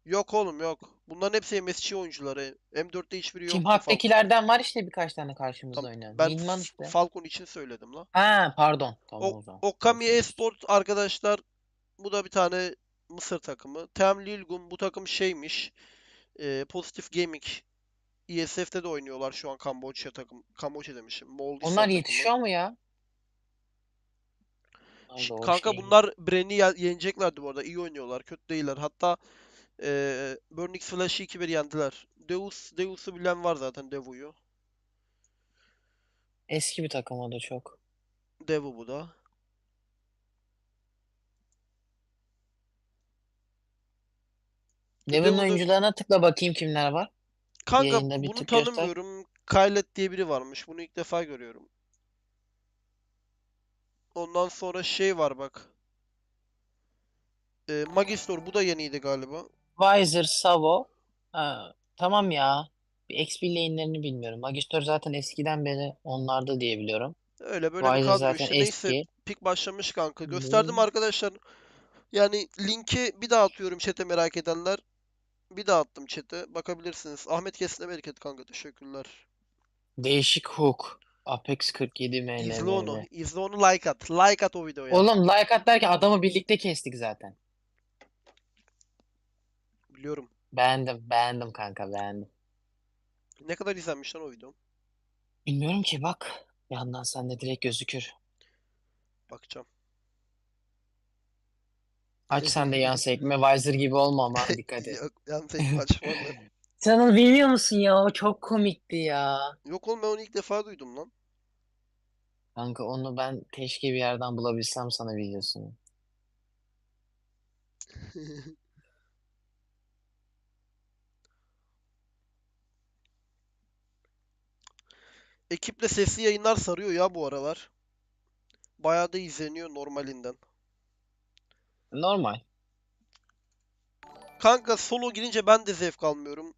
Yok oğlum yok. Bunların hepsi MSG oyuncuları. M4'te hiçbiri Team yok ki Falcon. Hack'tekilerden var işte birkaç tane karşımızda Tam, oynayan. ben Minman işte. Falcon için söyledim la. Ha pardon. Tamam O o zaman. Doğru Okami söylüyorsun. Esport arkadaşlar bu da bir tane Mısır takımı. Tem Lilgun bu takım şeymiş. Positive Gaming. ESF'de de oynuyorlar şu an Kamboçya takım. Kamboçya demişim. Moğolistan Onlar takımı. yetişiyor mu ya? Ay doğru Kanka şey. bunlar Bren'i yeneceklerdi bu arada. İyi oynuyorlar. Kötü değiller. Hatta Burnix Flash'ı 2-1 yendiler. Deus'u bilen var zaten Devu'yu. Eski bir takım o da çok. Devu bu da. Devin Devu'da oyuncularına tıkla bakayım kimler var. kanka Yayında bir bunu tık göster. tanımıyorum. Kylet diye biri varmış. Bunu ilk defa görüyorum. Ondan sonra şey var bak. Magistor bu da yeniydi galiba. Weiser, Savo. Ha, tamam ya. Bir XP lane'lerini bilmiyorum. Magister zaten eskiden beri onlarda diye biliyorum. Öyle böyle bir Weiser kadro zaten işte. Neyse eski. pik başlamış kanka. Gösterdim Hmm. arkadaşlar. Yani linki bir daha atıyorum chat'e merak edenler. Bir daha attım chat'e. Bakabilirsiniz. Ahmet Kesne bereket kanka. Teşekkürler. Değişik hook. Apex 47 İzle onu. Mlbb. İzle onu like at. Like at o videoya. Oğlum like at derken adamı birlikte kestik zaten. Biliyorum. Beğendim kanka beğendim. Ne kadar izlenmiş lan o video? Bilmiyorum ki bak. Yandan sende direkt gözükür. Bakacağım. Aç sen de yan sekme Weiser gibi olma ama dikkat et. Yok yan tekme açmalı. Sen onu bilmiyor musun ya? O çok komikti ya. Yok oğlum ben onu ilk defa duydum lan. Kanka onu ben keşke bir yerden bulabilsem sana videosunu. Ekiple sesli yayınlar sarıyor ya bu aralar. Bayağı da izleniyor normalinden. Normal. Kanka solo girince ben de zevk almıyorum.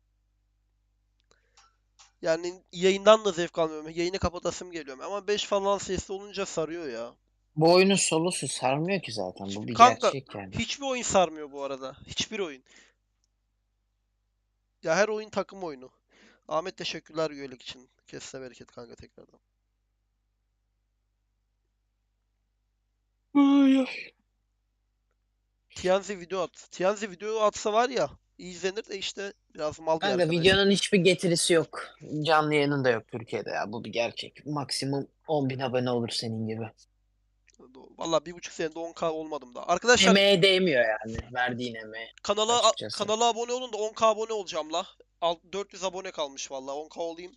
Yani yayından da zevk almıyorum. Yayını kapatasım geliyor. Ama 5 falan sesli olunca sarıyor ya. Bu oyunun solosu sarmıyor ki zaten. Bu bir Kanka gerçek yani. hiçbir oyun sarmıyor bu arada. Hiçbir oyun. Ya her oyun takım oyunu. Ahmet teşekkürler üyelik için. Kesse bereket kanka tekrardan. Ay, ay. Tianzi video at. Tianzi video atsa var ya iyi izlenir de işte biraz mal bir Kanka arkadaş. videonun hiçbir getirisi yok. Canlı yayının da yok Türkiye'de ya. Bu bir gerçek. Maksimum 10.000 abone olur senin gibi. Valla 1,5 senede 10K olmadım da. Arkadaşlar Emeğe değmiyor yani. Verdiğin emeğe açıkçası. kanala abone olun da 10K abone olacağım la. 400 abone kalmış valla 10K olayım.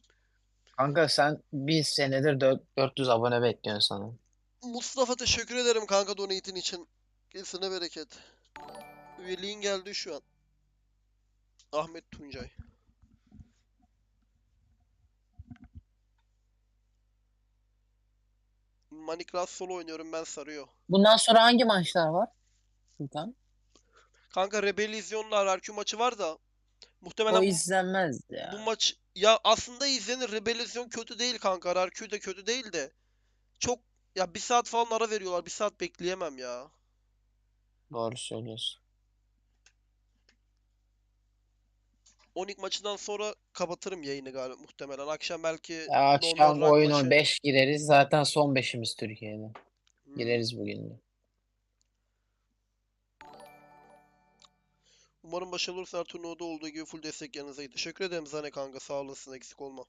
Kanka sen bir senedir 400 abone bekliyorsun sana. Mustafa teşekkür ederim kanka donate'in için. Kesine bereket. Üyeliğin geldi şu an. Ahmet Tuncay. Minecraft solo oynuyorum ben sarıyor. Bundan sonra hangi maçlar var? Furkan? Kanka Rebellizyon'la RQ maçı var da O muhtemelen izlenmez bu ya. maç ya aslında izlenir. Rebellisyon kötü değil kanka. RQ de kötü değil de. Çok ya bir saat falan ara veriyorlar. Bir saat bekleyemem ya. Doğru söylüyorsun. 12 maçından sonra kapatırım yayını galiba muhtemelen. Akşam belki Ya normal akşam rank oyunu maçı. 5 gireriz. Zaten son beşimiz Türkiye'de. Hmm. Gireriz bugün de. Umarım başarılı olursun, her turnuvada olduğu gibi full destek yanınızdaydı. Teşekkür ederim Zane kanka, sağ olasın, eksik olma.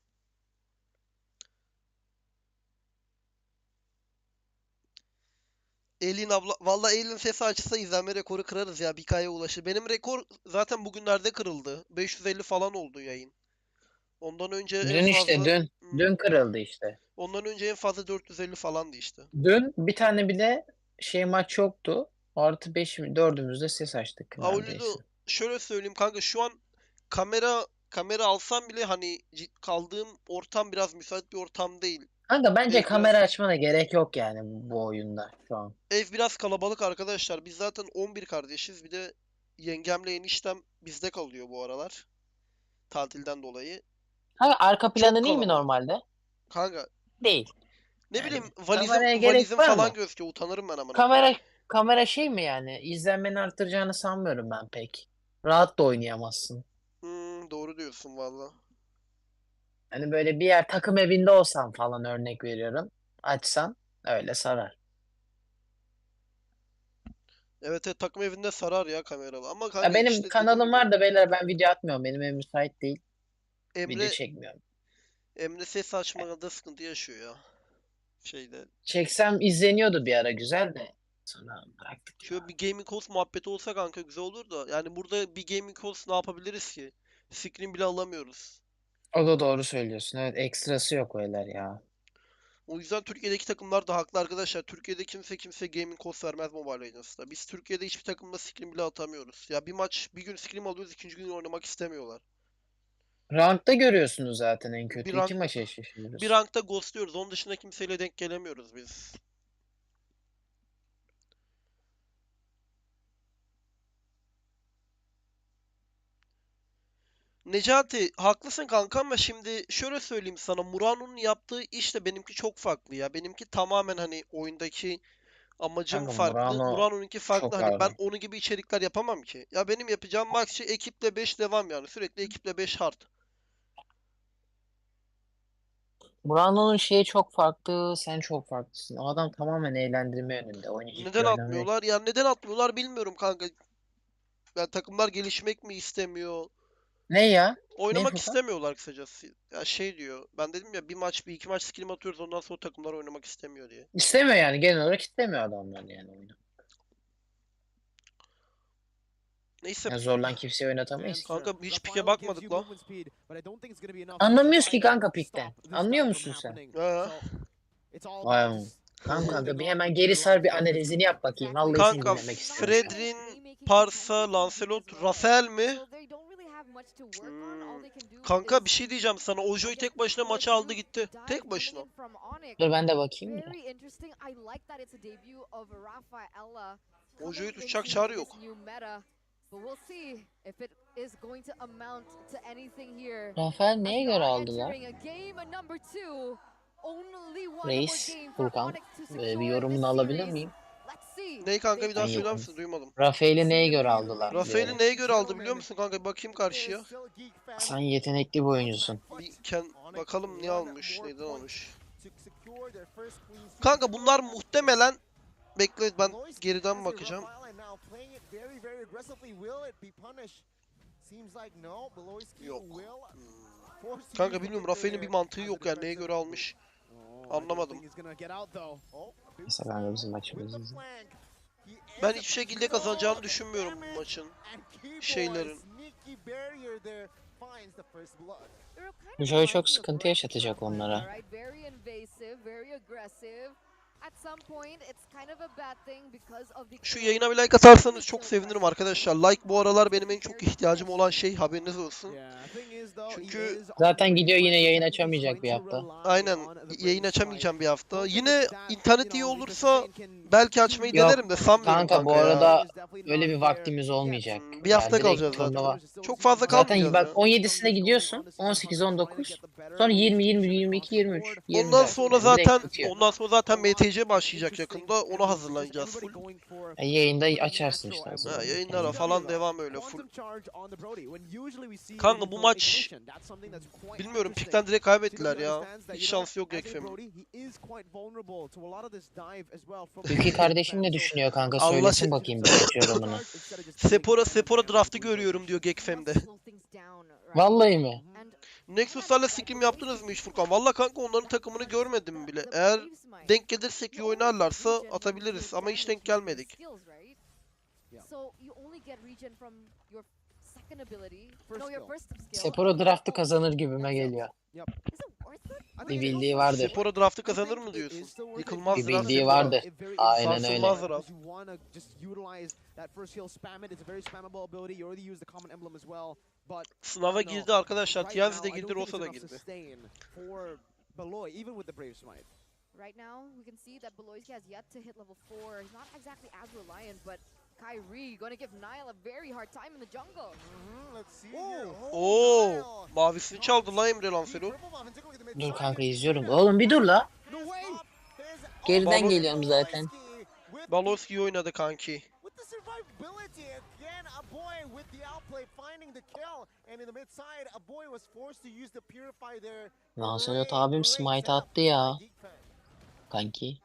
Elin abla, valla Elin sesi açsa izlenme rekoru kırarız ya, 1K'ya ulaşır. Benim rekor zaten bugünlerde kırıldı. 550 falan oldu yayın. Ondan önce en Dün işte fazla dün. Dün kırıldı işte. ondan önce en fazla 450 falandı işte. Dün bir tane bile şey maç yoktu. Artı 5 dördümüzde ses açtık Avludu neredeyse. şöyle söyleyeyim kanka, şu an kamera alsam bile hani kaldığım ortam biraz müsait bir ortam değil. Kanka bence Ev kamera biraz açmana gerek yok yani bu oyunda şu an. ev biraz kalabalık arkadaşlar. Biz zaten 11 kardeşiz. Bir de yengemle eniştem bizde kalıyor bu aralar. Tatilden dolayı. Kanka arka Çok planın iyi mi kalabalık. normalde? Kanka Değil. ne Yani bileyim, kameraya gerek valizim var falan mı? gözüküyor. Utanırım ben amına koyayım. Kamera şey mi yani? İzlenmeni arttıracağını sanmıyorum ben pek. Rahat da oynayamazsın. Doğru diyorsun valla. Hani böyle bir yer takım evinde olsam falan örnek veriyorum. Açsan öyle sarar. Evet, evet, takım evinde sarar ya kameralı. Ama Ya kanka benim işte dediğim kanalım gibi var da beyler ben video atmıyorum. Benim evim müsait değil. Video Emre çekmiyorum. Emre ses açmada sıkıntı yaşıyor ya. Şeyde. Çeksem izleniyordu bir ara güzel de. Sonra bıraktık Şöyle ya. bir gaming host muhabbeti olsa kanka güzel olur da. Yani burada bir gaming host ne yapabiliriz ki? Screen bile alamıyoruz. O da doğru söylüyorsun. Evet ekstrası yok öyleler ya. O yüzden Türkiye'deki takımlar da haklı arkadaşlar. Türkiye'de kimse gaming host vermez Mobile Legends'ta. Biz Türkiye'de hiçbir takımla scrim bile atamıyoruz. Ya bir maç bir gün scrim alıyoruz, ikinci gün oynamak istemiyorlar. Rankta görüyorsunuz zaten en Bir kötü. rank İki maç bir eşleşiyoruz. rankta ghostluyoruz. Onun dışında kimseyle denk gelemiyoruz biz. Necati haklısın kanka, ama şimdi şöyle söyleyeyim sana, Murano'nun yaptığı iş de benimki çok farklı ya. Benimki tamamen hani oyundaki amacım Kanka farklı. Murano Murano'nunki farklı. çok Hani ben ağır. onun gibi içerikler yapamam ki. Ya benim yapacağım max şey ekiple 5 devam yani. Sürekli ekiple 5 hard. Murano'nun şeyi çok farklı. Sen çok farklısın. O adam tamamen eğlendirme yönünde. Oyunu Neden ciddi oynamıyor. atmıyorlar? Ya neden atmıyorlar bilmiyorum kanka. Ya takımlar gelişmek mi istemiyor? Ne ya? Ne Oynamak Furkan? istemiyorlar kısacası. Ya şey diyor. Ben dedim ya, bir maç bir iki maç scrim atıyoruz, ondan sonra takımlar oynamak istemiyor diye. İstemiyor yani. Genel olarak istemiyor adamlar yani oyunu. Neyse Yani zorlan kimseyi oynatamayız ki. kanka, hiç pike bakmadık la. Anlamıyoruz ki kanka pikten. Anlıyor musun sen? Ha. Vay am- Tamam kanka bir hemen geri sar bir analizini yap bakayım. Vallahi seni Kanka dinlemek istiyorum şu an. Fredrin, Parsa, Lancelot, Rafael mi? Kanka bir şey diyeceğim sana. Ojo'yu tek başına maça aldı gitti. Tek başına. Dur ben de bakayım da. Ojo'yu tutacak çağrı yok. Rafael neye göre aldılar? Reis, Furkan bir yorumunu alabilir miyim? Ney kanka, bir Ben daha söyler yokum. misin? Duymadım. Rafael'i neye göre aldılar Rafael'i diyorum. neye göre aldı biliyor musun kanka? Bir bakayım karşıya. Sen yetenekli bir oyuncusun. Bakalım niye almış, neyden almış. Kanka bunlar muhtemelen, bekle ben geriden bakacağım. Yok. Kanka bilmiyorum, Rafael'in bir mantığı yok yani, neye göre almış. Anlamadım. Mesela kanka bizim maçımızı izle. Ben hiçbir şekilde kazanacağını düşünmüyorum bu maçın. Şeylerin. Bu Joy çok sıkıntı yaşatacak onlara. Şu yayına bir like atarsanız çok sevinirim arkadaşlar. Like bu aralar benim en çok ihtiyacım olan şey, haberiniz olsun. Çünkü Zaten gidiyor yine yayın açamayacak bir hafta. aynen yayın açamayacağım bir hafta. Yine internet iyi olursa belki açmayı Yok denerim de sanmıyorum kanka bu kanka ya. arada öyle bir vaktimiz olmayacak. Bir hafta Ya direkt kalacağız zaten. turnuva. Çok fazla Zaten kalmayacağız bak ya. 17'sine gidiyorsun. 18, 19. Sonra 20, 21, 22, 23, Ondan 24. sonra Yani direkt zaten bitiyor. MTC başlayacak yakında. Ona hazırlanacağız full. Yayında açarsın işte o zaman. Ha, yayınlara falan devam öyle full. Kanka bu maç bilmiyorum, pikten direkt kaybettiler ya. Hiç şansı yok Ekfem'in. Ülke kardeşim ne düşünüyor kanka Allah söylesin bakayım bir Joy yorumunu. Sephora draft'ı görüyorum diyor Gekfem'de. Vallahi mi? Nexus'larla scrim yaptınız mı hiç Furkan? Valla kanka onların takımını görmedim bile. Eğer denk gelirsek iyi oynarlarsa atabiliriz ama hiç denk gelmedik. Sephora draft'ı kazanır gibime geliyor. Bir bildiği vardır. Sephora draft'ı kazanır mı diyorsun? Yıkılmaz Bir draft bildiği Sephora. vardır. Aynen öyle. Sarsılmaz draft. Sınava girdi arkadaşlar. Tiazi de girdi, Rosa da girdi. Right now, we can see that Beloyski has yet to hit level 4. He's not exactly as reliant, but Kyrie going to give Nile a very hard time in the jungle. Oo, mavisini çaldı lan Emre Lancelot. Dur kanka izliyorum. Oğlum bir dur la. Geriden Balo- geliyorum zaten. Balowski iyi oynadı kanki. Lancelot abim smite attı ya. Kanki.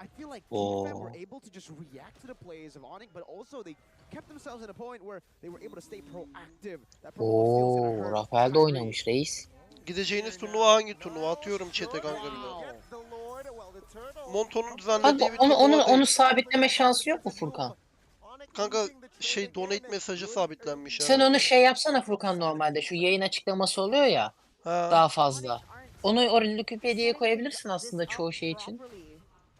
I feel like Oh. Geek were able to just react to the plays of Onyx, but also they kept themselves in a point where they were able to stay proactive. That purple skill's gonna Oo, hurt Rafael de Kyrie. oynamış reis. Gideceğiniz turnuva hangi turnuva? Atıyorum chat'e kanka bile. Monton'un Kanka düzenlediği bir turnuva onu değil. sabitleme şansı yok mu Furkan? Kanka donate mesajı sabitlenmiş Sen ya. onu şey yapsana Furkan normalde. Şu yayın açıklaması oluyor ya. Ha. Daha fazla. Onu oraya Wikipedia'ya koyabilirsin aslında çoğu şey için.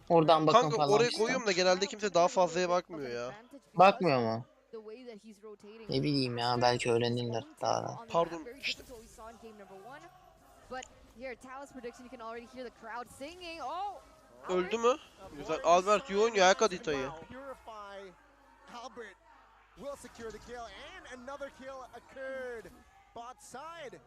Oradan bakın Kanka falan oraya işte. koyuyorum da genelde kimse daha fazlaya bakmıyor ya. Bakmıyor mu? Ne bileyim ya belki öğrenirler daha da. Pardon işte. Öldü mü? Güzel. Albert iyi oynuyor ayak aditayı. Will secure the kill, and another kill occurred. Bot side,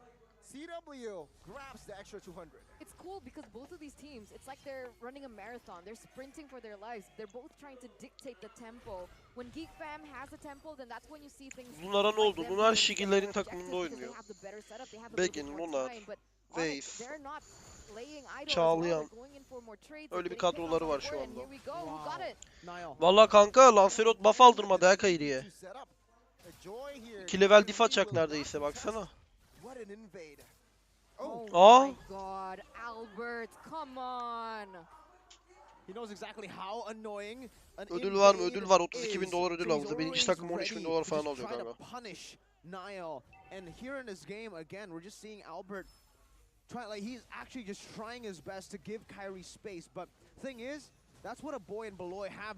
CW grabs the extra 200. It's cool because both of these teams, it's like they're running a marathon. They're sprinting for their lives. They're both trying to dictate the tempo. When Geek Fam has the tempo, then that's when you see things. Lunar'a ne oldu? Lunar Şigillerin takımında oynuyor. Begin'in Lunar, Waze, Çağlayan. Öyle bir kadroları var şu anda. Vallahi kanka Lancelot buff aldırmadı ha Kayri'ye. 2 level diff açacak neredeyse baksana. Oh my god, Albert, come on. He knows exactly how annoying an Ödül var mı? invade Ödül var. 32.000 is. dolar ödül So he's aldı. Birinci always takım 13.000 ready dolar to falan just alacak try to kanka. punish Nile. And here in this game again, we're just seeing Albert he's actually just trying his best to give Kyrie space. But thing is, that's what a boy and Beloy have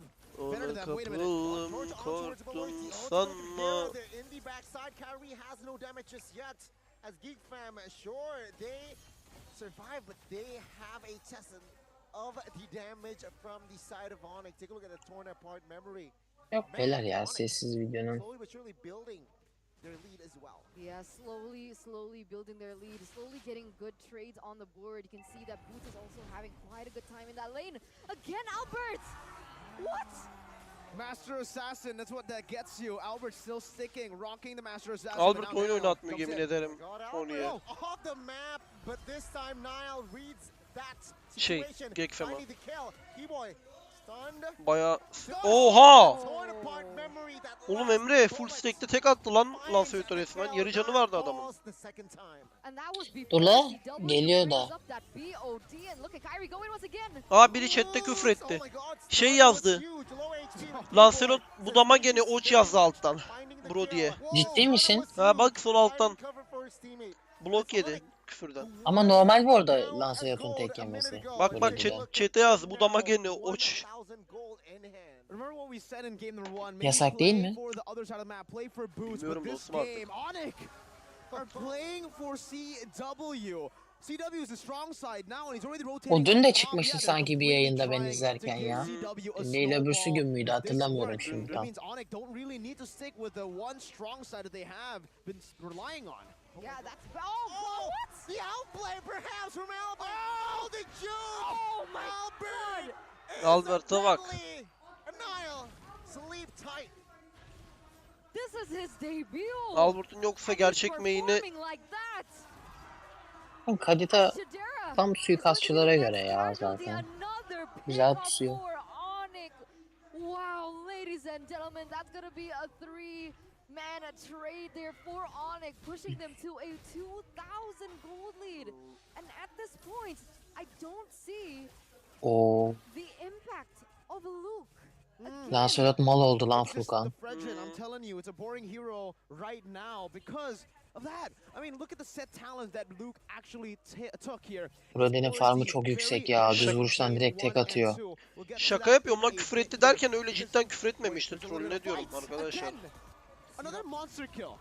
better than. Wait a minute. Kapılım korktum sanma. In the backside, Kyrie has no damage just yet. As Geek Fam, sure, they survive, but they have a test of the damage from the side of Onyx. Take a look at the torn apart memory. Yok beyler ya sessiz videonun. Slowly but surely building their lead as well. Yeah, slowly building their lead, slowly getting good trades on the board. You can see that Boots is also having quite a good time in that lane. Again, Albert! What? Master Assassin, that's what that gets you. Albert still sticking, rocking the Master Assassin. Albert oyun oynatmıyor yemin ederim Onyx'e. Off the map, but this time Nile reads that Şey, situation. Geek Fam'a. Finding the kill. Keyboy stunned. Baya... Oha! Torn apart memory that Oğlum last Emre full bullet. stack'te tek attı lan Finding Lancelot'a the resmen. kill, Yarı canı not vardı adamın. lost the second time. And that was before Dur la, CW geliyor da. brings up that BOD and look at Kyrie going once again. Aa biri chatte küfür Oh etti. my God, Şey stun yazdı. was huge, low HP. Lancelot budama gene oç yazdı alttan. Finding the Bro kill. diye. Whoa, Ciddi misin? Ha bak sol alttan. Finding cover for his teammate. Blok yedi küfürden. Ama normal bu arada Lancelot'un tek yemesi. Bak bak chat'e yazdı budama gene oç. Remember what we said in game number 1? Maybe Yasak değil play mi? for the other side of the map, play for Boots, Bilmiyorum but this dostum artık. game, Onyx are playing for CW. CW is the strong side now and he's already rotating. O dün de up. çıkmıştı Yeah, they're sanki bir completely yayında ben trying izlerken to give ya. CW a Dün değil öbürsü snowball. gün müydü This hatırlamıyorum works. şimdi That tam. means Onyx don't really need to stick with the one strong side that they have been relying on. Yeah, that's what? The outplay perhaps from Albert. Oh, the juke! Oh my Albert! is Albert'a bak. deadly. Nile, sleep tight. This is his debut. Albert'ın yoksa And he's gerçek main'i performing like that. Kadita Shadera. tam suikastçılara göre ya This is zaten. another Güzel pickup pusuyor. for Onyx. gentlemen, that's gonna be a 3-man trade there for Onyx, pushing them to a 2,000 gold lead. And at this point, I don't see Oo. the impact of Luke. Lancelot mal oldu lan It's just Furkan. the Fredrin, I'm telling you, it's a boring hero right now because of that. I mean, look at the set talents that Luke actually took here. Brody'nin farmı çok yüksek ya. Düz vuruştan direkt tek atıyor. Şaka yapıyorum lan, küfür etti derken öyle cidden küfür etmemiştir. Troll ne diyorum arkadaşlar. Another monster kill.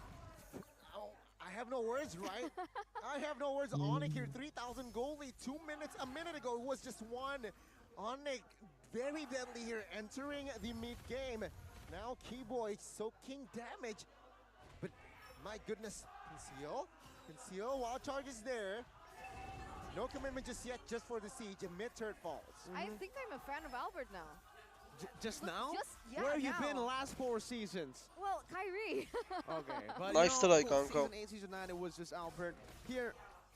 I have no words, right? I have no words. Onyx here, 3,000 gold lead. 2 minutes, a minute ago, it was just one. Onyx, very deadly here, entering the mid game. Now Keyboy soaking damage. But my goodness, Conceal, wild charge is there. No commitment just yet, just for the siege. A mid turret falls. I think I'm a fan of Albert now. Just now? Yeah, Where have you now. been last 4 seasons? Well, Kyrie. Okay, but Nice try, kanka. Season 8, Season 9, it was just Albert. Here,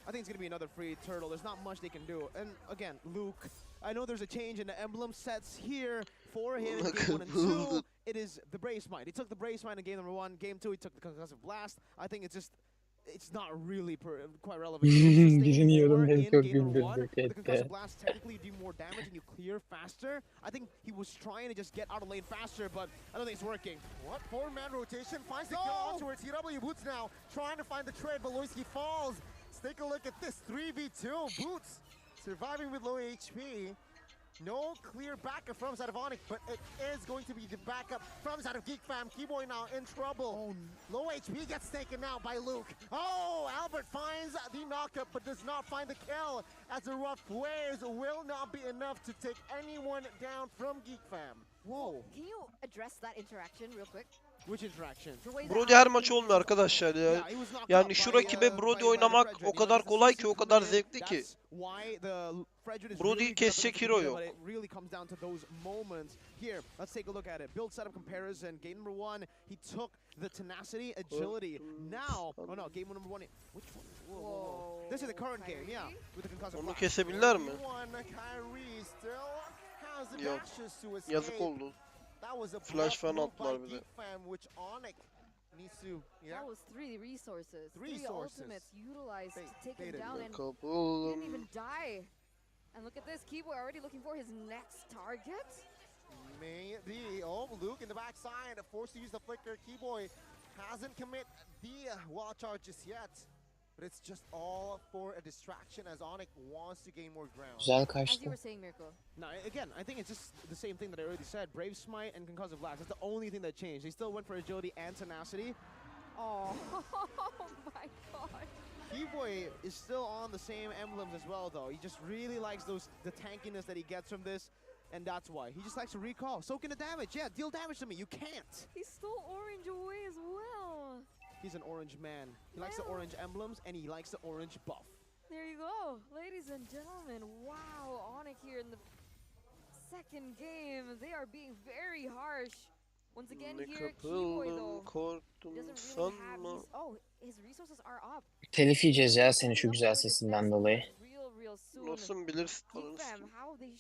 I think it's going to be another free turtle. There's not much they can do. And again, Luke, I know there's a change in the emblem sets here for him in game 1 and 2. It is the Brave Smite. He took the Brave Smite in game number 1. Game 2, he took the Concussive Blast. I think it's not really quite relevant. Bilmiyorum, beni çok The güldürdü. Concussive Blast technically do more damage and you clear faster. I think he was trying to just get out of lane faster, but I don't think it's working. What? 4-man rotation finds the kill onto TW Boots now, trying to find the trade, but Loisky falls. Let's take a look at this 3v2. Boots surviving with low HP. No clear backup from side of Onyx, but it is going to be the backup from side of Geek Fam. Keyboy now in trouble. Low HP gets taken out by Luke. Oh, Albert finds the knockup, but does not find the kill, as the rough waves will not be enough to take anyone down from Geek Fam. Whoa. Can you address that interaction real quick? Which interaction? The way that Brody her Albert maç olmuyor arkadaşlar ya. Yeah, he was knocked Yani out şu by, rakibe Brody by oynamak Fredrin. o You know, kadar it's a kolay ki, season o kadar coming in. zevkli ki. That's why the Fredrin is Brody'yi really good at kesecek the hero game, yok. but it really comes down to those moments. Here, let's take a look at it. Build setup comparison. Game number 1, he took the tenacity, agility. Now, oh no, game number 1. Which one? Whoa. This is the current game, yeah, with the concussive Onu blast. kesebilirler mi? Kyrie still has the Yok. dashes to escape. Yazık oldu. That was a Flash fan move by attılar bir de. Geek Fam, which Onyx needs to, That was 3 resources. Three 3 sources. ultimates utilized to take Baited. him down and Kapıldım. didn't even die. And look at this, Keyboy already looking for his next target. Maybe. Oh, Luke in the backside, forced to use the flicker. Keyboy hasn't commit the wild charges yet. But it's just all for a distraction as Onyx wants to gain more ground. Güzel As you kaçtı. were saying, Mirko. No, again, I think it's just the same thing that I already said. Brave Smite and Concussive Blast. That's the only thing that changed. They still went for agility and tenacity. Oh my god. Keyboy is still on the same emblems as well, though. He just really likes the tankiness that he gets from this, and that's why. He just likes to recall. Soak in the damage. Yeah, deal damage to me. You can't. He stole orange away as well. He's an orange man. He likes the orange emblems, and he likes the orange buff. There you go, ladies and gentlemen. Wow, Onyx here in the second game. They are being very harsh. Once again Ne here, Keyboy kapıldım, though korktum doesn't really have sanma. his, oh, his resources are up. Telif yiyeceğiz ya senin şu Enough güzel for the sesinden defense dolayı. real soon. Nasıl bilirsin? Geek Fam,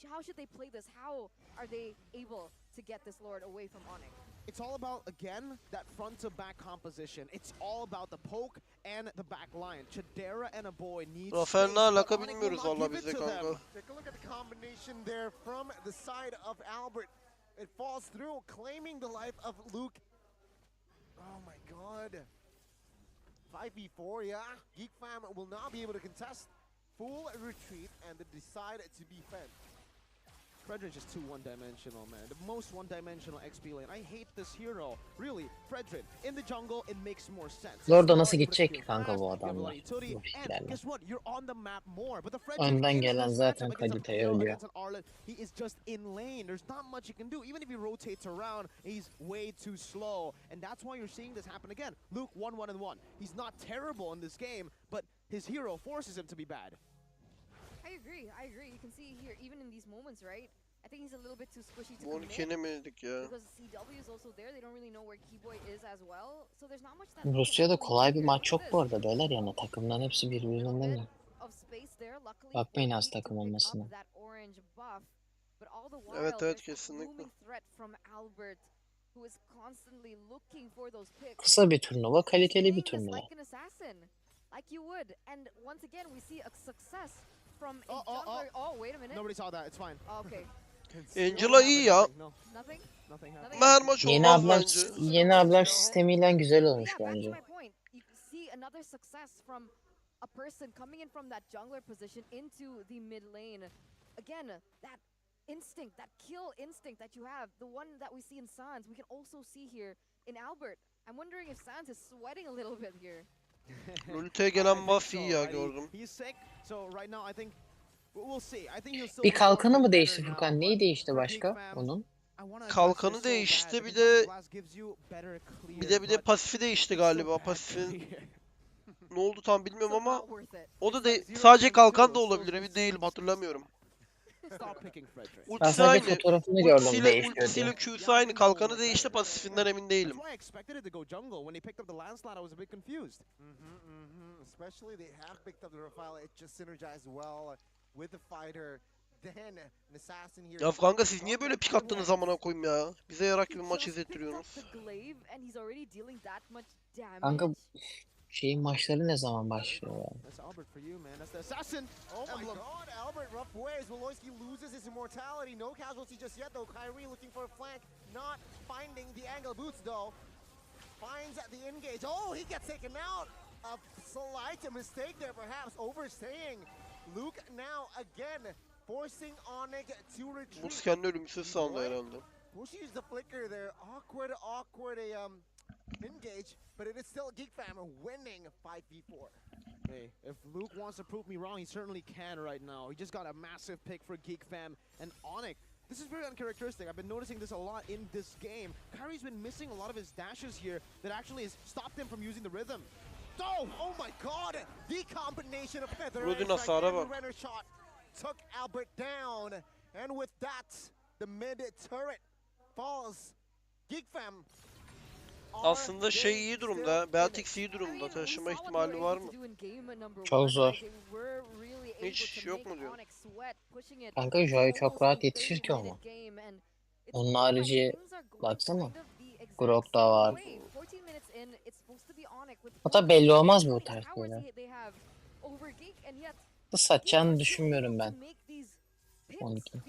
how should they play this? How are they able to get this Lord away from Onyx? It's all about, again, that front to back composition. It's all about the poke and the back line. Chidera and a boy need Rafael space, ne but alaka Onyx will bilmiyoruz not valla give it biz de to them. kanka. Take a look at the combination there from the side of Albert. It falls through, claiming the life of Luke. Oh my god. 5v4, yeah. Geek Fam will not be able to contest. Full retreat and they decide to defend. Fredrin's just too one-dimensional, man. The most one-dimensional XP lane. I hate this hero. Really, Fredrin, in the jungle, it makes more sense. Lord'a nasıl gidecek ki kanka bu adamlar? Bu And fikirlerle. guess what? You're on the map more. But the Fredrin Önden in gelen this zaten matchup against a kaliteyi Pale, ölüyor. against an Arlet, he is just in lane. There's not much he can do. Even if he rotates around, he's way too slow. And that's why you're seeing this happen again. Luke 1-1-1. He's not terrible in this game, but his hero forces him to be bad. I agree. You can see here, even in these moments, right? I think he's a little bit too squishy to Bu commit. 12'ye mi dedik ya? Because CW is also there. They don't really know where Keyboy is as well. So there's not much that Rusya'da kolay bir maç yok bu arada beyler, yani takımların hepsi birbirinden değil. Bakmayın az takım olmasına. Evet, kesinlikle. who is constantly looking for those picks. Kısa bir turnuva, kaliteli bir Playing this turnuva. like an assassin, like you would. And once again, we see a success from a jungler. Oh, wait a minute. Nobody saw that. It's fine. Oh, okay. Angela iyi ya. No, Nothing. nothing happened. Her maç Yeni olmaz ablam bence. yeni ablam sistemiyle güzel olmuş Yeah, back to bence. my point. You see another success from a person coming in from that jungler position into the mid lane. Again, that instinct, that kill instinct that you have, the one that we see in Sans, we can also see here in Albert. I'm wondering if Sans is sweating a little bit here. Ulti'ye gelen buff iyi ya gördüm. He's sick. So right now I think we'll see. I think he'll still Bir be kalkanı mı better değişti now, Furkan? but Neyi değişti for başka Geek fam, onun? I wanna address Kalkanı this so değişti, bad bir because de- Glass gives you better clear, Bir de but pasifi değişti it's still galiba. bad Pasifin clear. ne oldu tam bilmiyorum So ama not worth it. o da It's like sadece 0.2, kalkan da so olabilir, emin it's- değilim, hatırlamıyorum. Stop picking Frederick. Ben Ultisi sadece aynı. fotoğrafını gördüm Ultisiyle değişiyor diye. Q'su aynı, kalkanı değişti, pasifinden emin değilim. That's why I expected it to go jungle. When they picked up the landslide, I was a bit confused. Especially they have picked up the profile. It just synergized well with the fighter. Then an assassin here. Ya kanka siz niye böyle pik attınız amına koyayım ya? Bize yarak gibi maç izlettiriyorsunuz. Kanka şeyin maçları ne zaman başlıyor ya? That's Albert for you, man. That's the assassin. Oh my god, Albert, rough ways. Woloski loses his immortality. No casualty just yet, though. Kyrie looking for a flank, not finding the angle. Boots, though, finds the engage. Oh, he gets taken out. A slight mistake there, perhaps overstaying. Luke now again forcing Onyx to retreat. Buz kendi ölümsüz sandı herhalde. Bush used the flicker there. Awkward engage, but it is still Geek Fam winning 5v4. Hey, if Luke wants to prove me wrong, he certainly can right now. He just got a massive pick for Geek Fam and Onyx. This is very uncharacteristic. I've been noticing this a lot in this game. Kyrie's been missing a lot of his dashes here that actually has stopped him from using the rhythm. Oh my god! The combination of Feather Rodin and hasara Renner bak. shot took Albert down. And with that, the mid turret falls. Geek Fam Aslında şey iyi durumda, Beltix iyi durumda. Taşıma ihtimali var mı? Çok zor. Hiç yok mu diyor? Kanka Joy çok rahat yetişir ki ona. Onun harici baksana. Grok da var. Hatta belli olmaz bu tarz şeyler. Da satacağını düşünmüyorum ben. 12.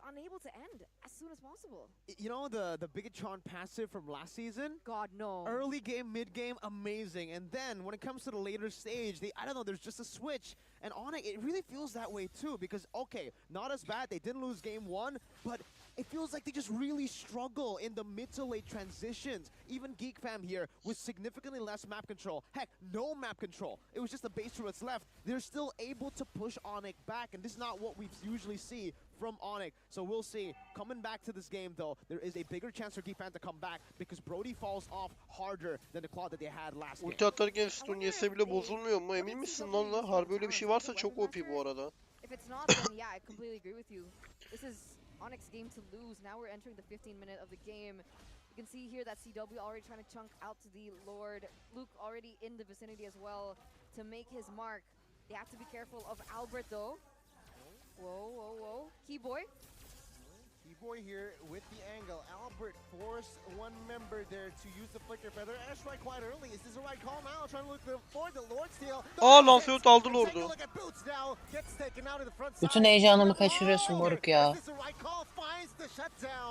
Unable to end as soon as possible. You know the Bigatron passive from last season? God, no. Early game, mid game, amazing. And then when it comes to the later stage, I don't know, there's just a switch. And Onyx, it really feels that way too, because okay, not as bad, they didn't lose game one, but it feels like they just really struggle in the mid to late transitions. Even Geek Fam here with significantly less map control. Heck, no map control. It was just the base turrets left. They're still able to push Onyx back, and this is not what we usually see from Onyx. So we'll see. Coming back to this game though, there is a bigger chance for Geek Fam to come back because Brody falls off harder than the claw that they had last game. Ulti atarken stun yese bile bozulmuyor mu? Emin misin lan la? Harbi öyle bir şey varsa çok OP bu arada. If it's not, then yeah, I completely agree with you. This is Onyx game to lose. Now we're entering the 15th minute of the game. You can see here that CW already trying to chunk out to the Lord. Luke already in the vicinity as well to make his mark. They have to be careful of Albert though. Whoa, whoa, whoa. Keyboy. Keyboy here with the angle. Albert forced one member there to use the flicker feather. Airstrike quite early. Is this the right call now? Trying to look for the Lord steal. Aa Lancelot aldı Lord'u. Bütün heyecanımı kaçırıyorsun moruk ya.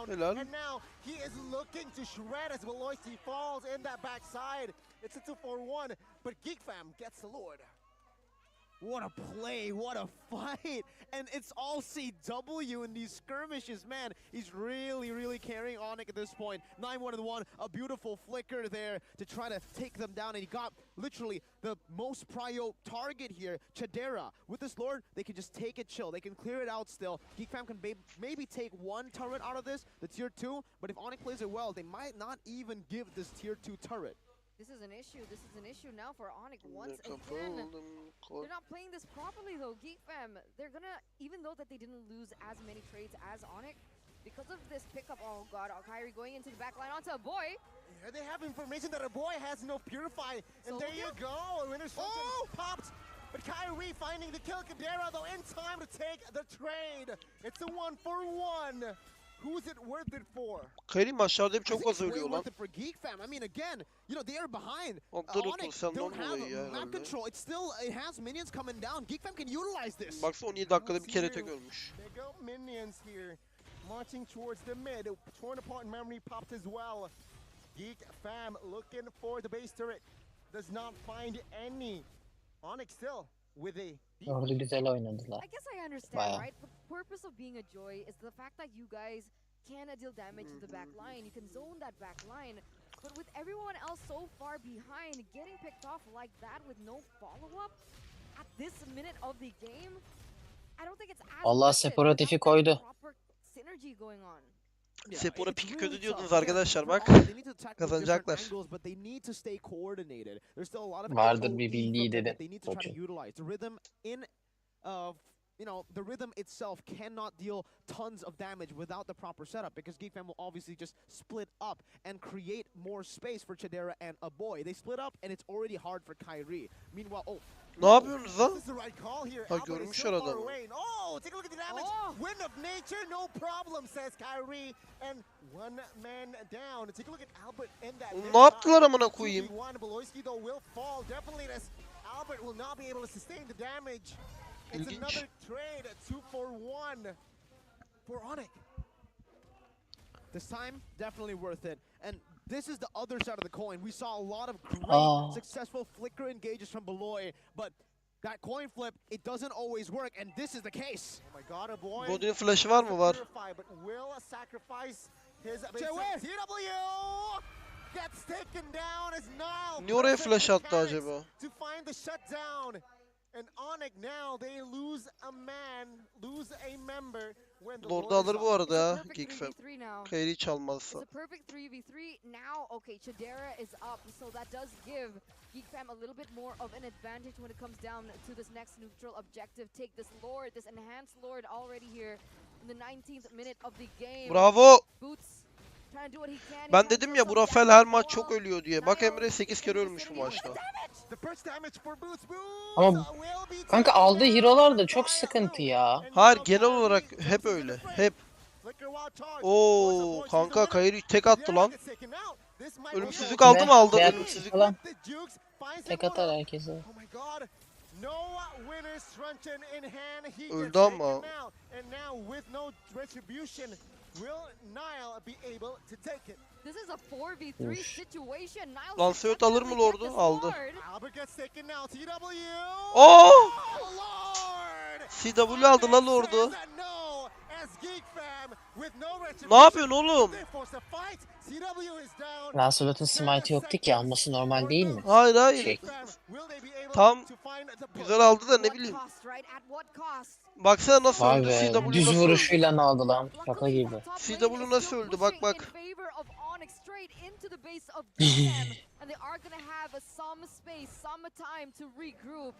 Helal. And now he is looking to shred as Veloci falls in that backside. It's a 2-4-1, but Geek Fam gets the Lord. What a play, what a fight. And it's all CW in these skirmishes, man. He's really carrying Onyx at this point. 9-1-1, a beautiful flicker there to try to take them down. And he got literally the most prio target here, Chadera. With this Lord, they can just take it chill. They can clear it out still. Geek Fam can maybe take one turret out of this, the tier 2. But if Onyx plays it well, they might not even give this tier 2 turret. This is an issue. This is an issue now for Onyx once again. They're not playing this properly though. Geek Fam, they're gonna, even though that they didn't lose as many trades as Onyx, because of this pickup, oh god, Kyrie going into the back line onto a boy. Yeah, they have information that a boy has no purify. And So there you go. Interception popped. But Kyrie finding the kill. Kadera though in time to take the trade. It's a 1-for-1. Who's it worth it for? Karim aşağıda hep I think çok az it's way ölüyor lan. worth it for Geek fam. I mean, again, they are behind. Atlar Onyx otursandan don't have dolayı ya map herhalde. control. It has minions coming down. Geek fam can utilize this. Baksana 17 dakikada bir kere tek ölmüş. They go minions here. Marching towards the mid. Torn apart memory popped as well. Geek fam looking for the base turret. Does not find any. Onyx still with a Orada güzel oynadılar. I guess I understand, Bayağı. right? The purpose of being a Joy is the fact that you guys can deal damage to the back line. You can zone that back line. But with everyone else so far behind, getting picked off like that with no follow-up at this minute of the game, I don't think it's as Allah worth it Separatifi without that koydu. proper synergy going on. Sephora it's piki really kötü diyordunuz tough. arkadaşlar, For bak. Onyx, they need to tackle Kazanacaklar. different angles, but they need to stay coordinated. There's still a lot of Vardır AOE bir bildiği from them dedi that they need to try to koçu. utilize. The rhythm in the rhythm itself cannot deal tons of damage without the proper setup, because Geek Fam will obviously just split up and create more space for Chadera and Aboy. They split up and it's already hard for Kyrie. Meanwhile, Ne yapıyorsunuz lan? This is the right call here. Ha, Albert is görmüşler so far adamı. away. Oh, take a look at the damage. Oh. Wind of nature, no problem, says Kyrie. And one man down. Take a look at Albert in that. Ne yaptılar amına koyayım? 2v1. Beloyski though will fall. Definitely this. Albert will not be able to sustain the damage. It's İlginç. another trade. 2-for-1 for Onyx. this time, definitely worth it. And this is the other side of the coin. We saw a lot of great, Oh. successful flicker engages from Beloy, but that coin flip, it doesn't always work, and this is the case. Oh my god, a boy. Bodinin flash'ı var mı? Var. But will sacrifice his away. TW gets taken down as Nile. Niye oraya perfect flash attı mechanics acaba? To find the shutdown. And Onyx now they lose a man, lose a member when the Lord'u Lord is alır bu up. arada ya. Perfect Geek Fam. 3v3 now. Kairi It's çalmazsa. a perfect 3v3. Now, okay, Chadera is up, so that does give Geek Fam a little bit more of an advantage when it comes down to this next neutral objective. Take this Lord, this enhanced Lord already here in the 19th minute of the game. Bravo. Boots trying to do what he can. Ben dedim ya bu Rafael her maç çok ölüyor diye. Bak Emre 8 kere ölmüş bu maçta. The first damage for Boots. Ama kanka aldığı hero'lar da çok sıkıntı ya. Hayır, genel olarak hep öyle. Hep. Oo kanka Kairi tek attı lan. Ölümsüzlük aldı mı? Aldı. Veya Ölümsüzlük. falan. Tek atar herkese. Oh my god. No winners truncheon in hand. He Öldü gets ama. taken out. And now with no retribution, will Nile be able to take it? This is a 4v3 Uş. situation. Niles Lancelot alır mı definitely Lord'u? get this Aldı. Lord. Albert gets taken out. TW. Oo! Oh, Lord! CW aldı lan Lord'u. Says that no, as Geek Fam with no retribution. Ne yapıyorsun oğlum? They force a fight. CW is down. Lancelot'un smite yoktu ki, alması normal değil mi? Hayır hayır. Şey. Tam güzel aldı da ne What bileyim. cost, right? At what cost? Baksana nasıl Vay öldü. be, CW düz nasıl öldü. vuruşuyla aldı lan. Şaka Luckily, gibi. the top CW lane is nasıl still öldü? Bak, pushing bak. in favor of Onyx straight into the base of GM, and they are gonna have some space, some time to regroup.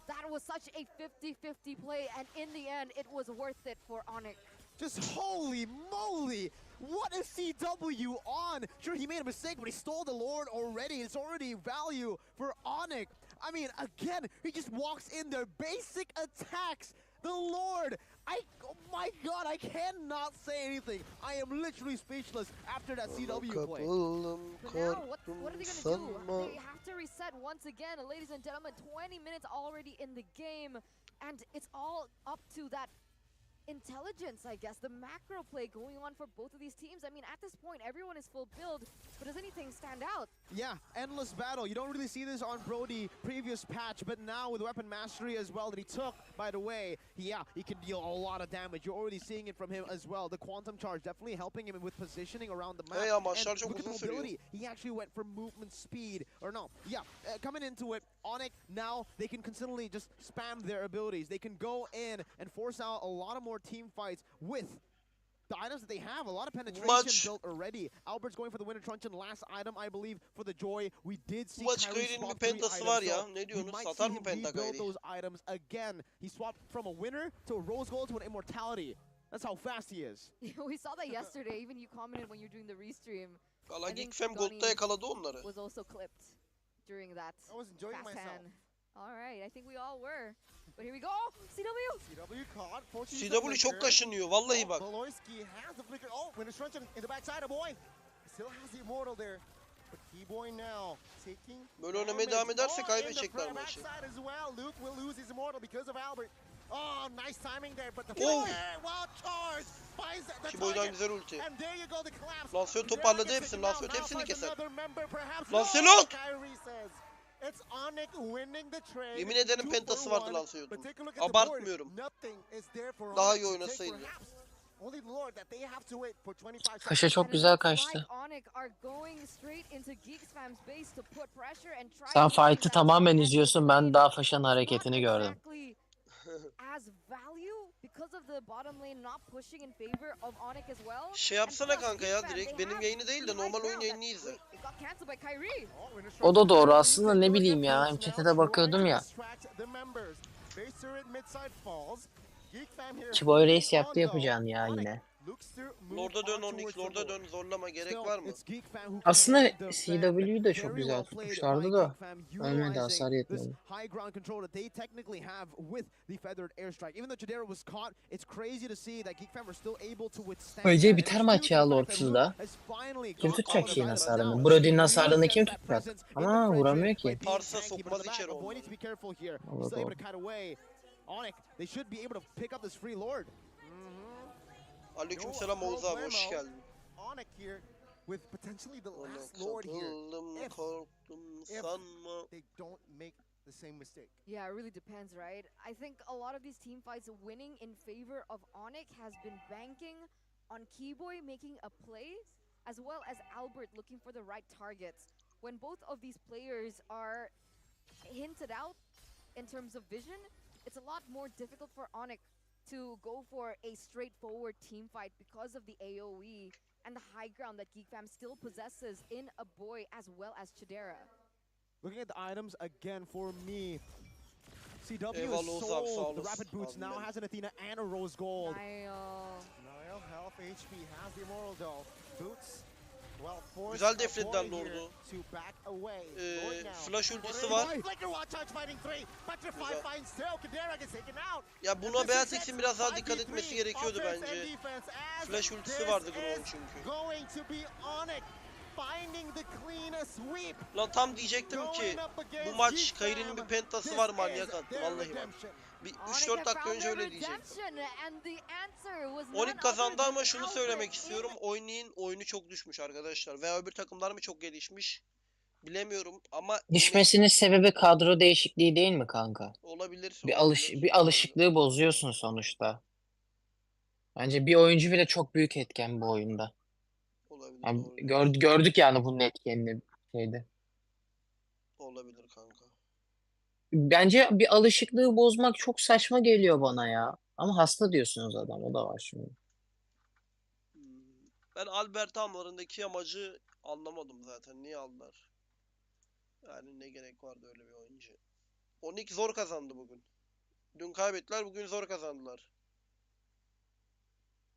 That was such a 50-50 play, and in the end, it was worth it for Onyx. Just holy moly! What is CW on? Sure, he made a mistake, but he stole the Lord already. It's already value for Onyx. I mean, again, he just walks in there, basic attacks. The Lord! Oh my god, I cannot say anything. I am literally speechless after that CW play. Kapılım So now, what are korktum they gonna sanma. do? They have to reset once again, ladies and gentlemen. 20 minutes already in the game, and it's all up to that intelligence, I guess, the macro play going on for both of these teams. I mean, at this point, everyone is full build, but does anything stand out? Yeah, endless battle. You don't really see this on Brody previous patch, but now with weapon mastery as well that he took, by the way, he can deal a lot of damage. You're already seeing it from him as well. The quantum charge definitely helping him with positioning around the map. Hey, maçlar And çok look at the uzun sürüyor. mobility. He actually went for movement speed, or no, coming into it, Onyx, now they can consistently just spam their abilities. They can go in and force out a lot of more team fights with the items that they have. A lot of penetration built already. Albert's going for the winner truncheon, last item, I believe, for the Joy. We did see maç Kyrie Kairi'nin bir swap 3 pentası var items, ya. so Ne we diyorsunuz? might Satar see mı him penta rebuild Kairi? those items again. He swapped from a winner to a rose gold to an immortality. That's how fast he is. We saw that yesterday. Even you commented when you're doing the restream. Valla I Geek think Fam Gold'da Donnie yakaladı onları. Was also clipped during that I was enjoying fast myself. hand. All right, I think we all were. But here we go. Oh, CW. CW caught. Fortunately, CW çok kaşınıyor vallahi bak. Valoisky has the flicker. Oh, when it's running in the backside, boy. Still has the immortal there. But Keyboy now taking. Böyle oynamaya devam ederse kaybedecekler maçı. As well. Luke will lose his immortal because of Albert. Oh, nice timing there, but the Oh. wild charge finds the Keyboy'dan target. güzel ulti. And there you go, the collapse. Lancelot toparladı hepsini. Lancelot hepsini keser. Lancelot! Lancelot! It's Onyx winning the trade. Yemin ederim 2 pentası for vardı 1. Lancelot'un. But take a look at the Abartmıyorum. board. Nothing is there for Daha Onyx iyi to take oynasaydı. perhaps. Only the Lord that they have to wait for 25 seconds. Kaşa çok güzel kaçtı. Sen fight'ı tamamen izliyorsun. Ben daha Faşa'nın hareketini gördüm. Şey yapsana kanka ya, direkt benim yayını değil de normal oyun yayını izle. O da doğru aslında, ne bileyim ya. Hem chat'e bakıyordum ya. Keyboy Race yaptı yapacağını ya yine. Lord'a dön Onyx, Lord'a dön, zorlama gerek var mı? Aslında CW'yu da çok güzel tutmuşlardı da ölmedi, hasar yetmedi. Böylece biter maç ya Lords'da. Kim tutacak şeyin hasarını? Brody'nin hasarını kim tutacak? Ama vuramıyor ki. Tarsa sokmaz içeri onu. Allah doğru. Onyx, they should be able to pick up this free lord. Aleykümselam Oğuz abi, hoş geldin. Onyx here with potentially the Onu last lord here. katıldım, korktum sanma. They don't make the same mistake. Yeah, it really depends, right? I think a lot of these team fights winning in favor of Onyx has been banking on Keyboy making a play, as well as Albert looking for the right targets. When both of these players are hinted out in terms of vision, it's a lot more difficult for Onyx to go for a straightforward team fight because of the AoE and the high ground that Geek Fam still possesses in a boy as well as Chidera. Looking at the items again for me. CW Eyvallah is Oğuz abi, sağ sold. The olasın. Rapid Boots now Abim has an Athena and a Rose Gold. Nile health HP has the immortal though. Boots. Well, forced Güzel deflediler Lord'u. to back away. Lord now. Flash ultisi var. Flicker watch charge fighting 3. Petrify Güzel. finds still. Kadera gets taken out. Ya buna Beatrix'in biraz daha dikkat etmesi gerekiyordu bence. Flash ultisi vardı Grow'un çünkü. Going to be Onyx finding the clean sweep. Lan tam diyecektim ki bu maç Kairi'nin bir pentası var, manyak attı vallahi bak. Bir 3-4 dakika önce öyle diyecektim. Onyx kazandı ama şunu söylemek istiyorum. Oynayın, oyunu çok düşmüş arkadaşlar. Veya öbür takımlar mı çok gelişmiş? Bilemiyorum ama Düşmesinin sebebi kadro değişikliği değil mi kanka? olabilir. Bir alışıklığı bozuyorsun sonuçta. Bence bir oyuncu bile çok büyük etken bu oyunda. Olabilir. Yani Olabilir. gördük yani bunun etkenini şeyde. Olabilir kanka. Bence bir alışıklığı bozmak çok saçma geliyor bana ya. Ama hasta diyorsunuz adam, o da var şimdi. Ben Albert Hamlar'ındaki amacı anlamadım zaten. Niye aldılar? Yani ne gerek vardı öyle bir oyuncu. Onyx zor kazandı bugün. Dün kaybettiler, bugün zor kazandılar.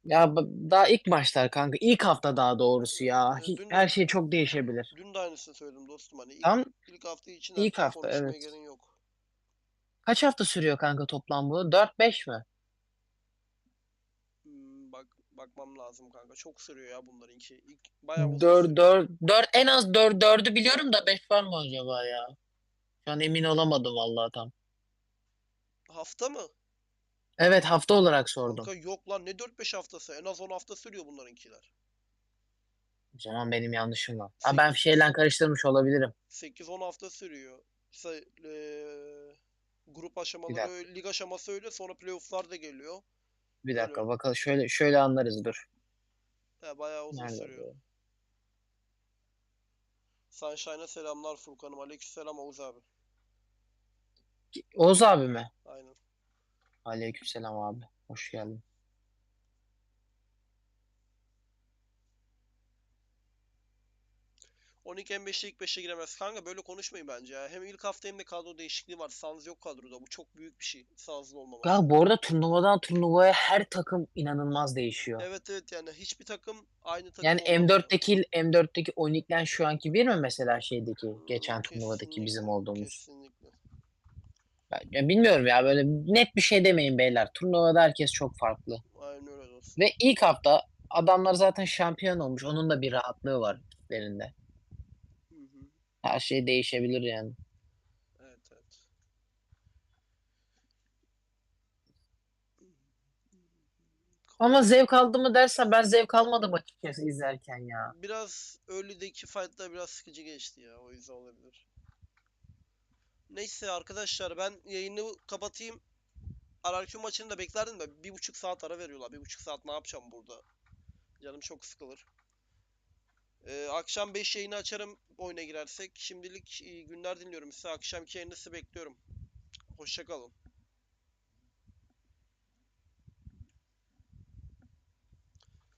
Ya daha ilk maçlar kanka. İlk hafta daha doğrusu ya. Dün Her de, şey çok değişebilir. dün de aynısını söyledim dostum. Hani Tam ilk hafta için ilk artık hafta, konuşmaya evet. gerek yok. Kaç hafta sürüyor kanka toplam bu? 4-5 mi? Bakmam lazım kanka. Çok sürüyor ya bunlarınki. Bayağı uzun sürüyor. 4 en az 4'ü biliyorum da 5 var mı acaba ya? Şu an emin olamadım vallahi tam. Hafta mı? Evet, hafta olarak sordum. Kanka yok lan, ne 4-5 haftası? En az 10 hafta sürüyor bunlarınkiler. O zaman benim yanlışım var. Ha, ben şeyle karıştırmış olabilirim. 8-10 hafta sürüyor. İşte, grup Bir aşamaları dakika. öyle, lig aşaması öyle, sonra playoff'lar da geliyor. Bir dakika Öyle. bakalım, şöyle anlarız, dur. Bayağı uzun Nerede sürüyor. bu? Sunshine'a selamlar Furkan'ım. Aleykümselam Oğuz abi. Oğuz abi mi? Aynen. Aleykümselam abi. Hoş geldin. Onyx M5'te ilk 5'e giremez. Kanka böyle konuşmayın bence ya. Hem ilk hafta hem de kadro değişikliği var. Sans yok kadroda. Bu çok büyük bir şey. Sans'ın olmaması. Ya bu arada turnuvadan turnuvaya her takım inanılmaz değişiyor. Evet yani hiçbir takım aynı takım Yani olamıyor. M4'teki Onyx'len şu anki bir mi mesela şeydeki geçen turnuvadaki Kesinlikle, bizim olduğumuz? Kesinlikle. Ya bilmiyorum ya, böyle net bir şey demeyin beyler. Turnuvada herkes çok farklı. Aynen öyle dostum. Ve ilk hafta adamlar zaten şampiyon olmuş. Onun da bir rahatlığı var üstlerinde. Hı hı. Her şey değişebilir yani. Evet evet. Ama zevk aldım mı dersen, ben zevk almadım açıkçası izlerken ya. Biraz early'deki fight'lar biraz sıkıcı geçti ya. O yüzden olabilir. Neyse arkadaşlar, ben yayını kapatayım. RRQ maçını da beklerdim de 1,5 saat ara veriyorlar. 1,5 saat ne yapacağım burada? Canım çok sıkılır. Akşam 5 yayını açarım oyuna girersek. Şimdilik iyi günler diliyorum size. Akşamki yayını sizi bekliyorum. Hoşça kalın.